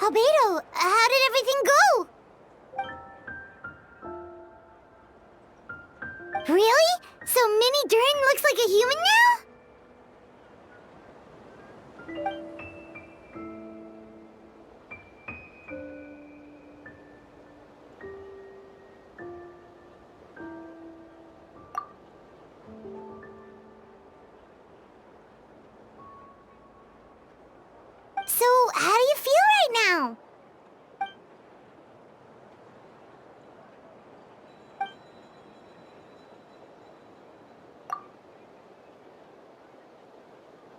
Albedo, how did everything go? Really? So Mini Durin looks like a human now? So, how do you feel right now?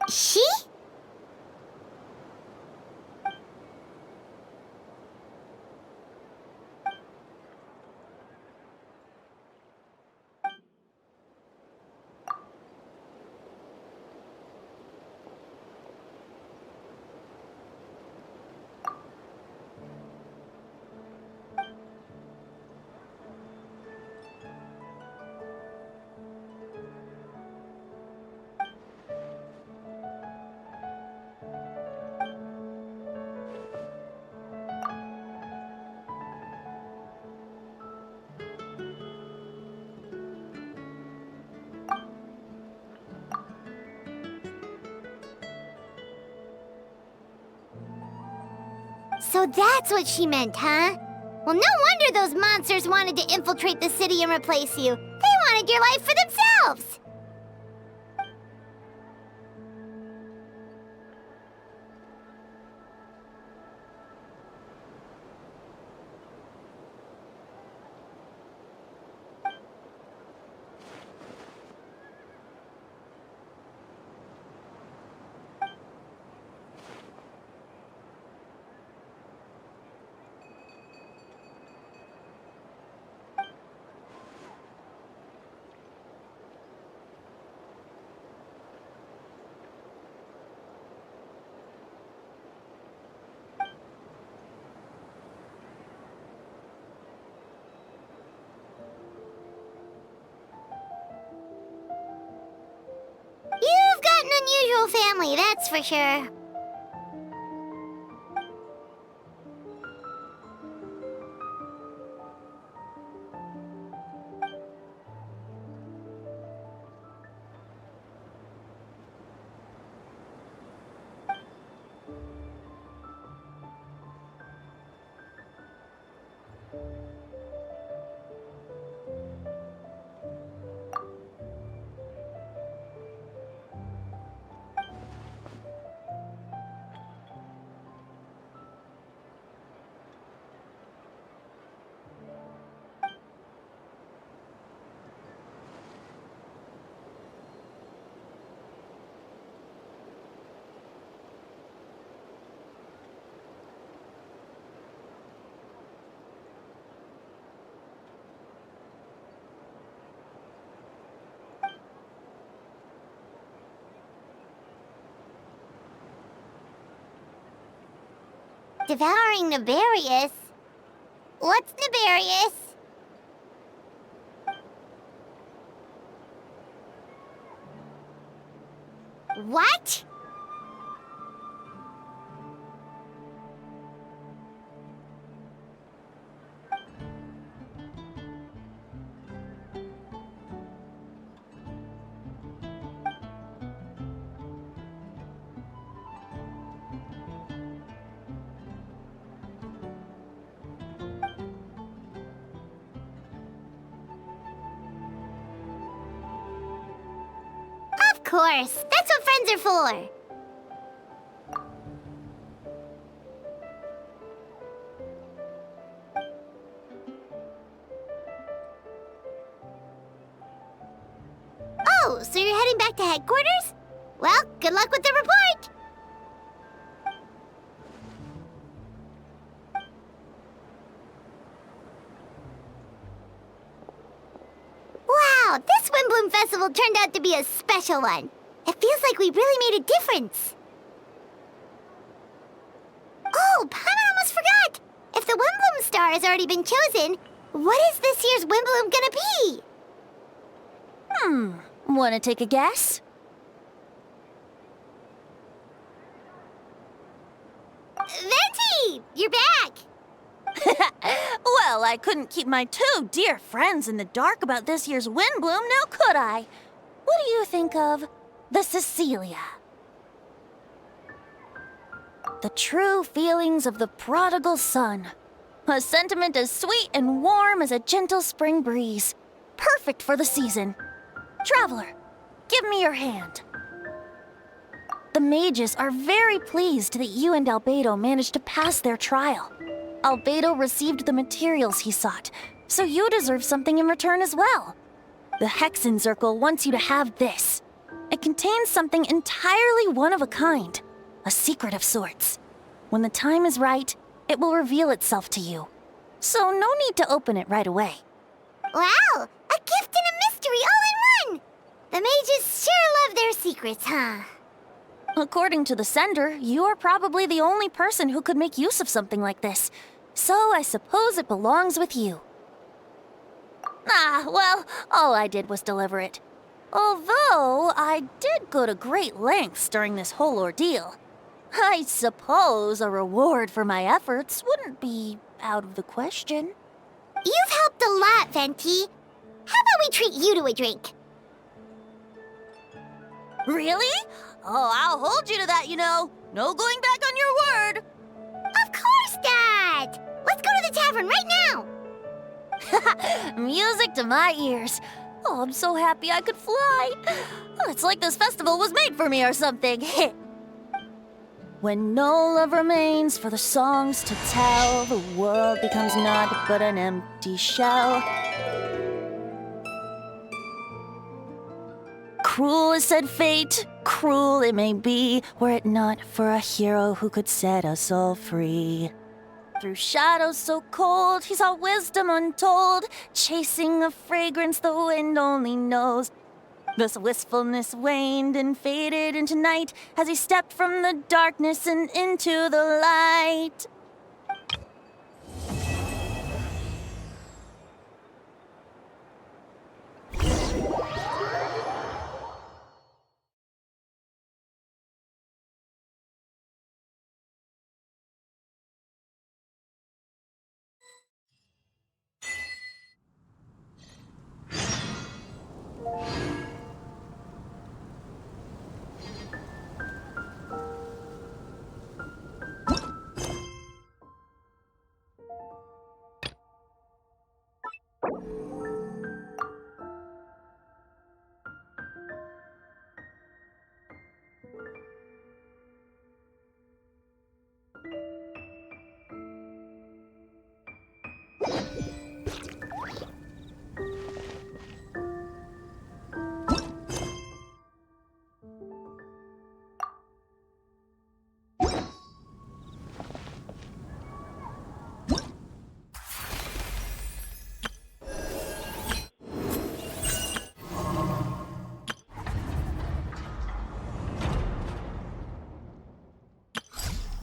She? So that's what she meant, huh? Well, no wonder those monsters wanted to infiltrate the city and replace you. They wanted your life for themselves! unusual family, that's for sure. Devouring nefarious? What's nefarious? What? Of course, that's what friends are for. Oh, so you're heading back to headquarters? Well, good luck with the report. Wow, this Windbloom Festival turned out to be a special one. It feels like we really made a difference. Oh, Paimon almost forgot! If the Windbloom Star has already been chosen, what is this year's Windbloom gonna be? Wanna take a guess? Venti! You're back! Well, I couldn't keep my two dear friends in the dark about this year's Windbloom, now could I? What do you think of the Cecilia? The true feelings of the prodigal son. A sentiment as sweet and warm as a gentle spring breeze. Perfect for the season. Traveler, give me your hand. The mages are very pleased that you and Albedo managed to pass their trial. Albedo received the materials he sought, so you deserve something in return as well. The Hexenzirkel wants you to have this. It contains something entirely one of a kind, a secret of sorts. When the time is right, it will reveal itself to you. So no need to open it right away. Wow, a gift and a mystery all in one! The mages sure love their secrets, huh? According to the sender, you are probably the only person who could make use of something like this. So I suppose it belongs with you. Well, all I did was deliver it. Although I did go to great lengths during this whole ordeal. I suppose a reward for my efforts wouldn't be out of the question. You've helped a lot, Venti. How about we treat you to a drink? Really? Oh, I'll hold you to that, you know. No going back on your word. Of course, Dad! Let's go to the tavern right now! Music to my ears. Oh, I'm so happy I could fly. Oh, it's like this festival was made for me or something. When no love remains for the songs to tell, the world becomes naught but an empty shell. Cruel is said fate, cruel it may be, were it not for a hero who could set us all free. Through shadows so cold, he saw wisdom untold, chasing a fragrance the wind only knows. This wistfulness waned and faded into night as he stepped from the darkness and into the light.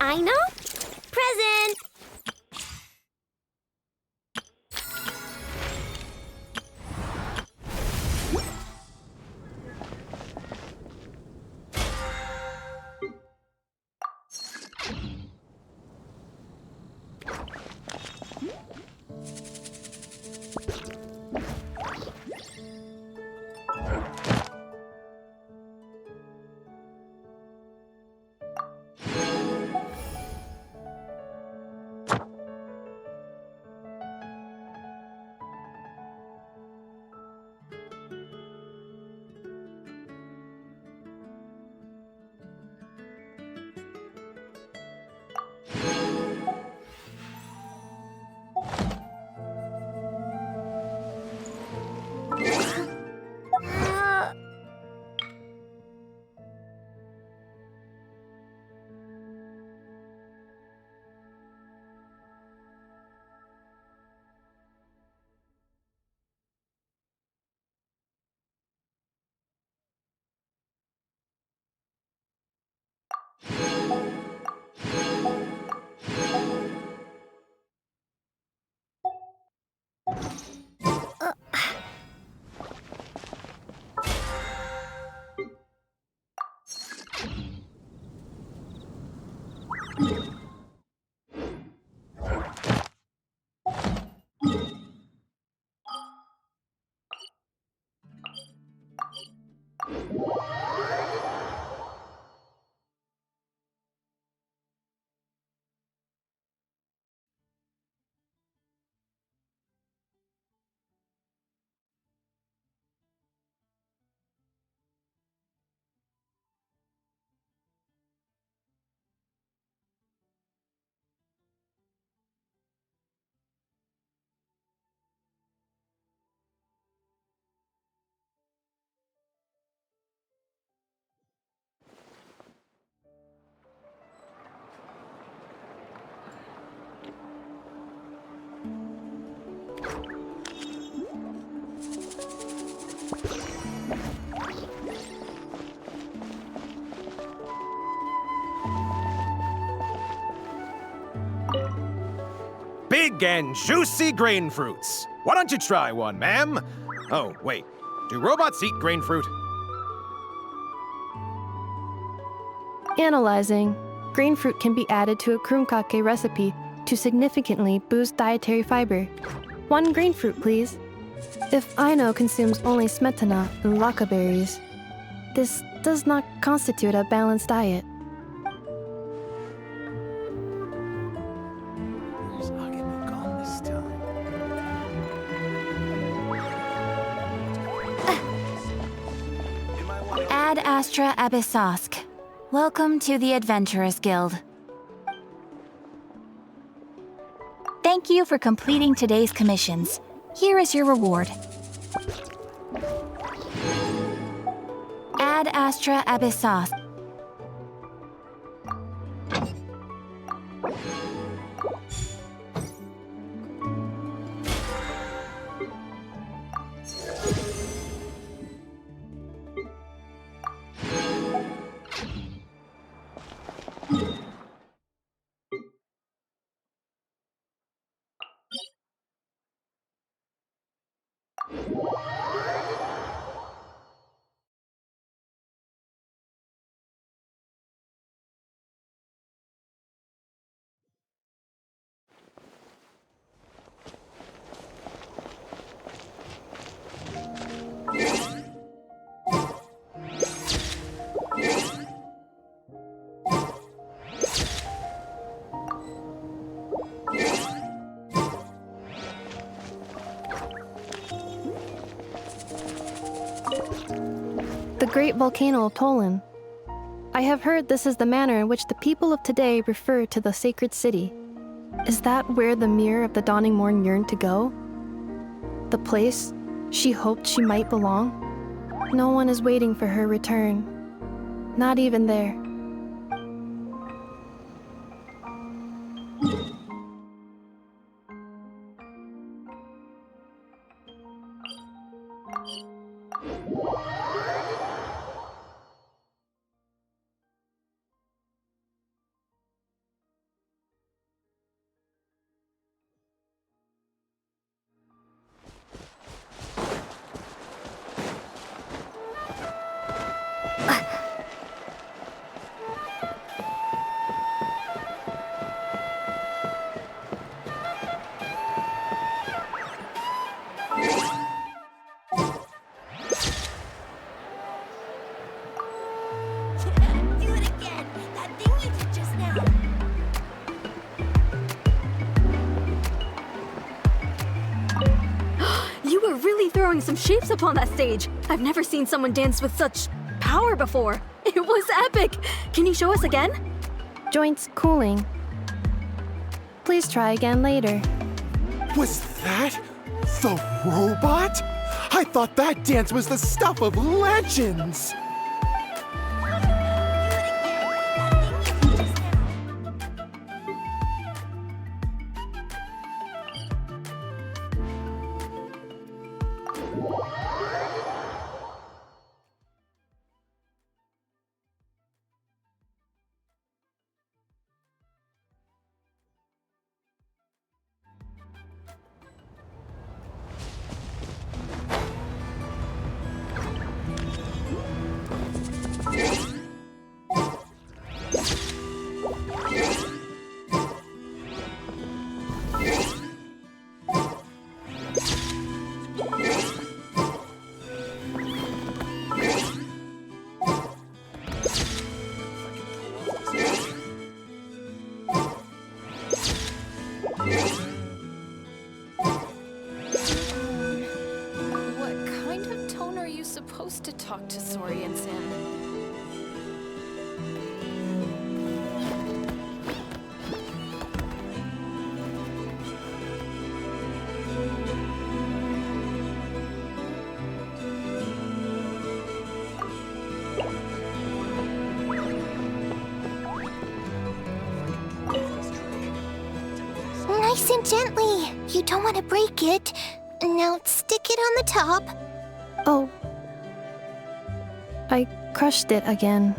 I know. Present! Big and juicy grain fruits. Why don't you try one, ma'am? Oh, wait. Do robots eat grain fruit? Analyzing. Grain fruit can be added to a krumkake recipe to significantly boost dietary fiber. 1 grain fruit, please. If Aino consumes only smetana and laka berries, this does not constitute a balanced diet. Ad Astra Abyssosk. Welcome to the Adventurers Guild. Thank you for completing today's commissions. Here is your reward. Ad Astra Abyssosk. The Great Volcano of Tolan. I have heard this is the manner in which the people of today refer to the sacred city. Is that where the mirror of the dawning morn yearned to go? The place she hoped she might belong? No one is waiting for her return. Not even there. really throwing some shapes up on that stage. I've never seen someone dance with such power before. It was epic. Can you show us again? Joints cooling. Please try again later. Was that the robot? I thought that dance was the stuff of legends! What kind of tone are you supposed to talk to Saurians in? Nice and gently. You don't want to break it. Now stick it on the top. Oh. I crushed it again.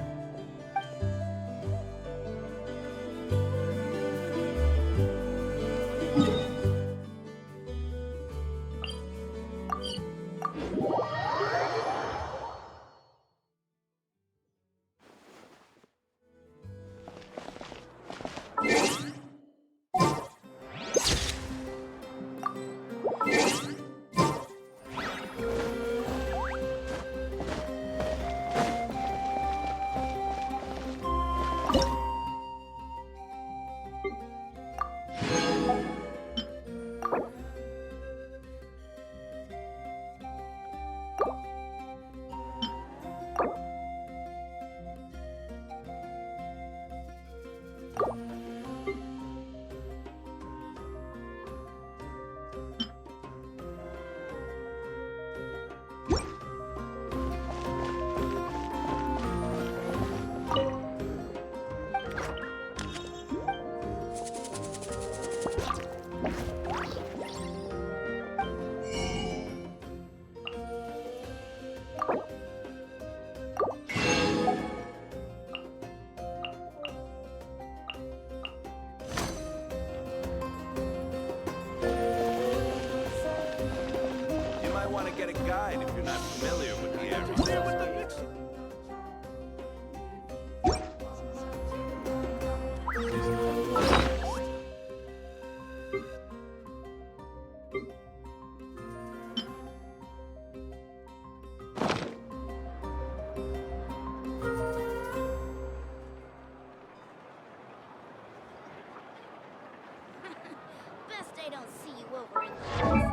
You might want to get a guide if you're not familiar with the area. Best I don't see you over in the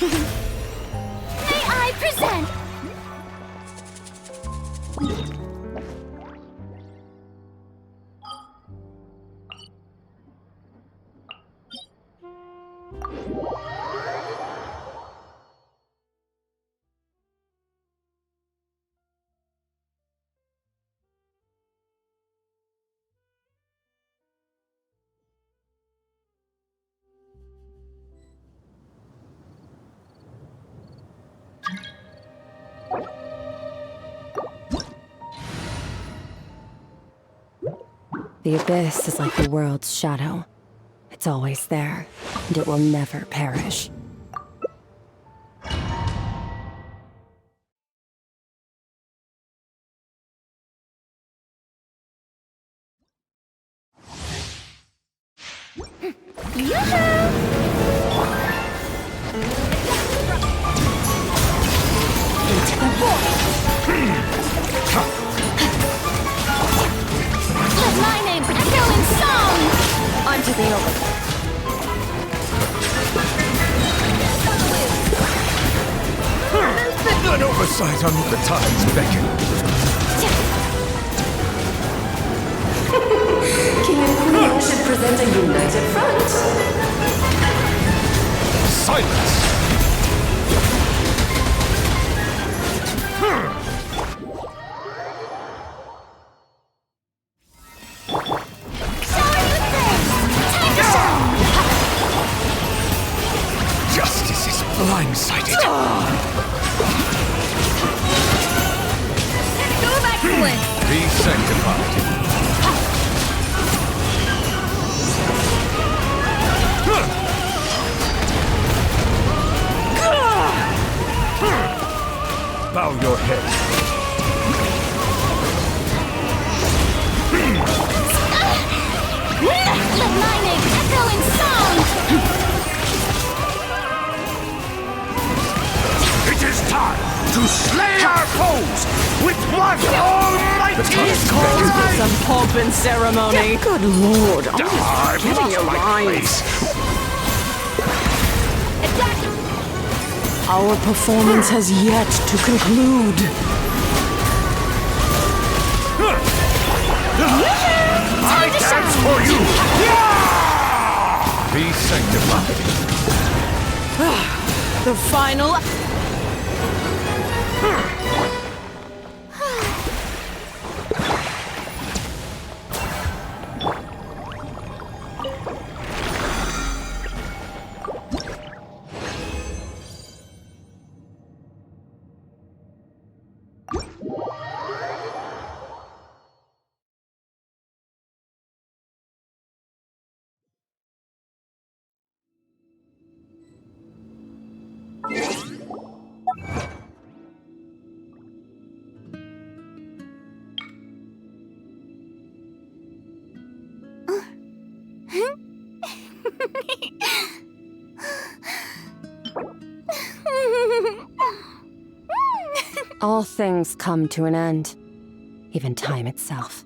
May I present? The abyss is like the world's shadow. It's always there, and it will never perish. Into the void! Let my name echo in song! Onto the open. An oversight under the tide's beckon. King and Queen should present a united front. Silence! Justice is blindsided. Be sanctified. Bow your head. Let my name echo in song! It is time to slay our foes with one almighty This calls for some pomp and ceremony. Good lord, I've getting your lost my lines. place. Our performance has yet to conclude. I dance for you! Be sanctified. The final... All things come to an end, even time itself.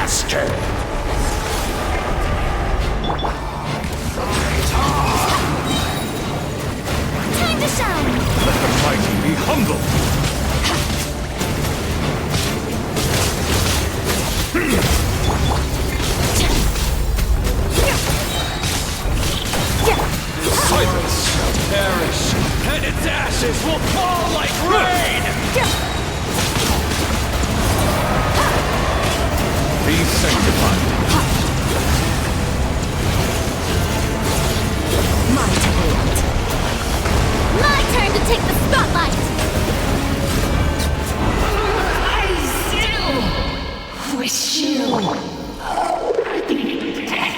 bastard! Time to shine! Let the mighty be humble! Silence shall perish, and its ashes will fall like rain! Be sanctified. My turn. My turn to take the spotlight! I still wish you death.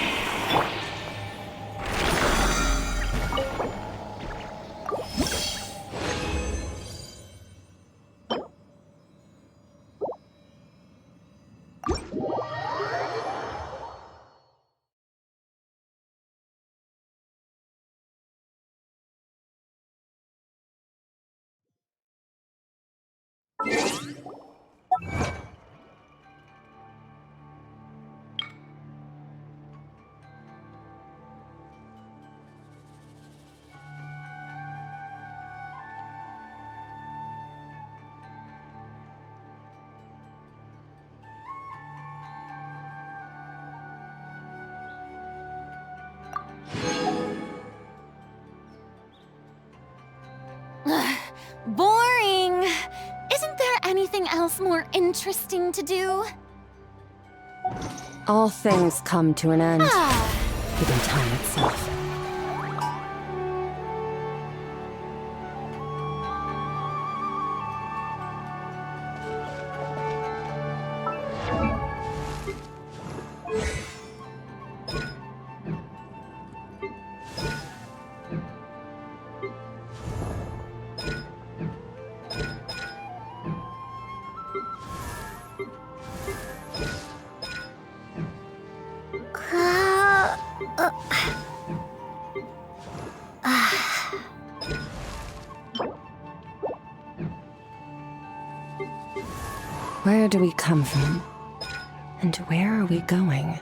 Boring! Isn't there anything else more interesting to do? All things come to an end, even time itself. Where do we come from? And where are we going?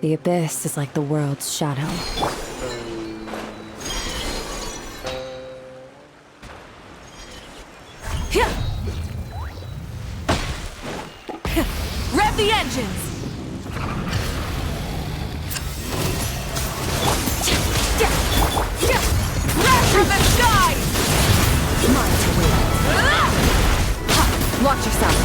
The abyss is like the world's shadow. Rev the engines! Rev from the sky! Mine to win. Watch yourself.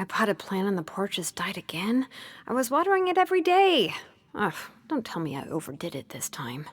My potted plant on the porch has died again. I was watering it every day. Ugh, don't tell me I overdid it this time.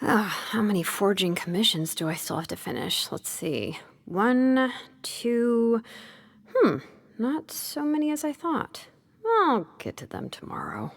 How many forging commissions do I still have to finish? Let's see. 1, 2... not so many as I thought. I'll get to them tomorrow.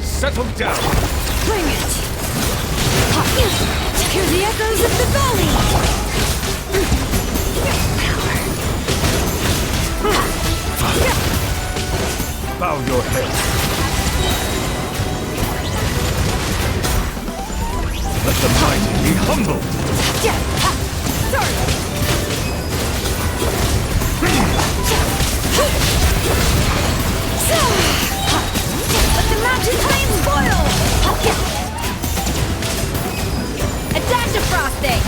Settle down! Bring it! Hear the echoes of the valley! Bow your head. Let the mighty be humbled! Let the mountain flames boil! A dash of frosting!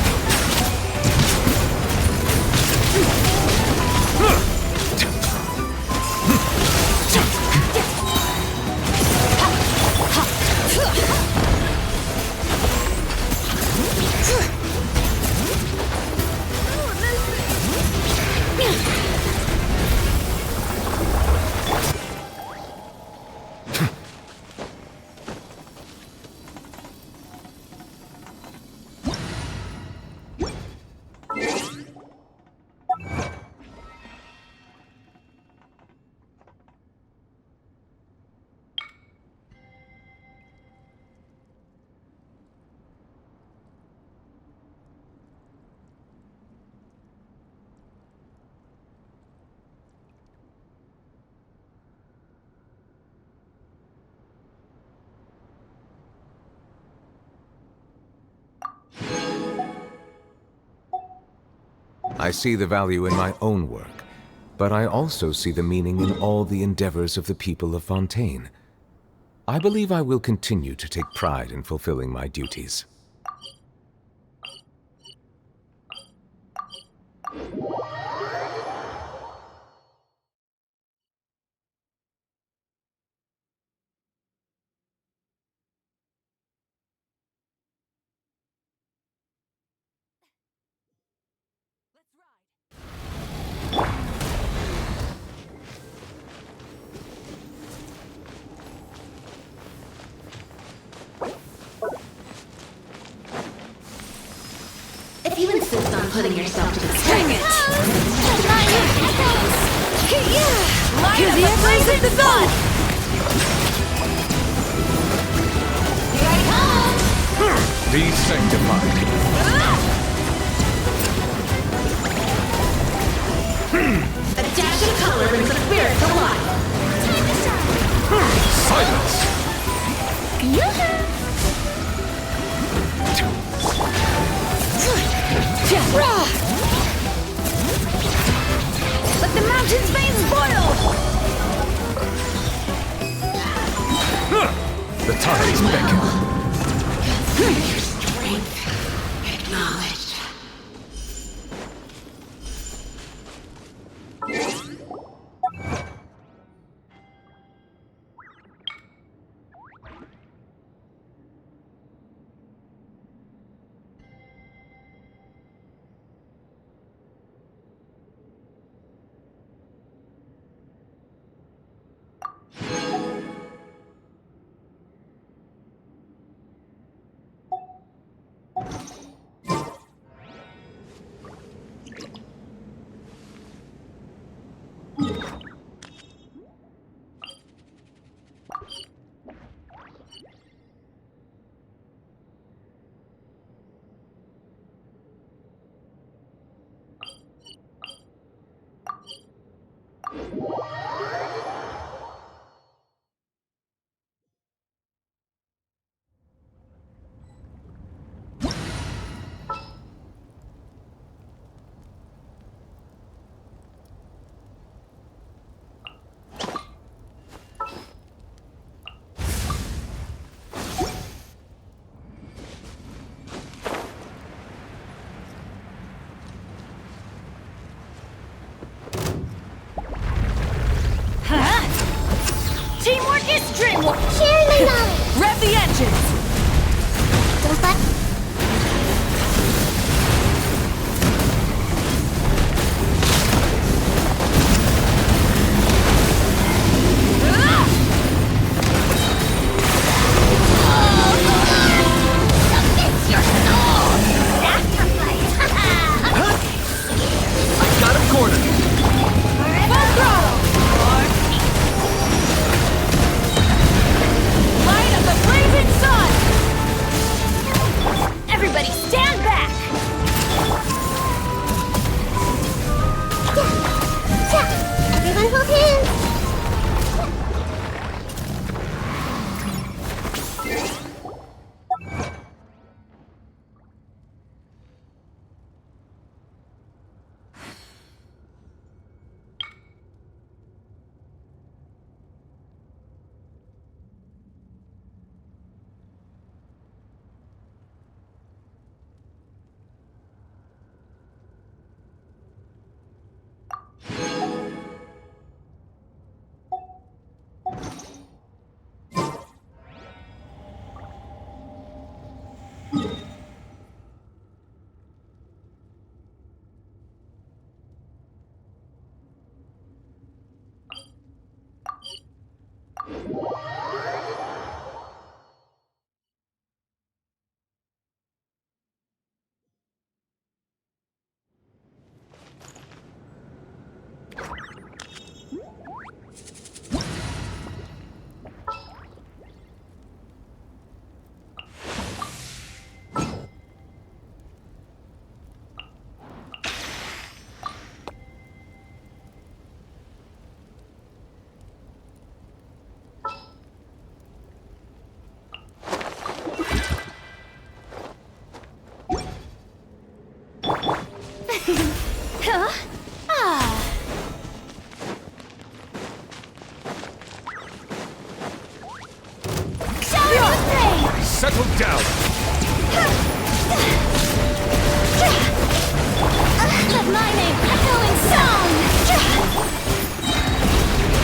I see the value in my own work. but I also see the meaning in all the endeavors of the people of Fontaine. I believe I will continue to take pride in fulfilling my duties. If you insist on putting yourself to the test, Dang it! Line up the blazing sun! Here I come! Be sanctified. A dash of color brings the spirit to life. Silence! Let the mountain's veins boil! The tides beckon. Your strength acknowledged. Teamwork is dreamwork! Sharing the knowledge! Rev the engines! Don't let... I got him cornered. Full throttle! Light of the blazing sun! Everybody stand back! Everyone hold hands! Settle down! Let my name echo in song!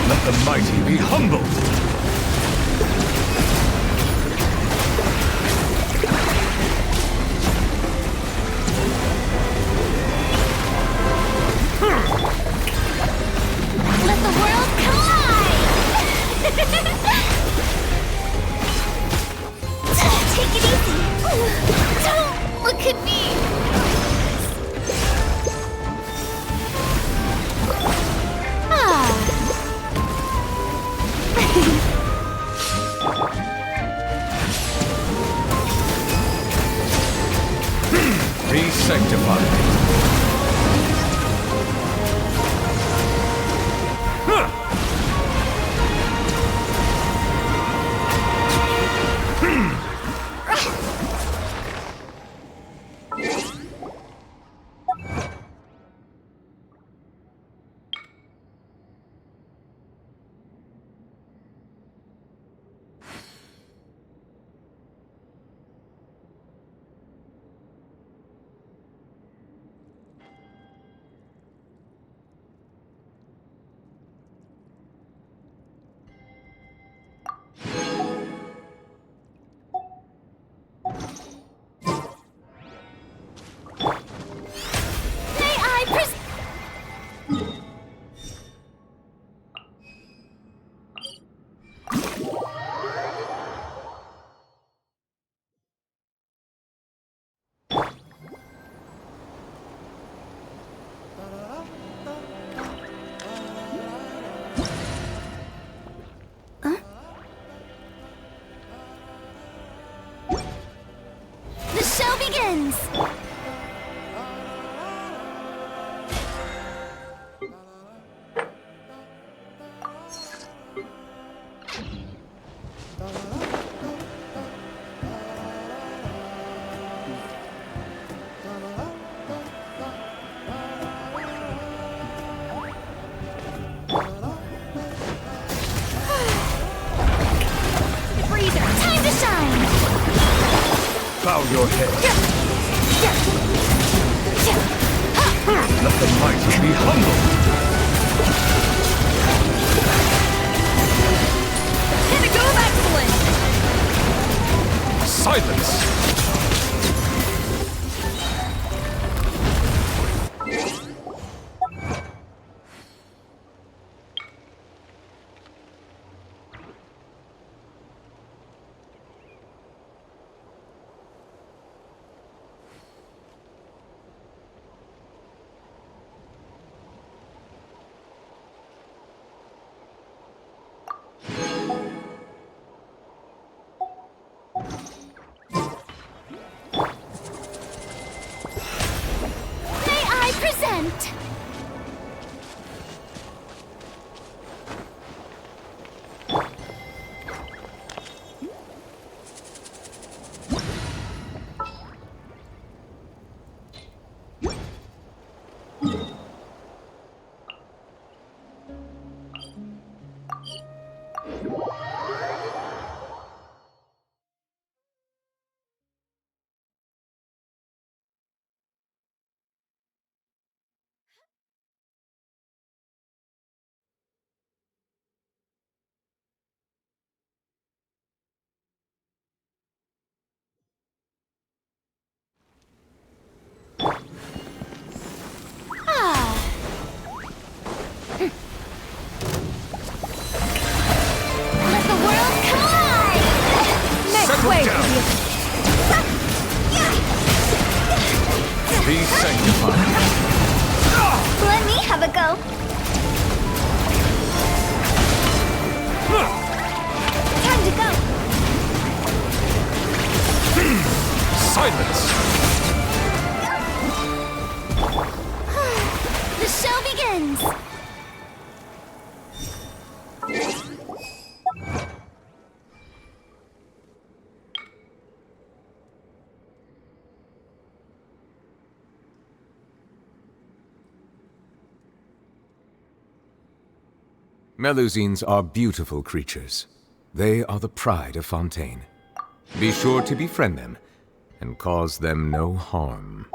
Let the mighty be humbled! Let the world collide! Take it easy! Don't look at me! Be sanctified. The show begins! Breather, time to shine! Bow your head. Let the mighty be humbled. Pinnacle of excellence! Silence! May I present? Let the world collide! Settle down! Be sanctified. Let me have a go. Time to go. Silence! The show begins. Melusines are beautiful creatures. They are the pride of Fontaine. Be sure to befriend them and cause them no harm.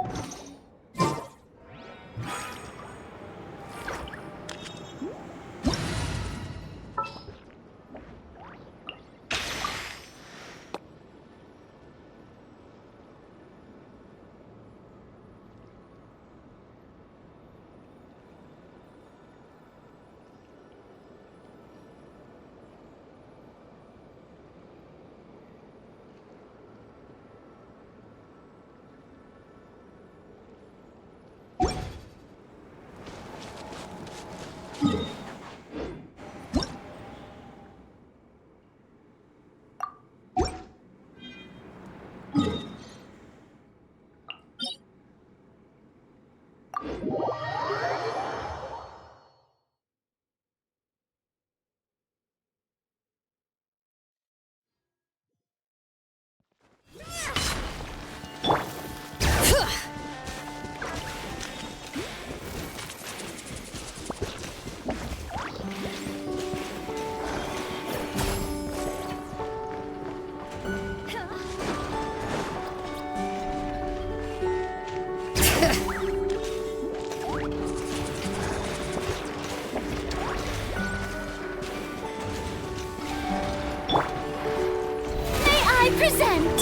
Present!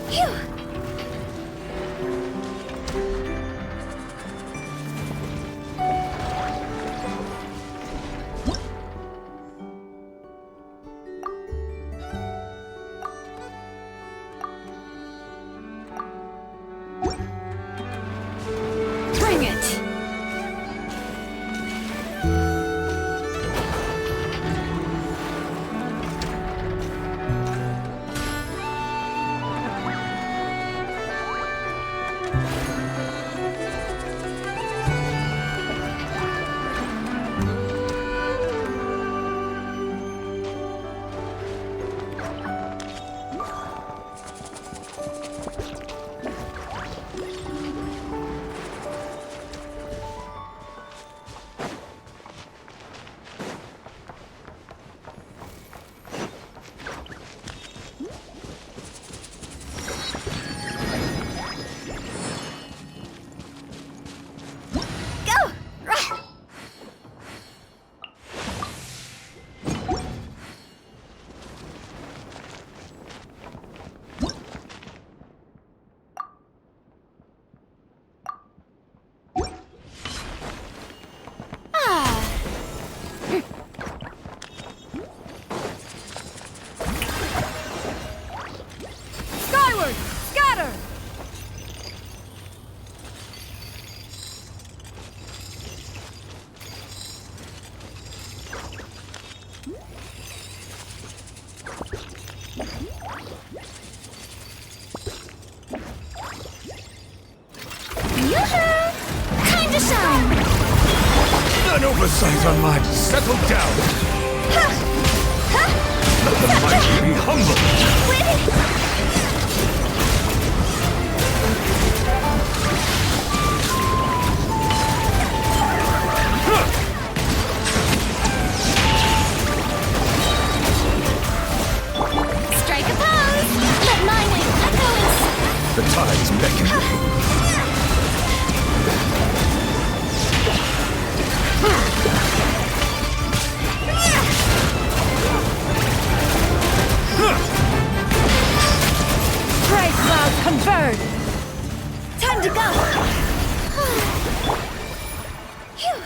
Phew! Bring it! Skyward! Scatter! Time to shine! An oversight on my... Settle down! Let the mighty be humble! Strike a pose! Let my name echo The tides beckon. Gray clouds converge! Time to go! Phew!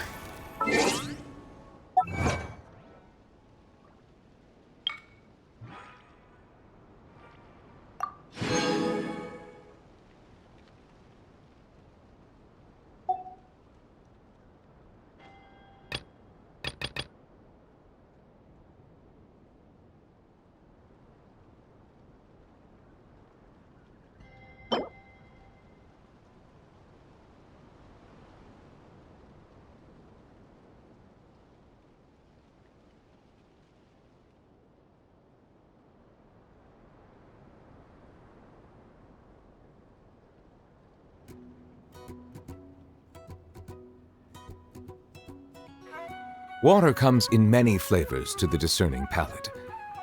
Water comes in many flavors to the discerning palate.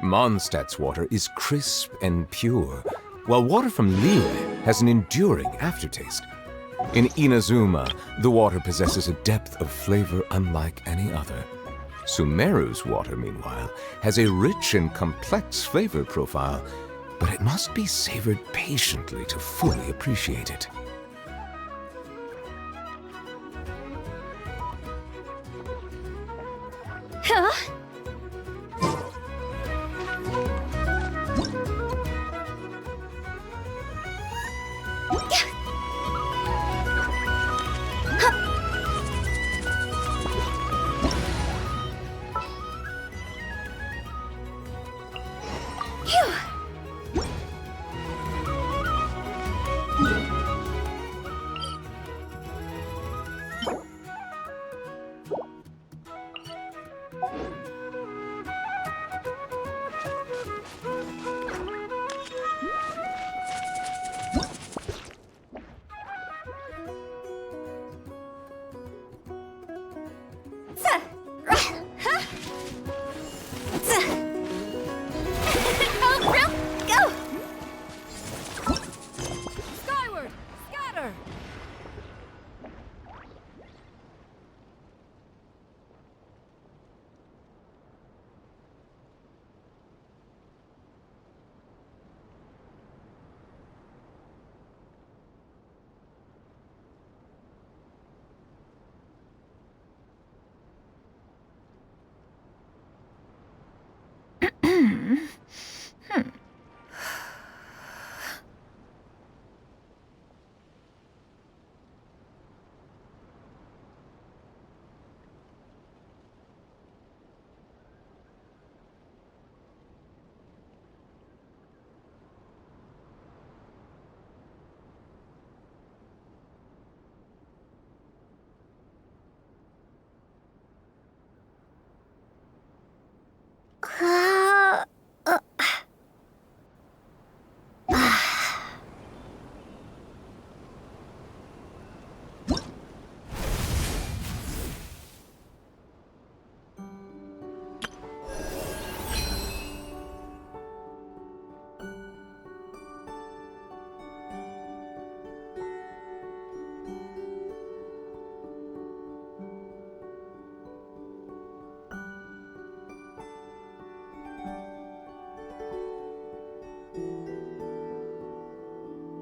Mondstadt's water is crisp and pure, while water from Liyue has an enduring aftertaste. In Inazuma, the water possesses a depth of flavor unlike any other. Sumeru's water, meanwhile, has a rich and complex flavor profile, but it must be savored patiently to fully appreciate it. Huh?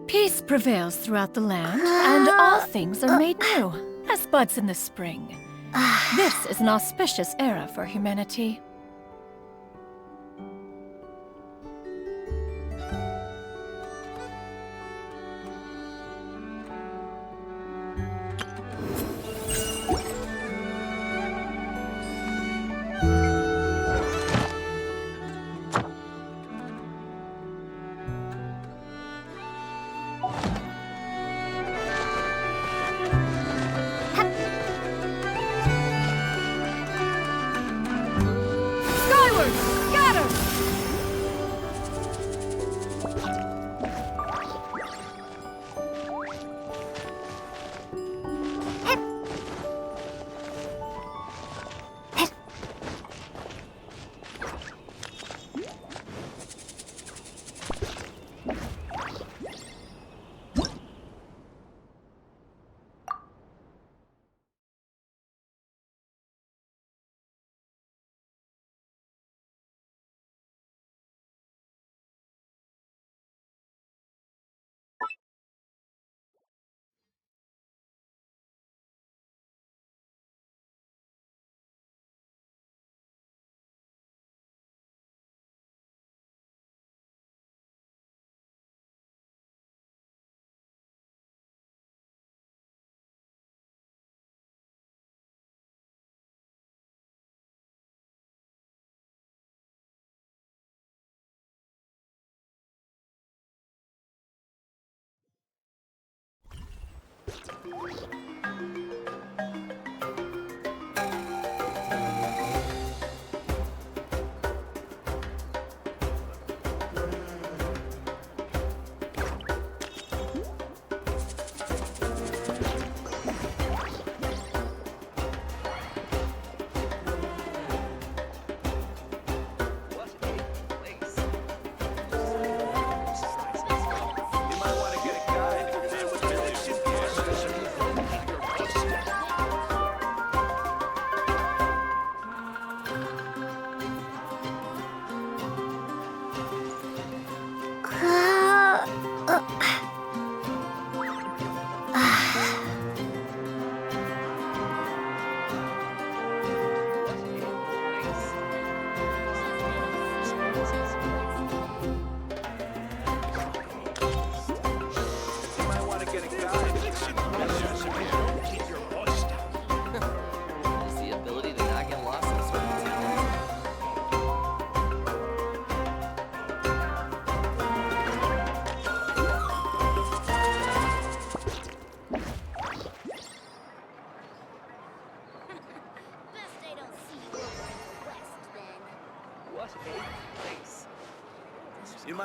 Peace prevails throughout the land, and all things are made new, as buds in the spring. This is an auspicious era for humanity.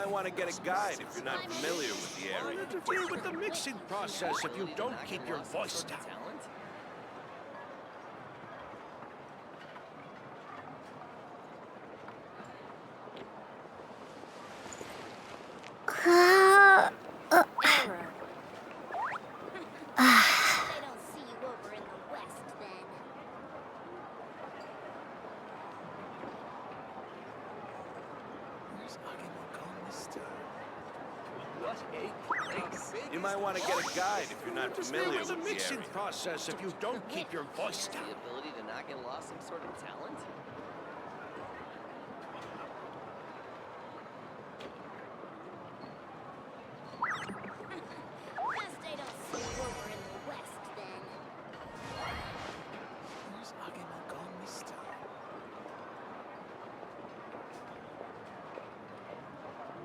might want to get a guide if you're not familiar with the area. Don't interfere with the mixing process if you don't keep your voice down. You might want to get a guide if you're not familiar with the the mixing area. process if you don't keep your voice down. The ability to not get lost some sort of talent?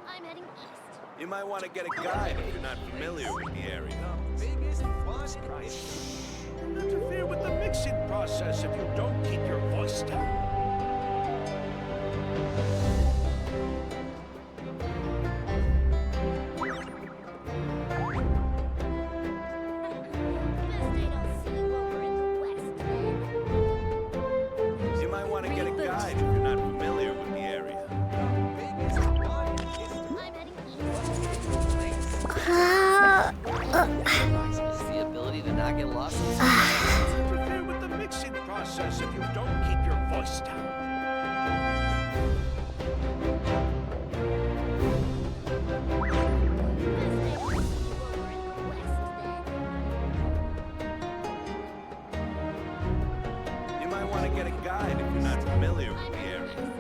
I'm heading east. You might want to get a guide if you're not familiar with the area. Don't interfere with the mixing process if you don't keep your voice down. You might want to get a guide if you're not familiar with the area. Is the ability to not get lost in Don't interfere with the mixing process if you don't keep your voice down. You might want to get a guide if you're not familiar with the area.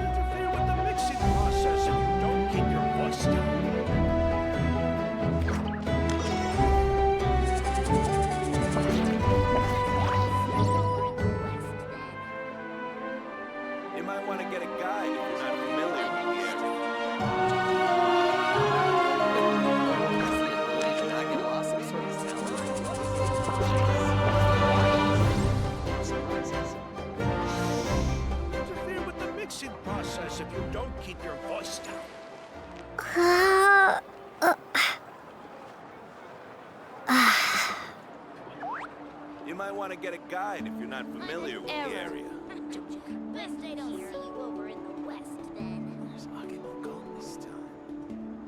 Interfere with the mixing process if you don't keep your voice down. You might want to get a guide if you're not familiar with the area. Interfere with the mixing process if you don't keep your voice down. You might want to get a guide if you're not familiar with the area. Best I don't see you over in the west then.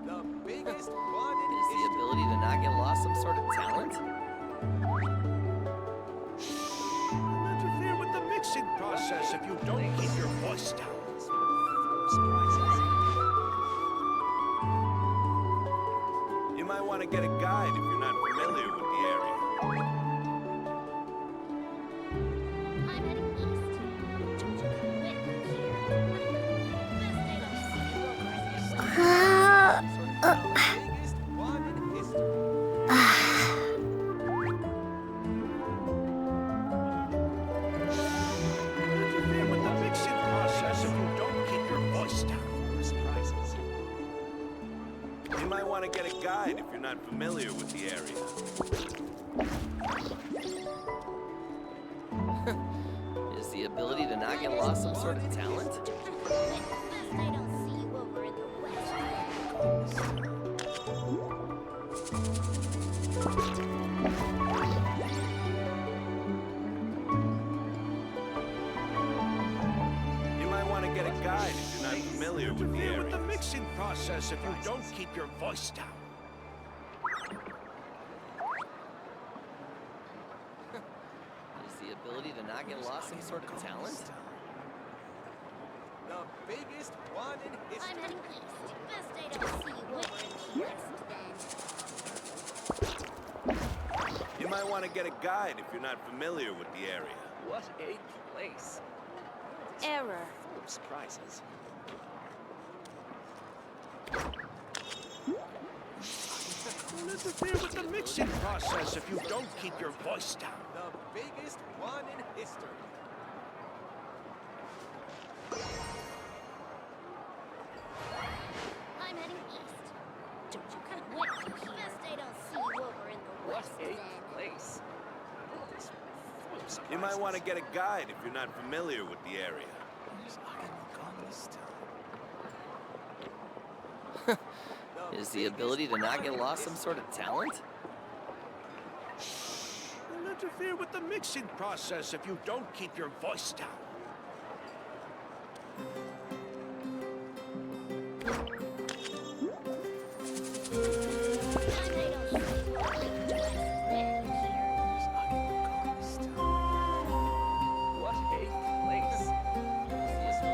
The biggest one is the ability to not get lost some sort of talent? Don't interfere with the mixing process if you don't keep your voice down. You might want to get a guide if you're not familiar with the area. I'm heading east. Interfere with the mixing process if you don't keep your voice down. You might want to get a guide if you're not familiar with the area. Is the ability to not get lost some sort of talent? Best I don't see you over in the west then. You might want to get a guide if you're not familiar with the Interfere with the area. mixing process if you don't keep your voice down. Is the ability to not get lost some sort of talent? The biggest one in I'm heading east. Best I don't see you over in the west then. You might want to get a guide if you're not familiar with the area. What a place. Error. Full of surprises. Don't interfere with the mixing process if you don't keep your voice down. The biggest one in history. I'm heading east. Don't you quit. Best I don't see you over in the west then. You might want to get a guide if you're not familiar with the area. Is the ability to not get lost some sort of talent? Don't interfere with the mixing process if you don't keep your voice down. What a place.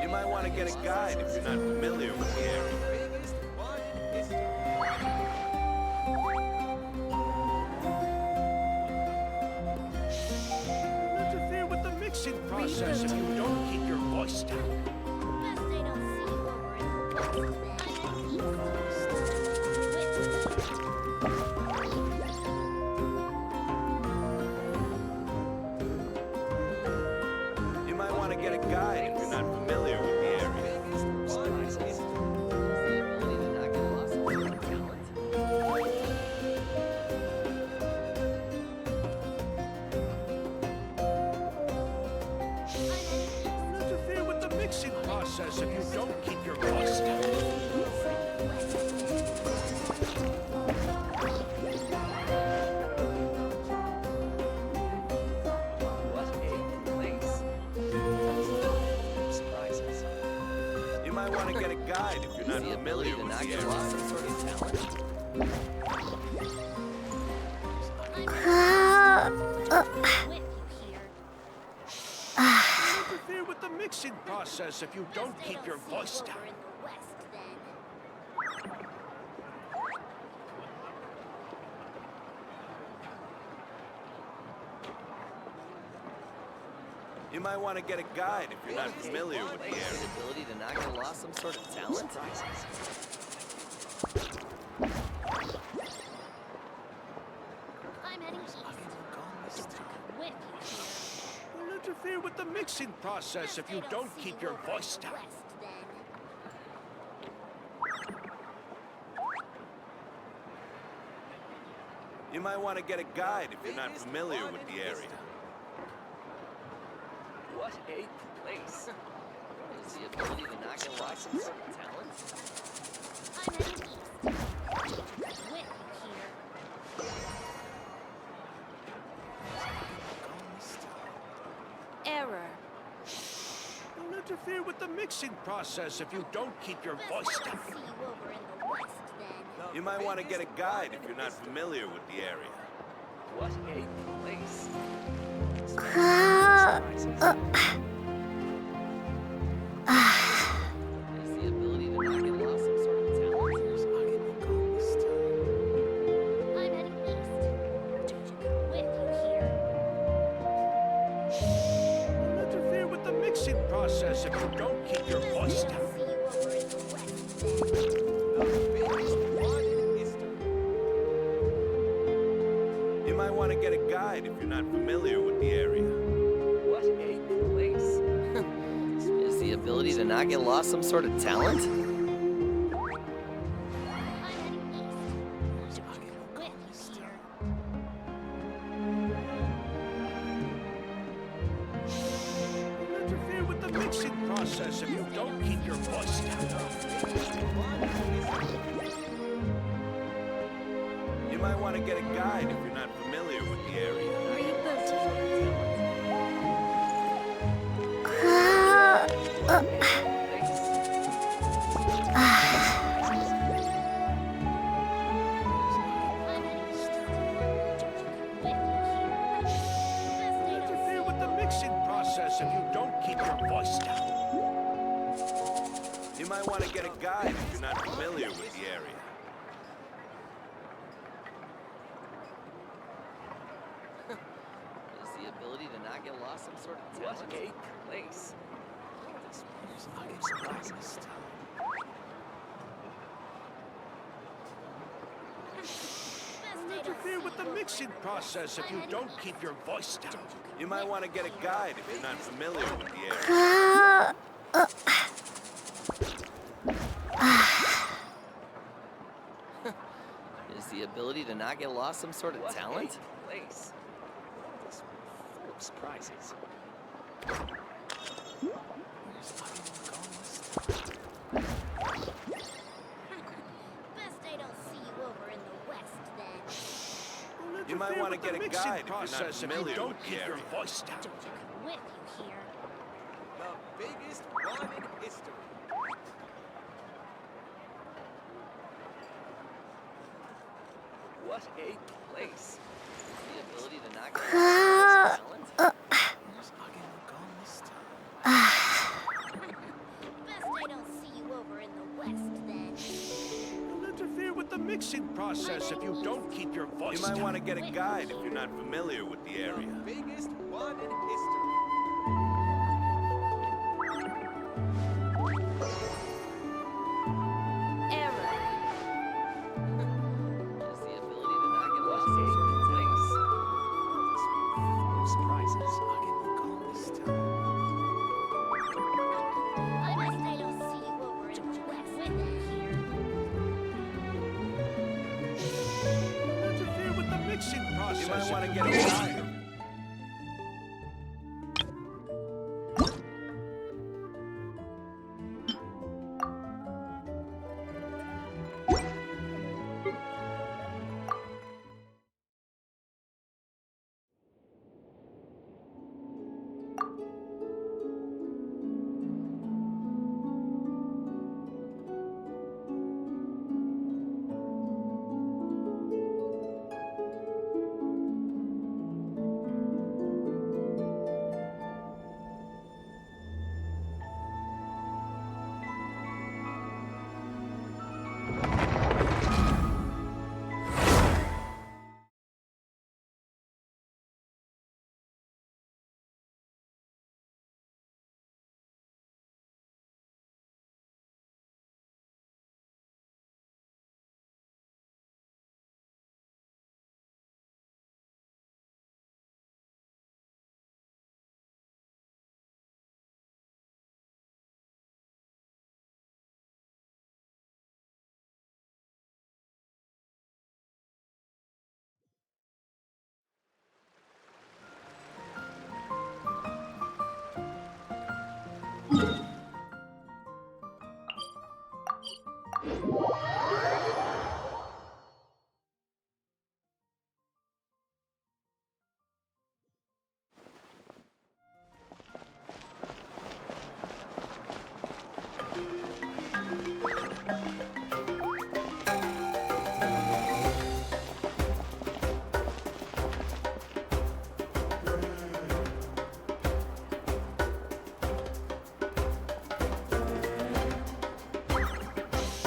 You might want to get a guide if you're not familiar with the area. Don't interfere with the mixing process if you don't keep your voice down. You might want to get a guide if you're not familiar with the area. Don't interfere with the mixing process if you don't keep your voice down. You might want to get a guide if you're not familiar with the area. Don't interfere with the mixing process if you don't keep your voice down. You might want to get a guide if you're not familiar with the area. Is the ability to not get lost some sort of talent? I'm heading east. Don't interfere with the mixing process if you don't keep your voice down. You might want to get a guide if you're not familiar with the area. What a place. Is the ability to not get lost some sort of talent? I'm heading east. With here. Error. Don't interfere with the mixing process if you don't keep your voice down. See you over in the west then. You might want to get a guide if you're not familiar with the area. What a place. Is the ability to not get lost some sort of talent? I'm heading east. With you here. Don't interfere with the mixing process if you don't keep your voice down. See you over in the west then. You might want to get a guide if you're not familiar with the area. What a place. Is the ability to not get lost some sort of talent? Don't interfere with the mixing process if you don't keep your voice down. You might want to get a guide if you're not familiar with the area. Don't interfere with the mixing process if you don't keep your voice down. You might want to get a guide if you're not familiar with the area. Is the ability to not get lost some sort of talent? What a place. Don't interfere with the mixing process if you don't keep your voice down. You might want to get a guide if you're not familiar with the area. Is the ability to not get lost some sort of talent? Place. Surprises. Best I don't see you over in the west then. You might want to get a guide if you're not process if you familiar don't with the keep your area. voice down. Don't you come with you here. The biggest one in history. What a place. The ability to knock out Best I don't see you over in the west then. You'll interfere with the mixing process if you don't keep your voice You might down. want to get a guide if you're not familiar with the area. biggest one in history. Just the ability to knock it lost some sort of place. Surprises. I'll get you going this time. Best I don't see you over in the west then. You'll interfere with the mixing process. You might want to if get a don't guide.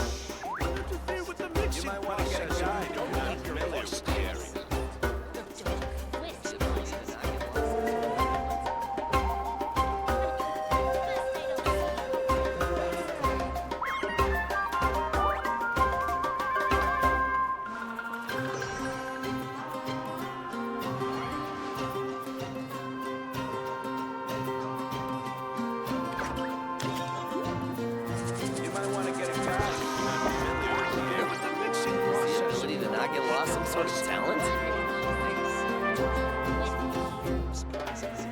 interfere with the mixing You might want to get a process if guide you if you're don't not keep your familiar voice with down. the area. The ability to knock it lost. You might want to get a guide if you're not familiar with the area. The mixing The process. ability to not get lost some sort of talent. Surprises.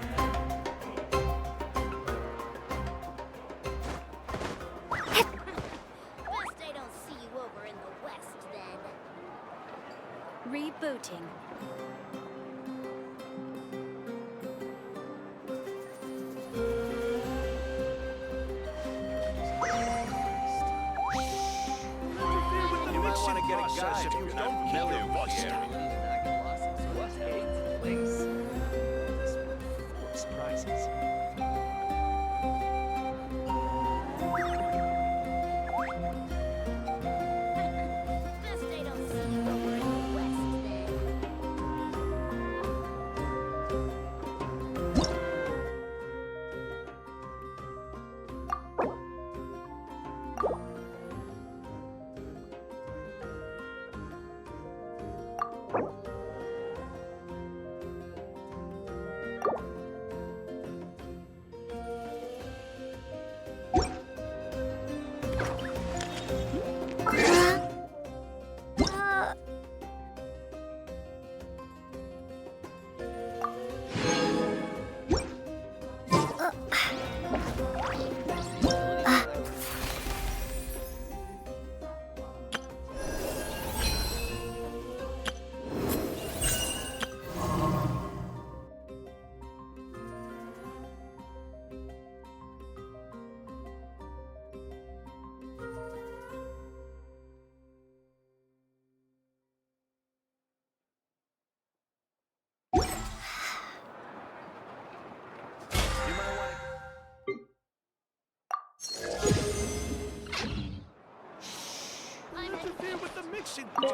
Best I don't see you over in the west then. Rebooting. Interfere with the You might mixing want to get a process guide if if you you're don't not keep familiar your with voice the down. area. What a place. Surprises. Best I don't see you over in the west then.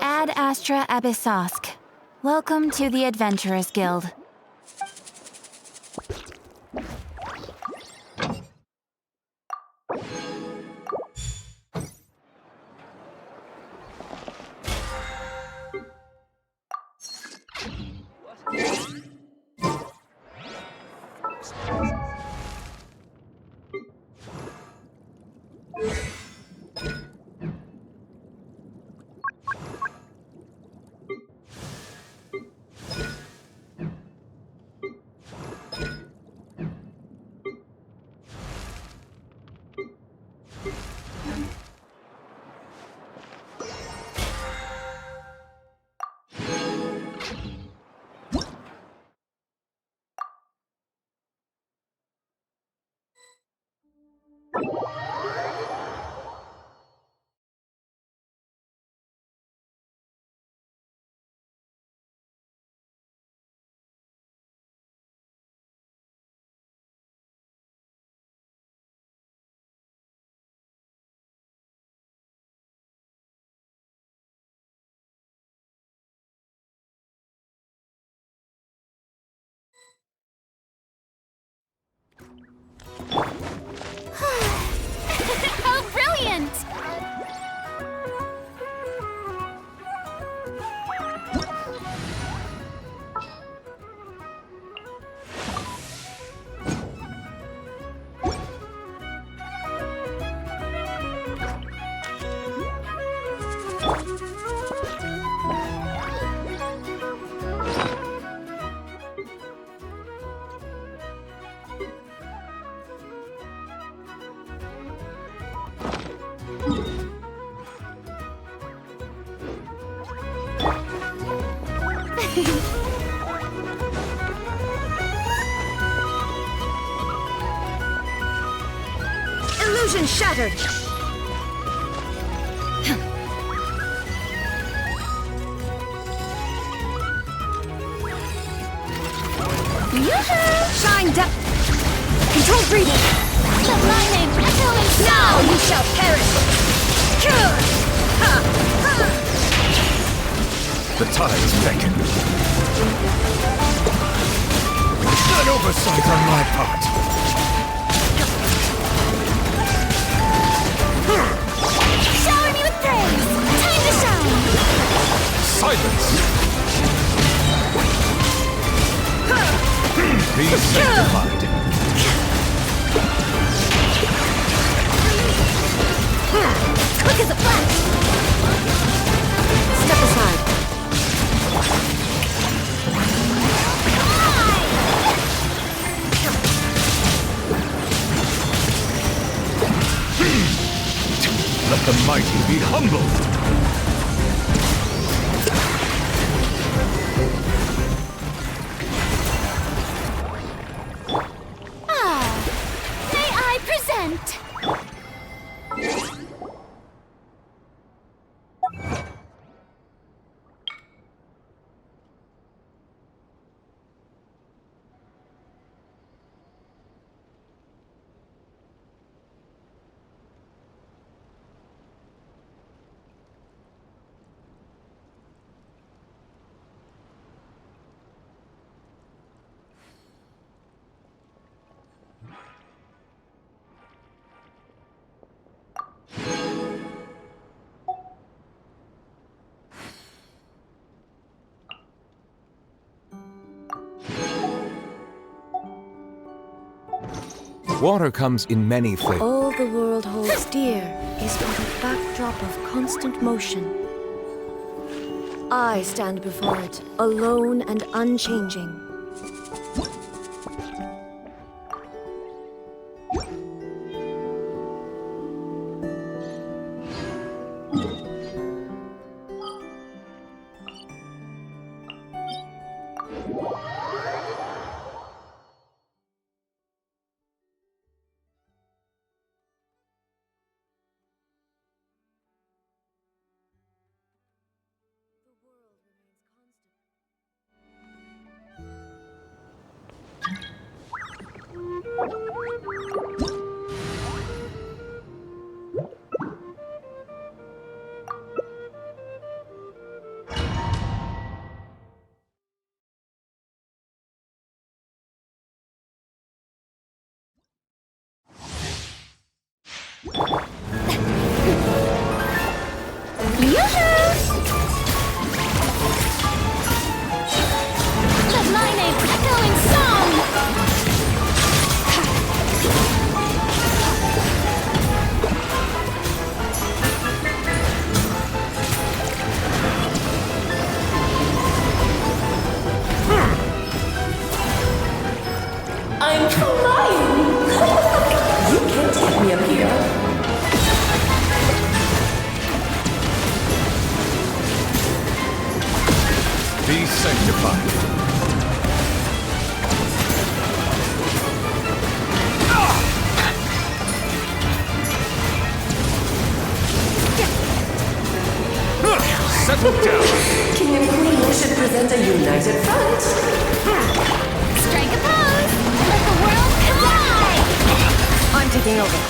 Ad Astra Abyssosk. Welcome to the Adventurers Guild. How brilliant! Illusion shattered! Shine down! Control breathing! The lightning echoing Now you shall perish! The tides beckon. An oversight on my part. Shower me with praise! Time to shine! Silence! Be sanctified. Quick as a flash! Step aside. Let the mighty be humbled. May I present? Water comes in many flavors. All the world holds dear is but a backdrop of constant motion. I stand before it, alone and unchanging. fine. Settle down. King and Queen should present a united front. Strike a pose! Let the world collide! I'm taking over.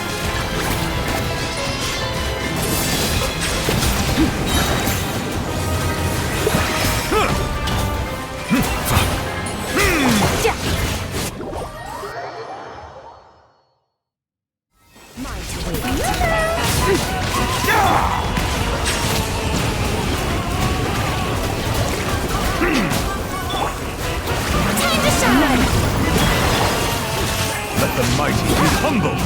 Time to shine! Let the mighty be humbled.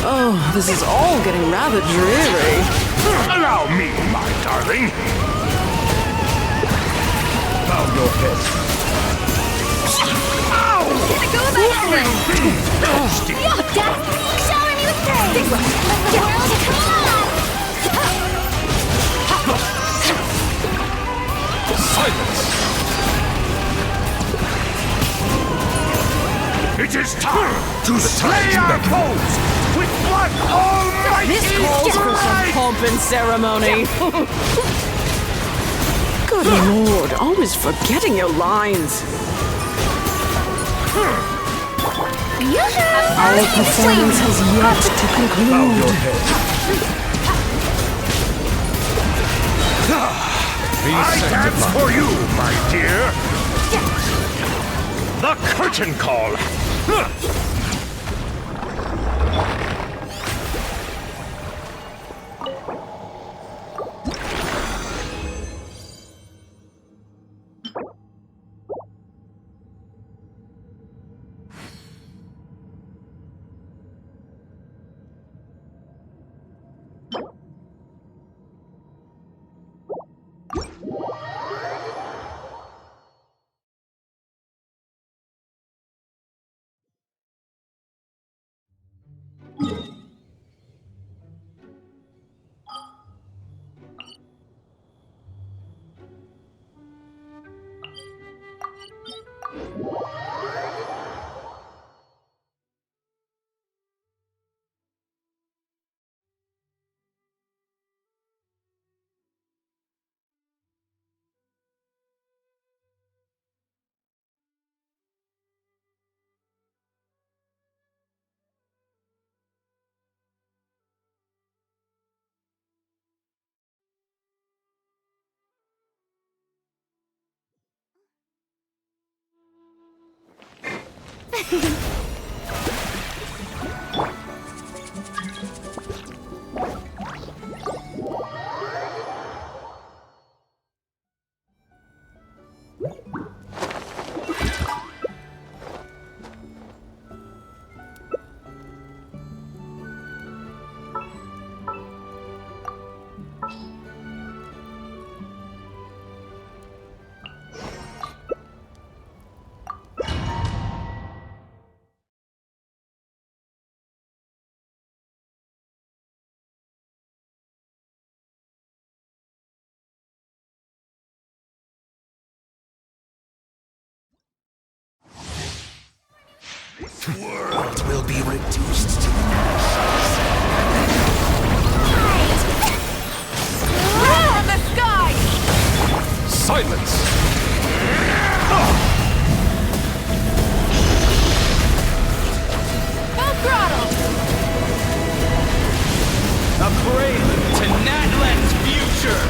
Oh, this is all getting rather dreary. Allow me, my darling. Bow your head. Go back then! Dad, shower me with praise! Let the world collide! Silence! It is time to slay our foes with what almighty This calls for some pomp and ceremony. Good lord, always forgetting your lines. Our performance has yet to conclude. I dance for you, my dear. The curtain call. This world will be reduced to ashes. From the sky! Silence! Full throttle! A prelude to Natlan's future.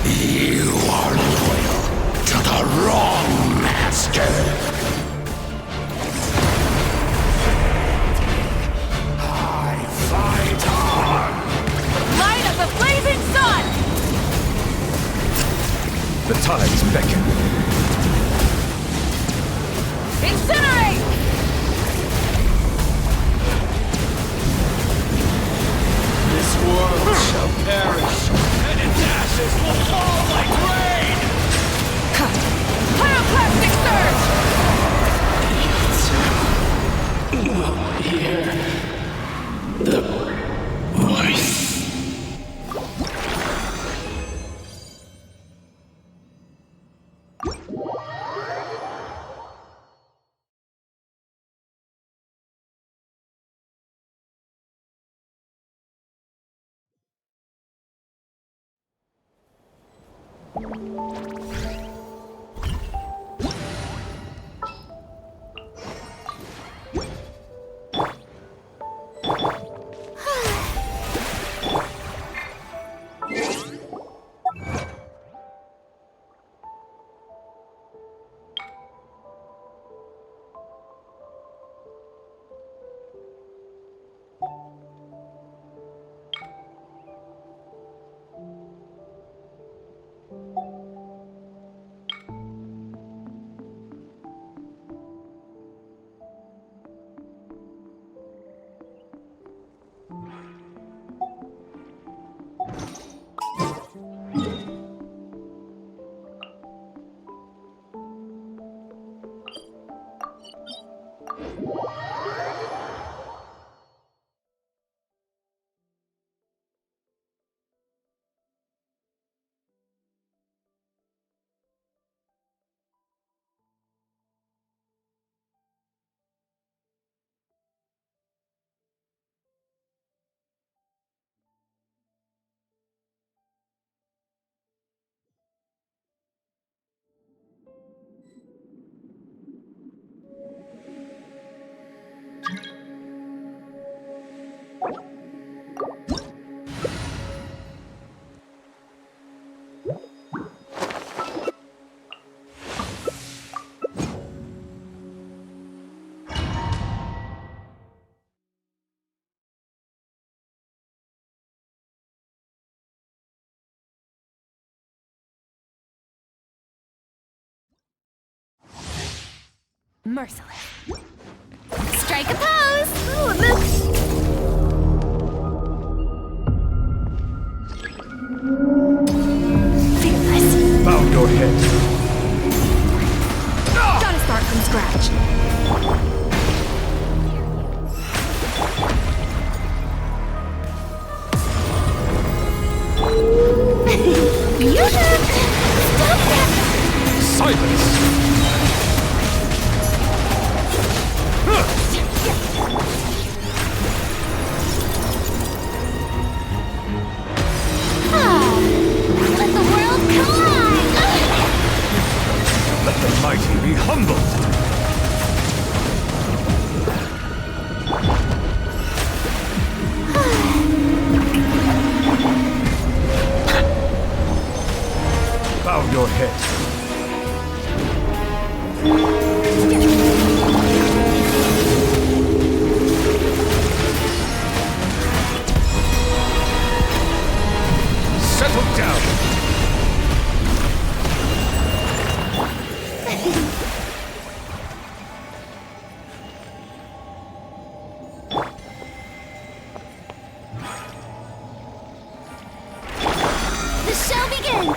You are loyal to the wrong master. I fight on. Light of the blazing sun! The tides beckon. Incinerate! This world shall perish, and its ashes will fall like rain! Pyroclastic surge! Will hear the voice. Merciless. Strike a pose! Ooh, it moves! Fearless. Bow your head. Gotta start from scratch. You should stop that! Silence! Let the world collide! Let the mighty be humbled. Bow your head. Settle down! The show begins!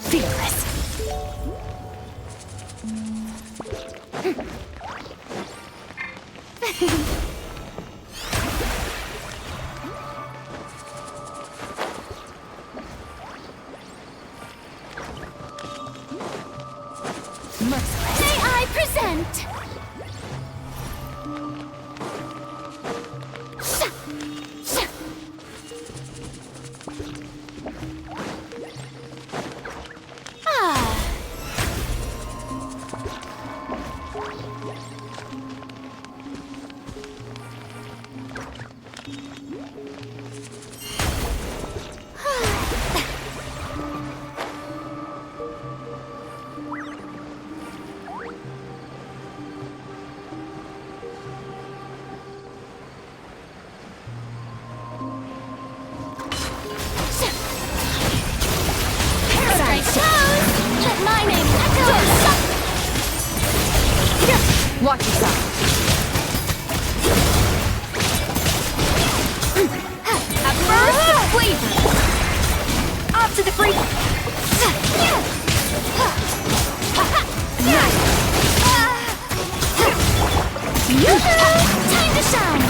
Fearless. May I present? Let my name echo! Watch yourself. At first, the flavor. Up to the flavor. Time to shine!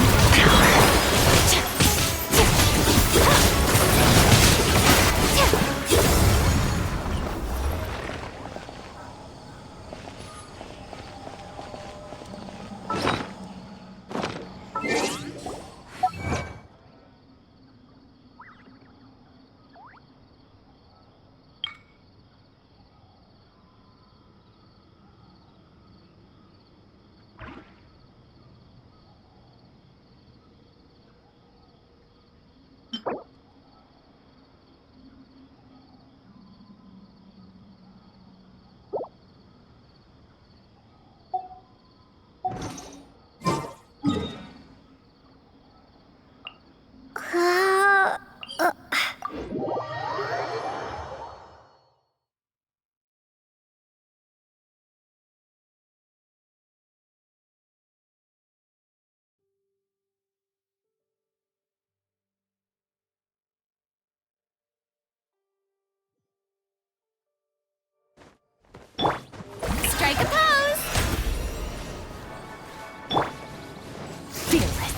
Strike a pose! Fearless.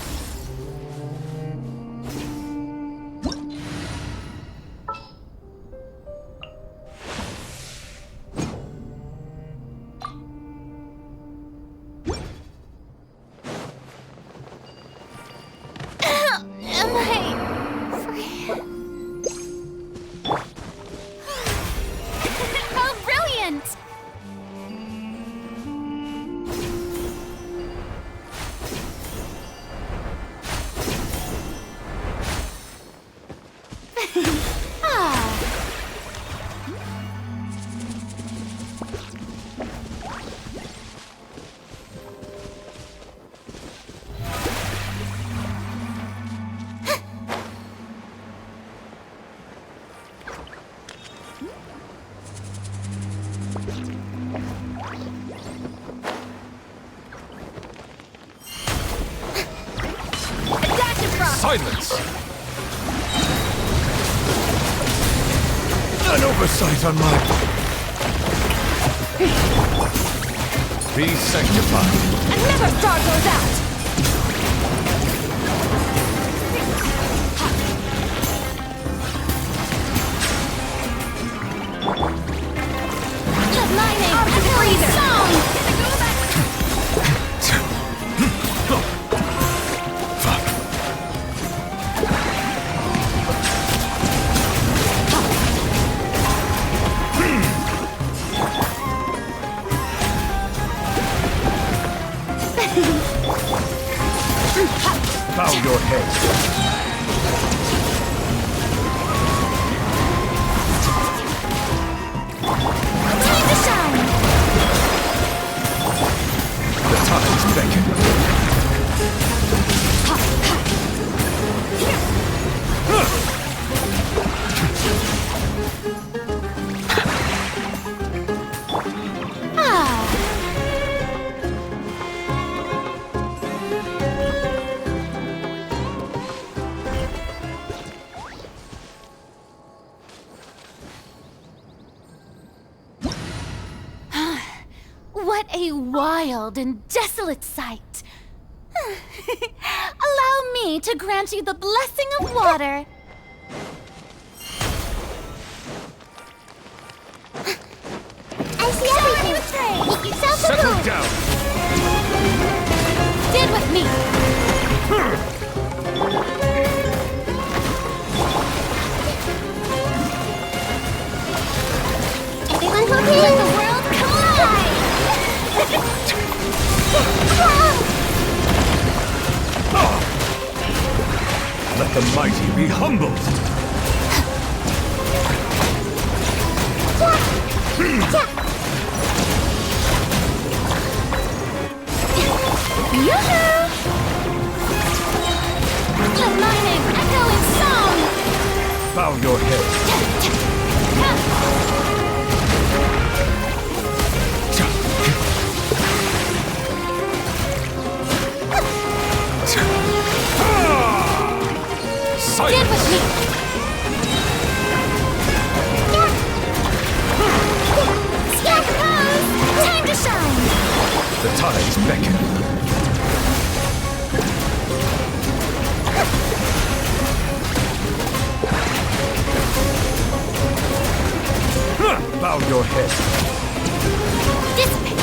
Am I free? Oh, brilliant! Silence! An oversight on my part. Be sanctified. Another star goes out! Let my name echo the song! Bow your head. Time to shine! The tides beckon. a wild and desolate sight. Allow me to grant you the blessing of water. I see everything. Make yourself a Settle move. down. Stand with me. Everyone hold hands. Let the world collide. Let the mighty be humbled. Yoo-hoo! Let my name echo in song. Bow your head. Stand with me. Scout the pose. Time to shine. The tides beckon. Bow your head. Dissipate.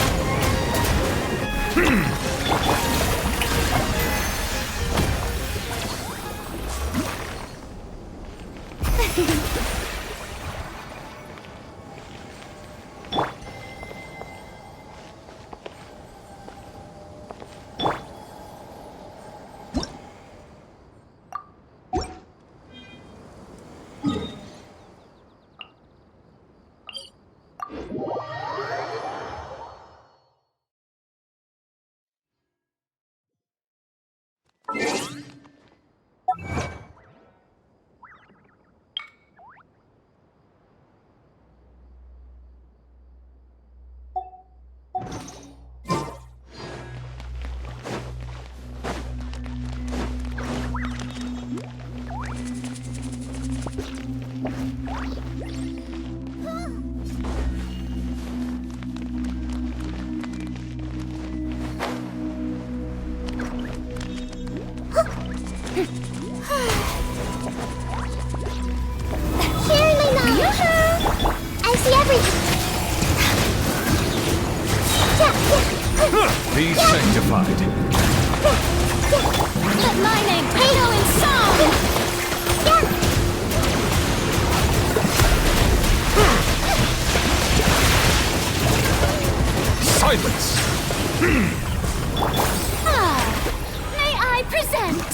Be sanctified. Let my name echo in song. Silence! May I present?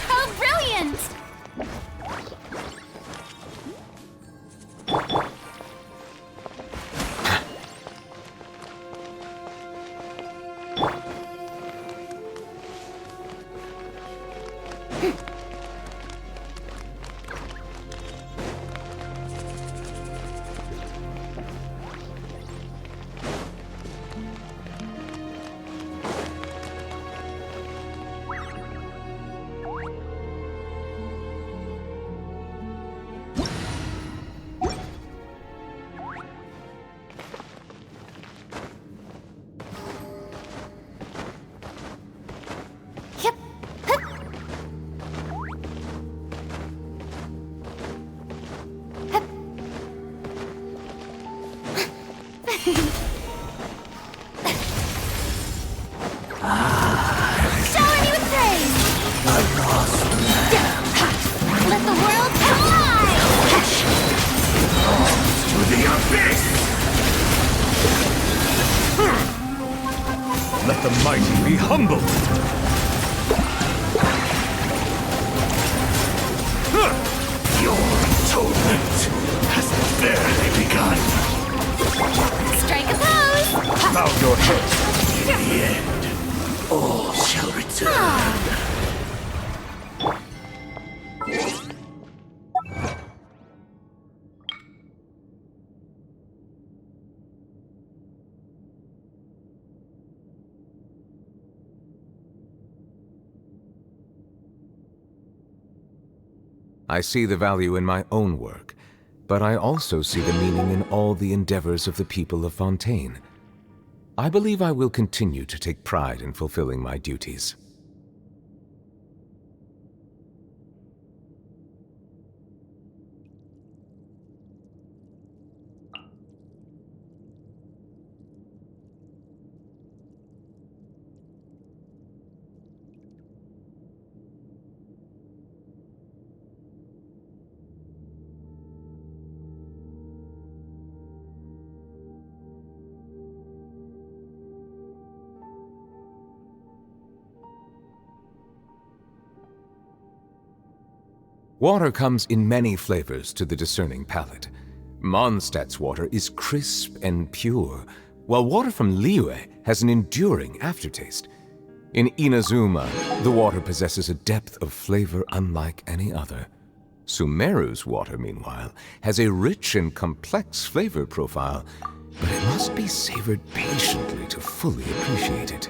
How brilliant! Shower me with praise! Let the world collide! To the abyss! Let the mighty be humbled! Your atonement has barely begun. Strike a pose! Bow your head. In the end, all shall return. I see the value in my own work, but I also see the meaning in all the endeavors of the people of Fontaine. I believe I will continue to take pride in fulfilling my duties. Water comes in many flavors to the discerning palate. Mondstadt's water is crisp and pure, while water from Liyue has an enduring aftertaste. In Inazuma, the water possesses a depth of flavor unlike any other. Sumeru's water, meanwhile, has a rich and complex flavor profile, but it must be savored patiently to fully appreciate it.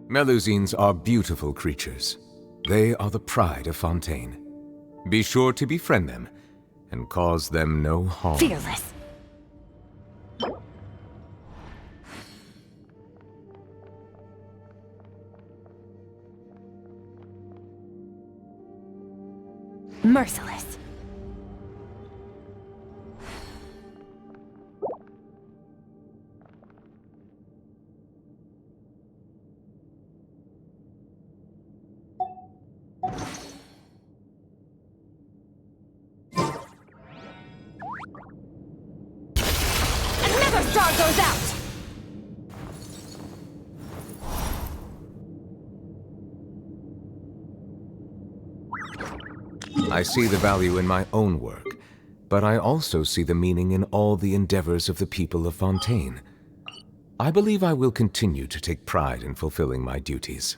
Melusines are beautiful creatures. They are the pride of Fontaine. Be sure to befriend them and cause them no harm. Fearless. Merciless. Another star goes out! I see the value in my own work, but I also see the meaning in all the endeavors of the people of Fontaine. I believe I will continue to take pride in fulfilling my duties.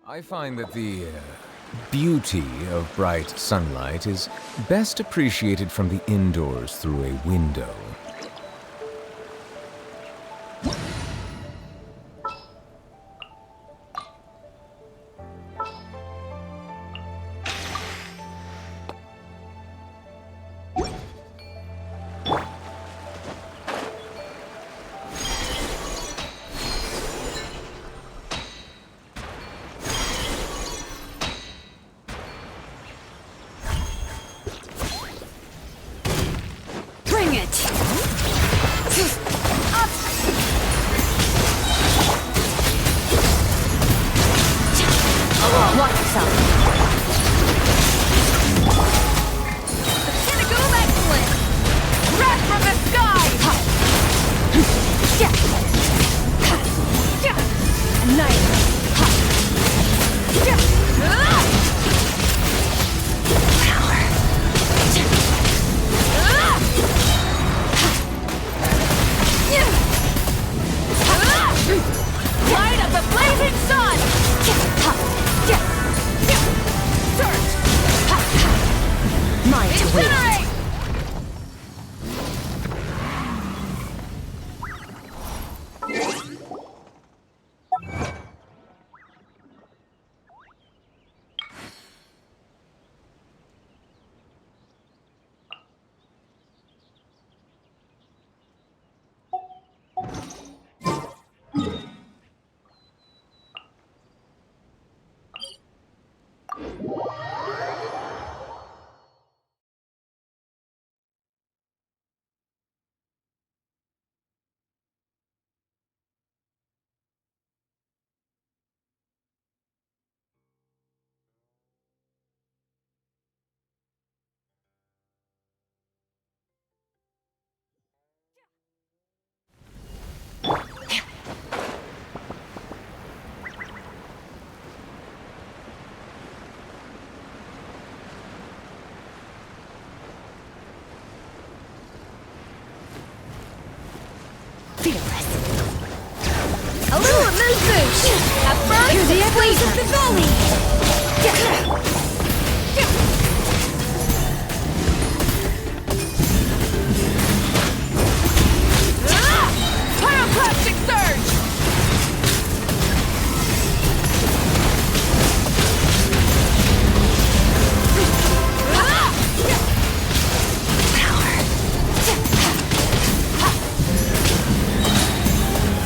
I find that the beauty of bright sunlight is best appreciated from the indoors through a window. Bring it! fearless. A little elusive! At first, Hear the echoes of the valley! Pyroclastic surge!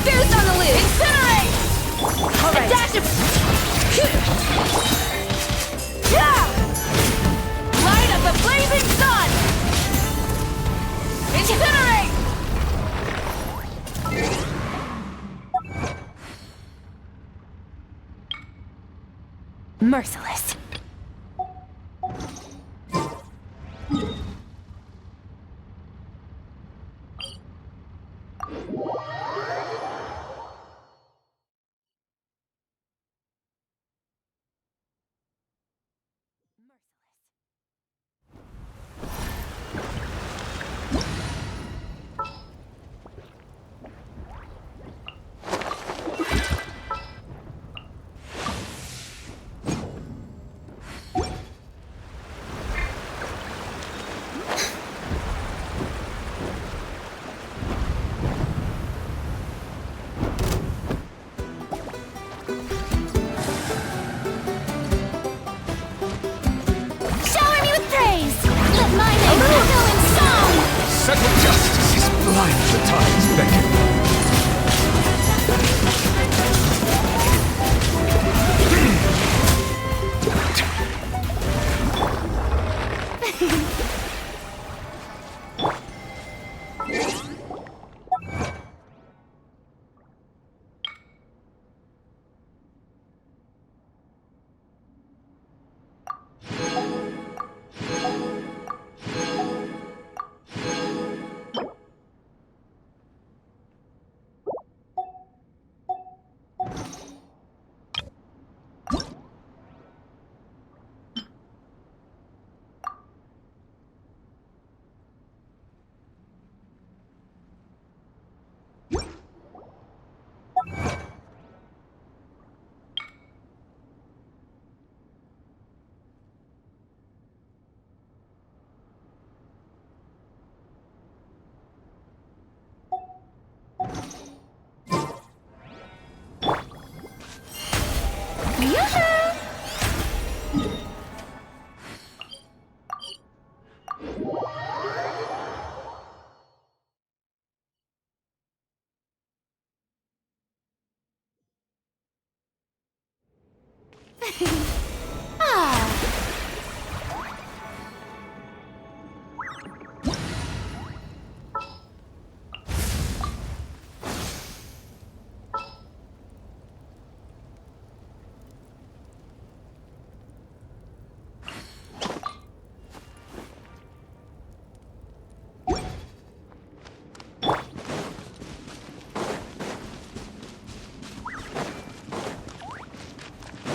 Fierce on the lid! Incinerate! All right. A dash of... Yeah! Light of the blazing sun! Incinerate! Merciless. Shower me with praise! Let my name echo in song! Settle justice is blind, the tides beckon.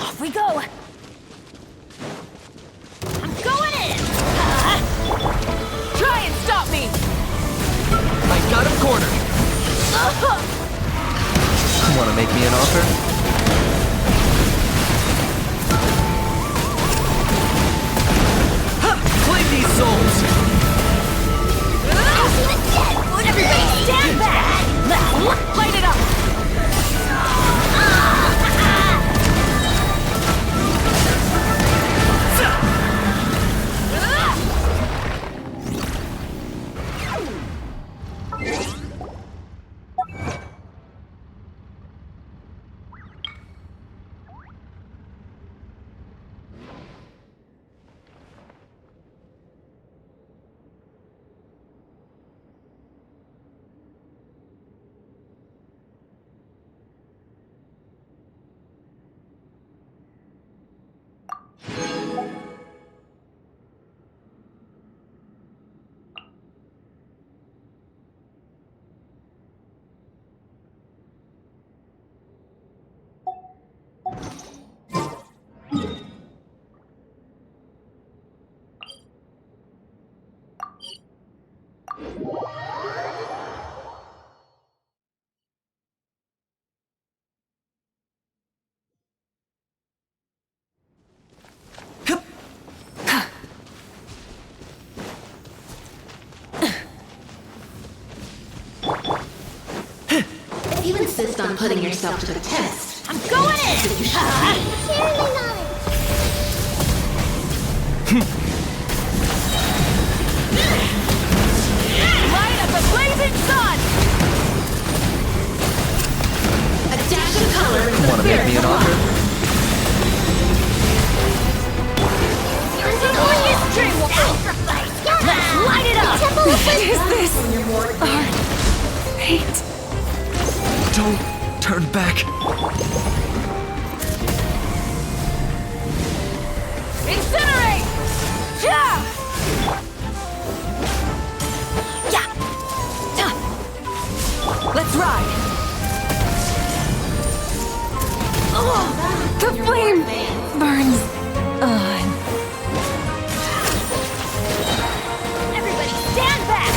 Off we go! I'm going in! Try and stop me! I got him cornered. Want to make me an offer? Ha! Claim these souls! Everybody stand back! Light it up! you insist on putting yourself to the test, I'm going in! Light up a blazing sun! a dash of color into the Wanna make me an offer? Let's light it up! What is this? Art. Hate. Don't turn back. Incinerate! Yeah! Let's ride. Oh, the flame burns on. Everybody stand back!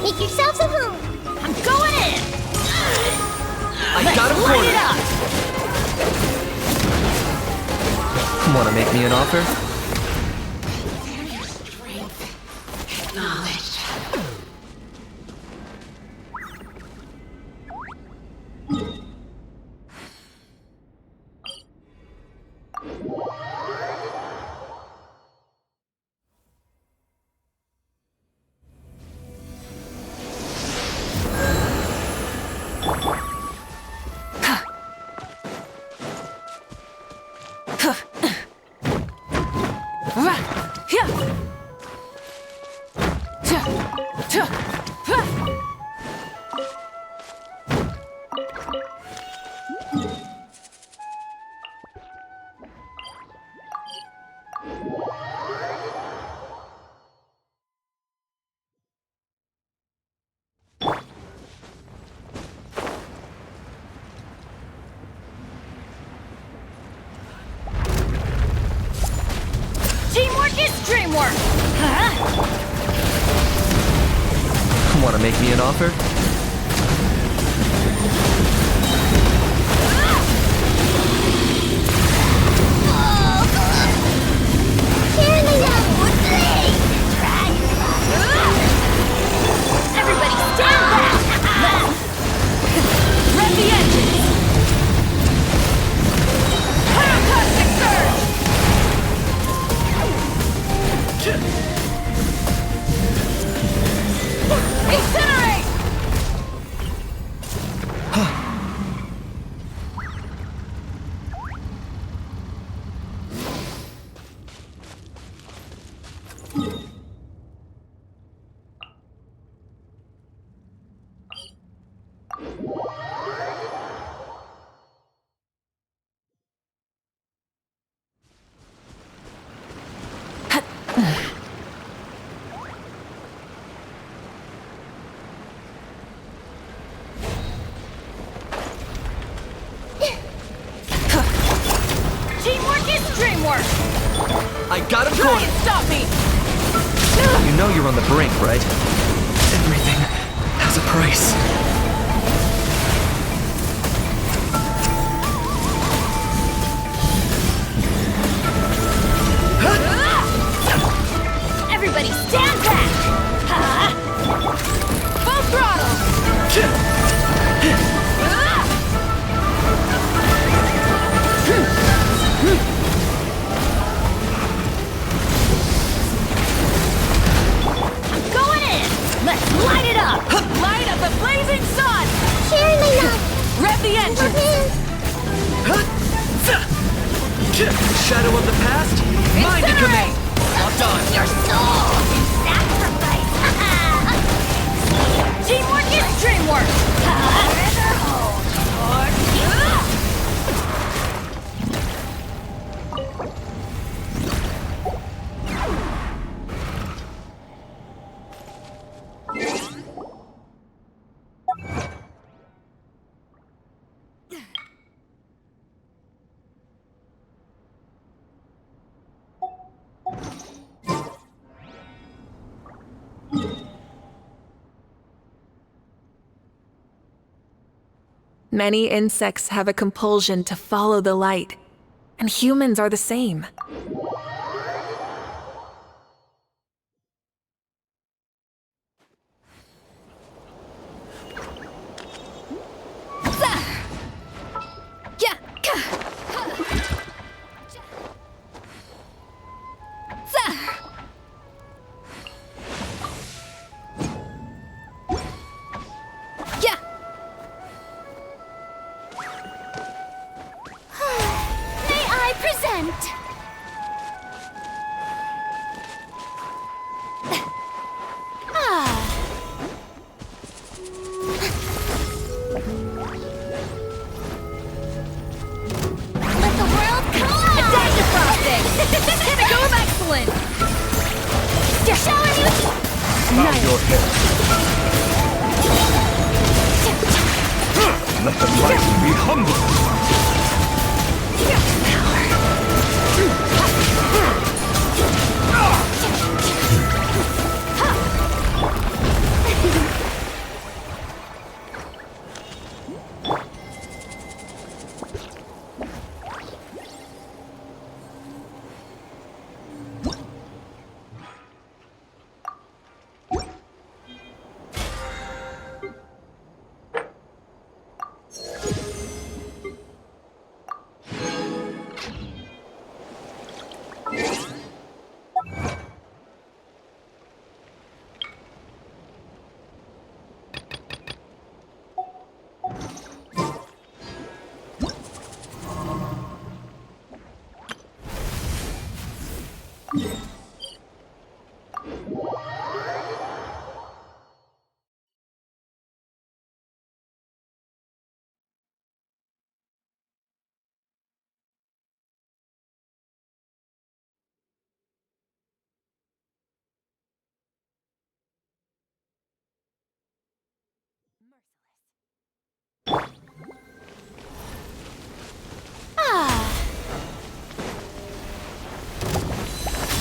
Make yourselves at home. I'm going in! I got him Light it cornered. up! Wanna make me an offer? Teamwork is dreamwork! Wanna make me an offer? Everybody stand back! Rev the engines! Pyroclastic surge! Incinerate! Teamwork is dreamwork! I got him Try cornered. and stop me! You know you're on the brink, right? Everything has a price. Everybody stand back! Full throttle! I'm going in! Let's light it up! Light up the blazing sun! Sharing my love. Rev the engines! Shadow of the past, mine to command. Locked on. Your soul in sacrifice! Teamwork is dreamwork! Treasure hold toward you! Many insects have a compulsion to follow the light, and humans are the same. May I present? Let the world collide! A dash of frosting! Pinnacle of excellence! Shower you! Bow your head. Let the light be humble.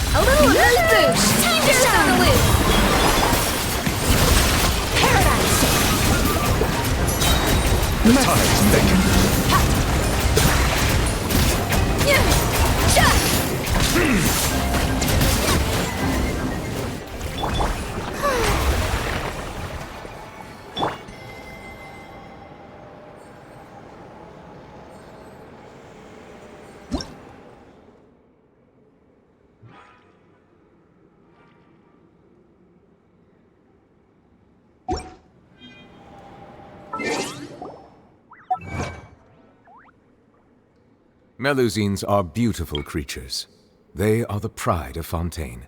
A little early boost! Time to shout loose! Paradise! The tide's beckoning. Melusines are beautiful creatures. They are the pride of Fontaine.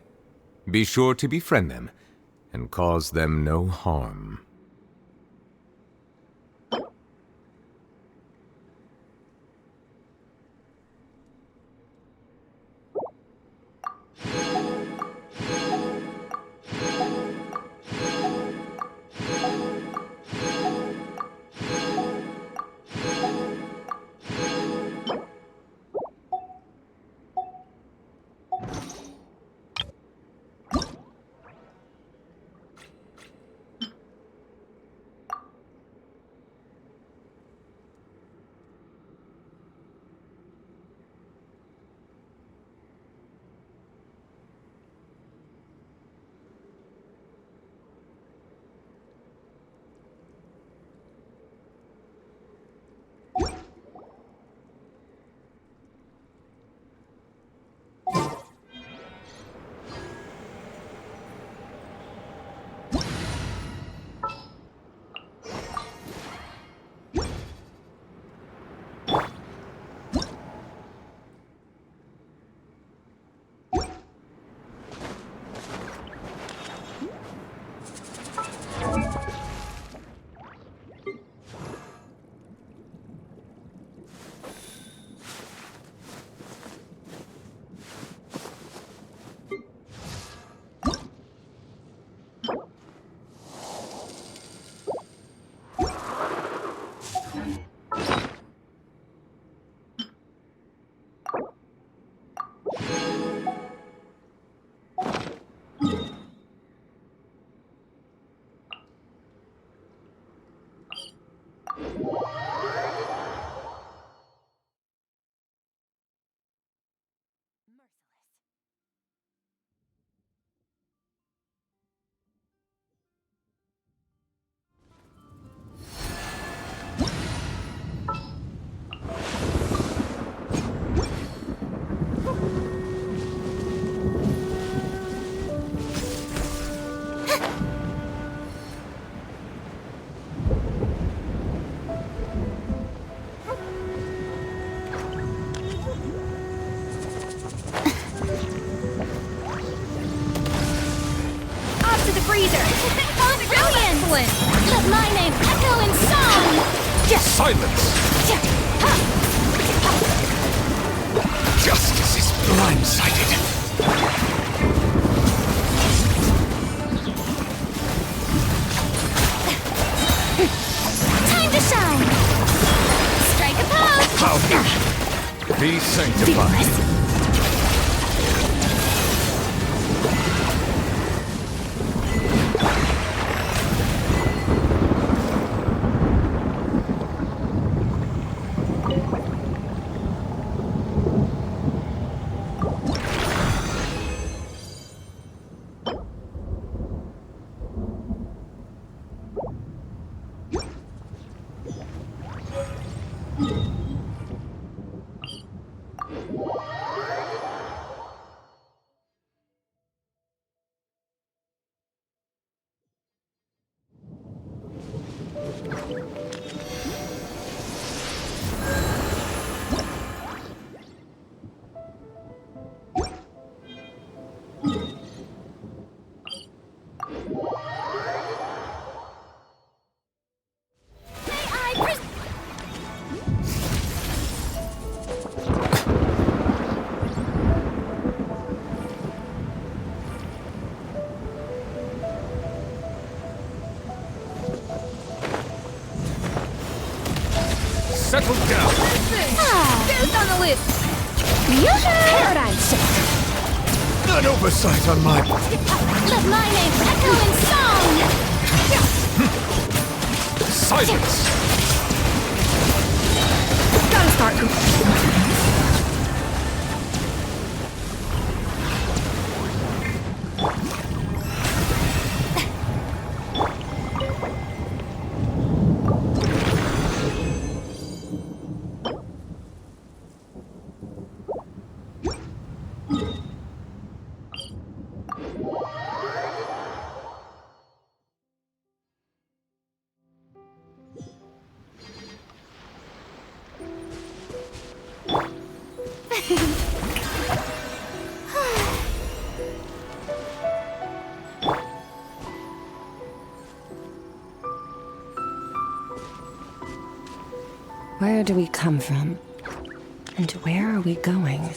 Be sure to befriend them and cause them no harm. freezer! Brilliant! Let my name echo in song! Silence! Justice is blindsided. Time to shine! Strike a pose! How be sanctified. Settle down. Who's on the list? Paradigm shift! An oversight on my part. Let my name echo in song! Silence! Gotta start. Where do we come from? And where are we going?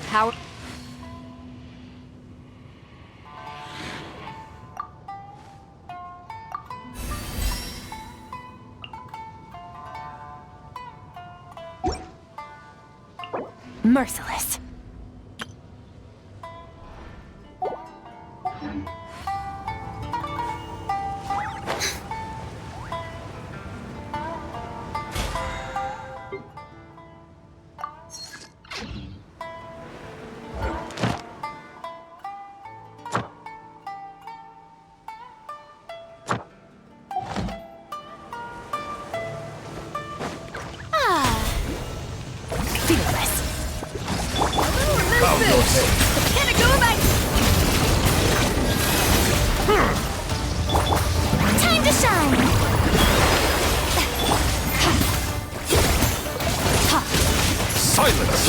How? Merciless. Time to shine! Silence!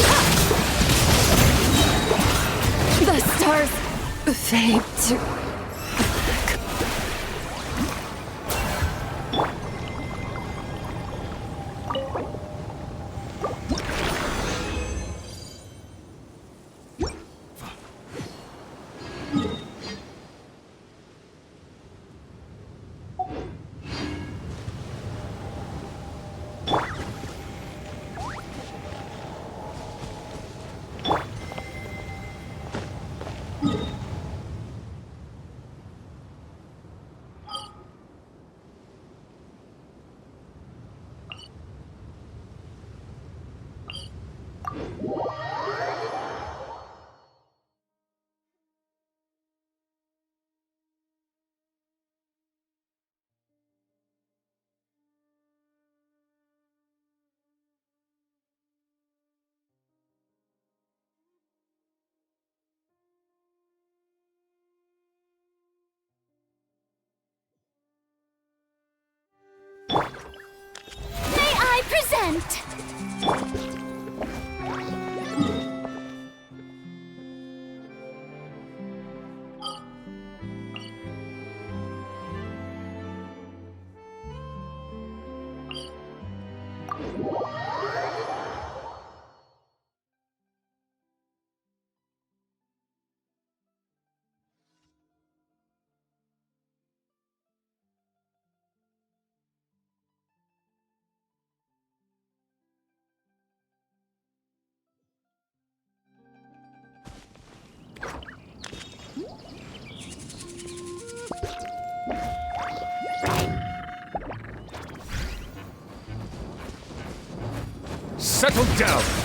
The stars fade to black. Settle down!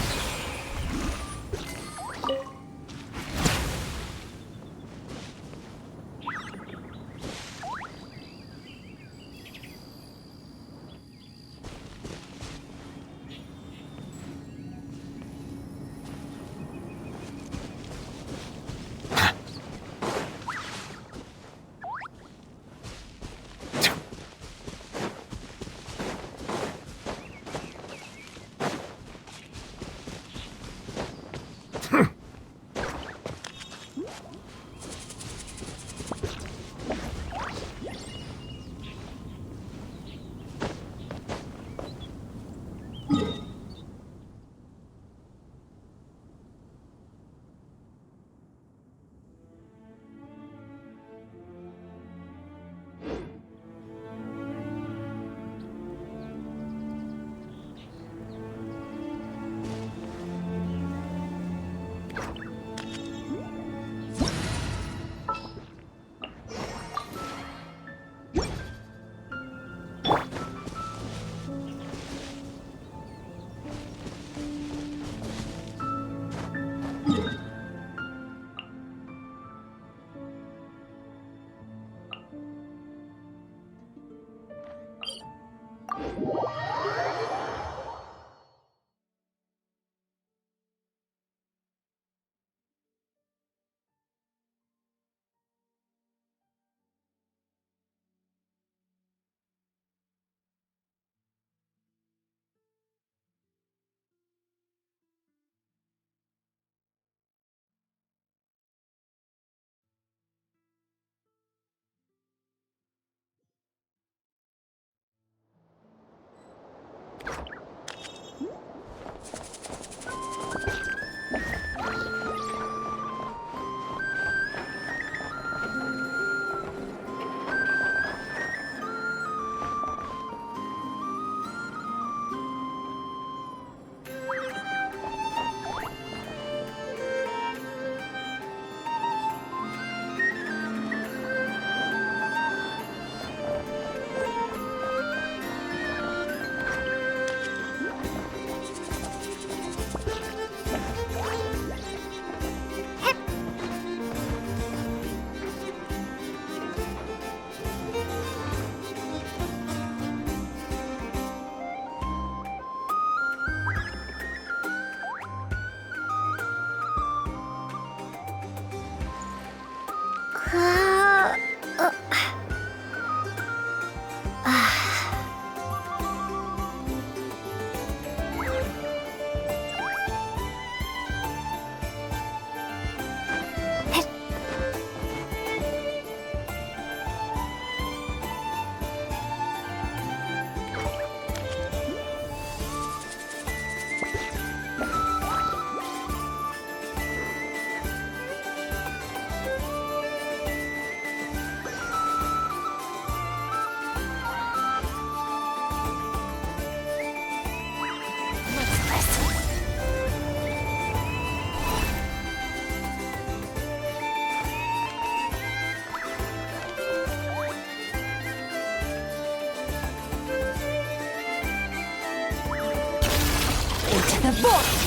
The void!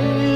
away.